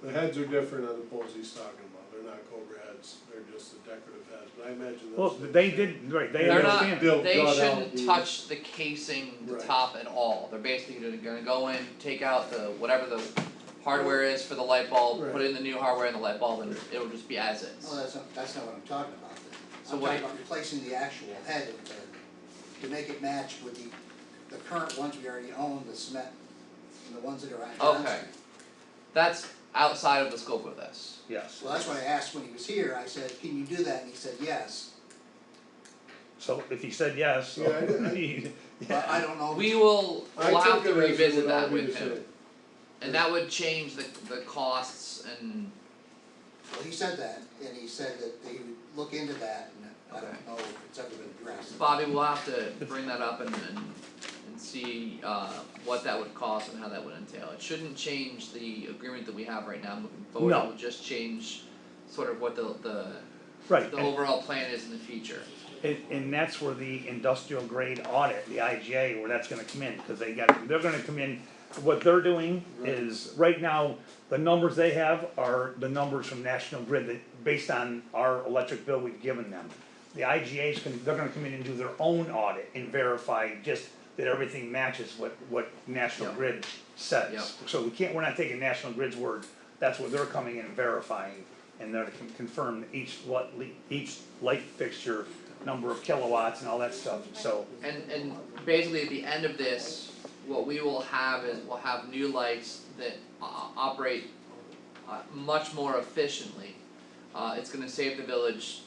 The heads are different on the poles he's talking about, they're not Cobra heads, they're just the decorative heads, but I imagine those. Well, they did, right, they They're not, understand it. They'll they cut out shouldn't the- touch the casing, the Right. top at all, they're basically gonna go in, take out the, whatever the hardware is for the light bulb, put Right. in the new hardware in the light bulb, and it'll just be as is. Oh, that's not what I'm talking about then. So I'm what talking about replacing the actual head of to make it match with the current ones we already own, the cement, and the ones that are on John Okay. Street. That's, outside of the scope of this. yes. Well, that's what I asked when he was here, I said, can you do that, and he said yes, So if he said yes, Yeah, I- but I don't know. We'll have to took it as it revisit would all that be with the him, same. and that would change the costs and, Well, he said that, and he said that they would look into that, and I Okay. don't know if it's ever been addressed. Bobby, we'll have to bring that up and see, what that would cost and how that would entail. It shouldn't change the agreement that we have right now moving forward, No. it will just change sort of what the right, the and, overall plan is in the future. and that's where the industrial grade audit, the IGA, where that's gonna come in, cause they're gonna come in. What they're doing is, right now, the numbers they have are the numbers from National Grid that, based on our electric bill we've given them. The IGA's they're gonna come in and do their own audit and verify just that everything matches what National Yep. Grid says. Yep. So we're not taking National Grid's word, that's what they're coming in and verifying, and they're to confirm each light fixture, number of kilowatts and all that stuff, so. And basically at the end of this, what we will have is, we'll have new lights that operate much more efficiently. It's gonna save the village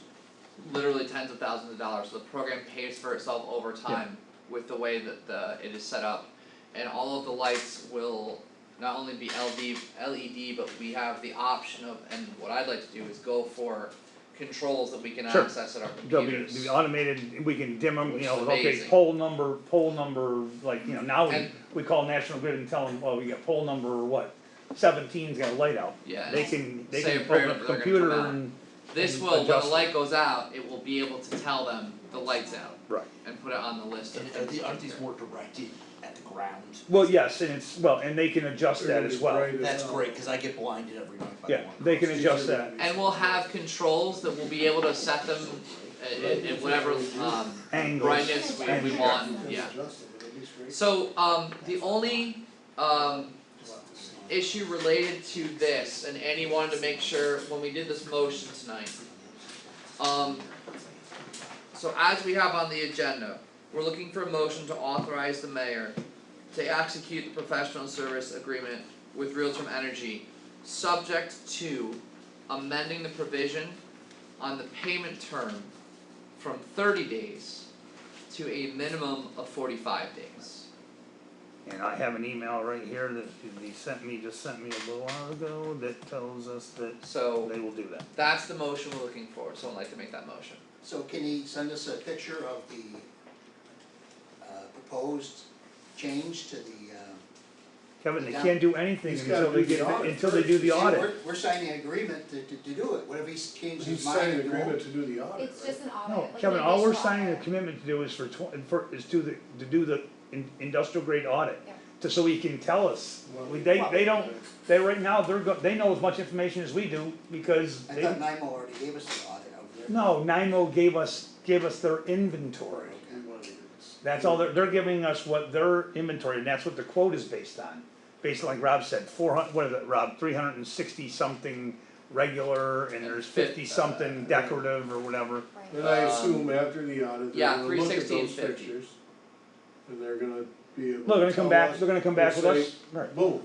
literally tens of thousands of dollars, so the program pays for itself over time with the way that it is set up. And all of the lights will not only be LED, but we have the option of, and what I'd like to do is go for controls that we can Sure. access at our They'll computers. be automated, we can dim them, Which you is know, okay, amazing. pole number, like, you know, now And- we call National Grid and tell them, well, we got pole number, what, 17's got a light out. Yeah, They and can say a open prayer up that the they're gonna computer come out. and, This and will, when the adjust it. light goes out, it will be able to tell them the light's out. Right. And put it on the list of And things. aren't these more directed at the ground? well, yes, and it's, well, and they can adjust that as well. That's great, cause I get blinded every night by the Yeah, one. they can adjust that. And we'll have controls that will be able to set them at whatever Angles. brightness we want, yeah. So the only issue related to this, and Annie wanted to make sure when we did this motion tonight. So as we have on the agenda, we're looking for a motion to authorize the mayor to execute the professional service agreement with Realterm Energy, subject to amending the provision on the payment term from 30 days to a minimum of 45 days. And I have an email right here that he just sent me a little while ago that tells us that So they will do that. that's the motion we're looking for, someone like to make that motion. So can he send us a picture of the proposed change to the Kevin, they Yeah. can't do anything He's until gotta they do the get, audit until they first. do the See, audit. we're signing an agreement to do it, what if he changes his He's mind? signing and an won't? agreement to do the audit, It's right? just an audit, No, like Kevin, the all we're initial signing a audit. commitment to do is is to do the industrial grade audit. Yeah. So he can tell us, Well, they don't, right now, they know as much information as we do, because I they, thought NIMO already gave us the audit over there. no, NIMO gave us their inventory. We wanna get this. That's all, they're giving us what their inventory, and that's what the quote is based on. Based on, like Rob said, what is it, Rob, 360 something regular, and there's 50 something decorative or whatever. Right. And I assume after the audit, yeah, they're gonna look at 360 and those 50. fixtures. And they're gonna be able to They're gonna come tell back, us, they're gonna come back with and us, say, right. boom,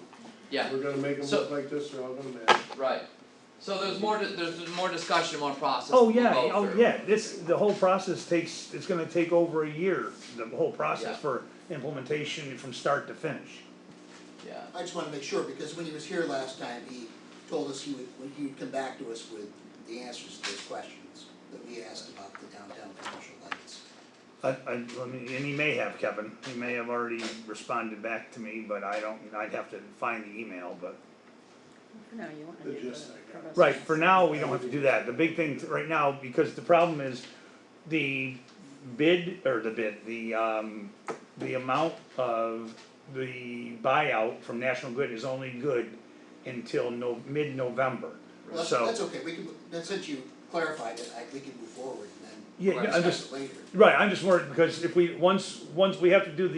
Yeah, we're gonna make them So- look like this, they're all gonna match. right. So there's more discussion, more process Oh, we'll yeah, go oh, through. yeah, the whole process it's gonna take over a year, the whole Yeah. process for implementation from start to finish. Yeah, I just wanna make sure, because when he was here last time, he told us he would come back to us with the answers to those questions that we asked about the downtown commercial lights. And he may have, Kevin, he may have already responded back to me, but I'd have to find the email, but. For now, you want to The do gist I got. progressive. Right, for now, we don't have to do that, the big thing right now, because the problem is, the amount of the buyout from National Grid is only good until mid-November, Well, so. that's okay, since you clarified it, we can move forward and then Yeah, Right. I'm discuss just, it later. right, I'm just worried, because if once we have to do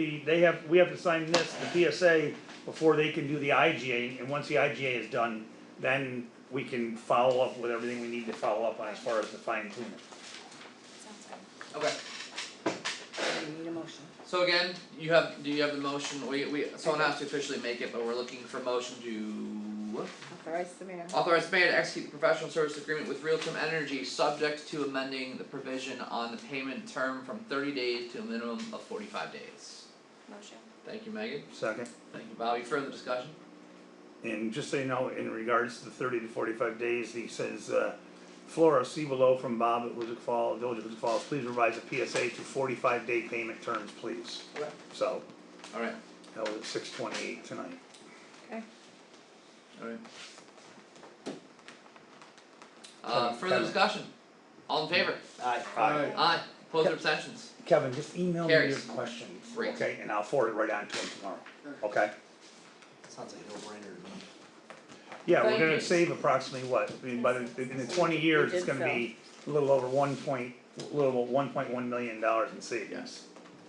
we have to sign the PSA before they can do the IGA, and once the IGA is done, then we can follow up with everything we need to follow up on as far as the fine tuning. Sounds good. okay. You need a motion. So again, do you have the motion, someone has to officially make it, but we're looking for motion to Authorize the mayor. Authorize the mayor to execute the professional service agreement with Realtim Energy, subject to amending the provision on the payment term from 30 days to a minimum of 45 days. Motion. Thank you, Megan. Second. Thank you, Bobby. Further discussion? And just so you know, in regards to the 30 to 45 days, he says, Flora, see below from Bob at Hoosick Falls, Village of Hoosick Falls, please revise a PSA to 45-day payment terms, please. Okay. So, Alright, that was at 6:28 tonight. Okay. alright. Kevin, Further Kevin. discussion? All in favor? Aye. Aye. Opposed or abstentions? Kevin, just email me your Carries. questions, Great. okay, and I'll forward it right on to him tomorrow, okay? Sounds like a no-brainer to me. Yeah, we're Thank gonna you. save approximately what, I mean, by in the 20 years, it's did gonna be a little over $1.1 million in savings. Yes.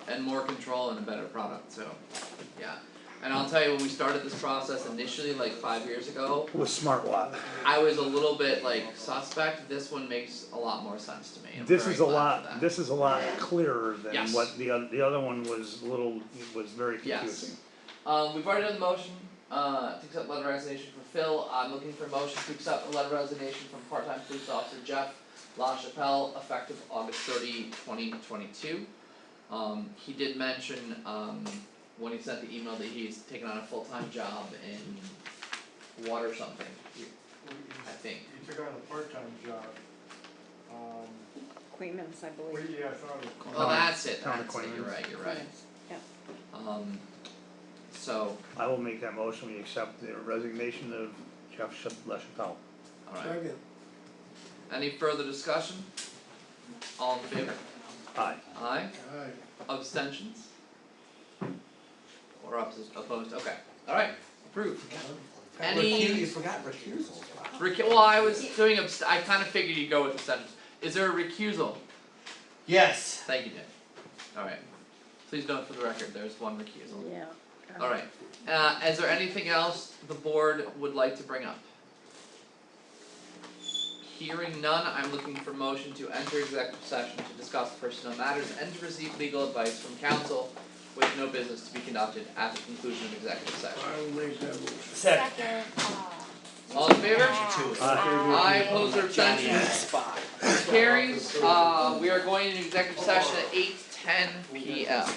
And more control and a better product, so, yeah. And I'll tell you, when we started this process initially, like 5 years ago, With SmartWatt. I was a little bit like suspect. This one makes a lot more sense to me. I'm This very is a glad for lot, that. this is a lot clearer than Yes. what the other one was very confusing. Yes. We've already done the motion, to accept letter of resignation for Phil. I'm looking for a motion to accept the letter of resignation from part-time police officer Jeff LaChapelle, effective August 30, 2022. He did mention, when he sent the email that he's taken on a full-time job in water something, I think. He took on a part-time job. Queens, I believe. Yeah, I thought it was. Oh, that's it, Town that's it, you're appointments. right, you're right. Yeah. So, I will make that motion, we accept the resignation of Jeff LaChapelle. alright, Second. any further discussion? All in favor? Aye. Aye, Aye. abstentions? Or opposed, okay, alright, approved. You forgot recusal. Well, I was doing I kinda figured you'd go with abstentions. Is there a recusal? Yes. Thank you, Nick. Alright, please note for the record, there's one recusal. Yeah. Alright, is there anything else the board would like to bring up? Hearing none, I'm looking for motion to enter executive session to discuss personnel matters and to receive legal advice from counsel with no business to be conducted at the conclusion of executive session. I will make that motion. Second. All in favor? Aye. Aye, opposed or abstentions? Carries, we are going into executive session at 8:10 PM.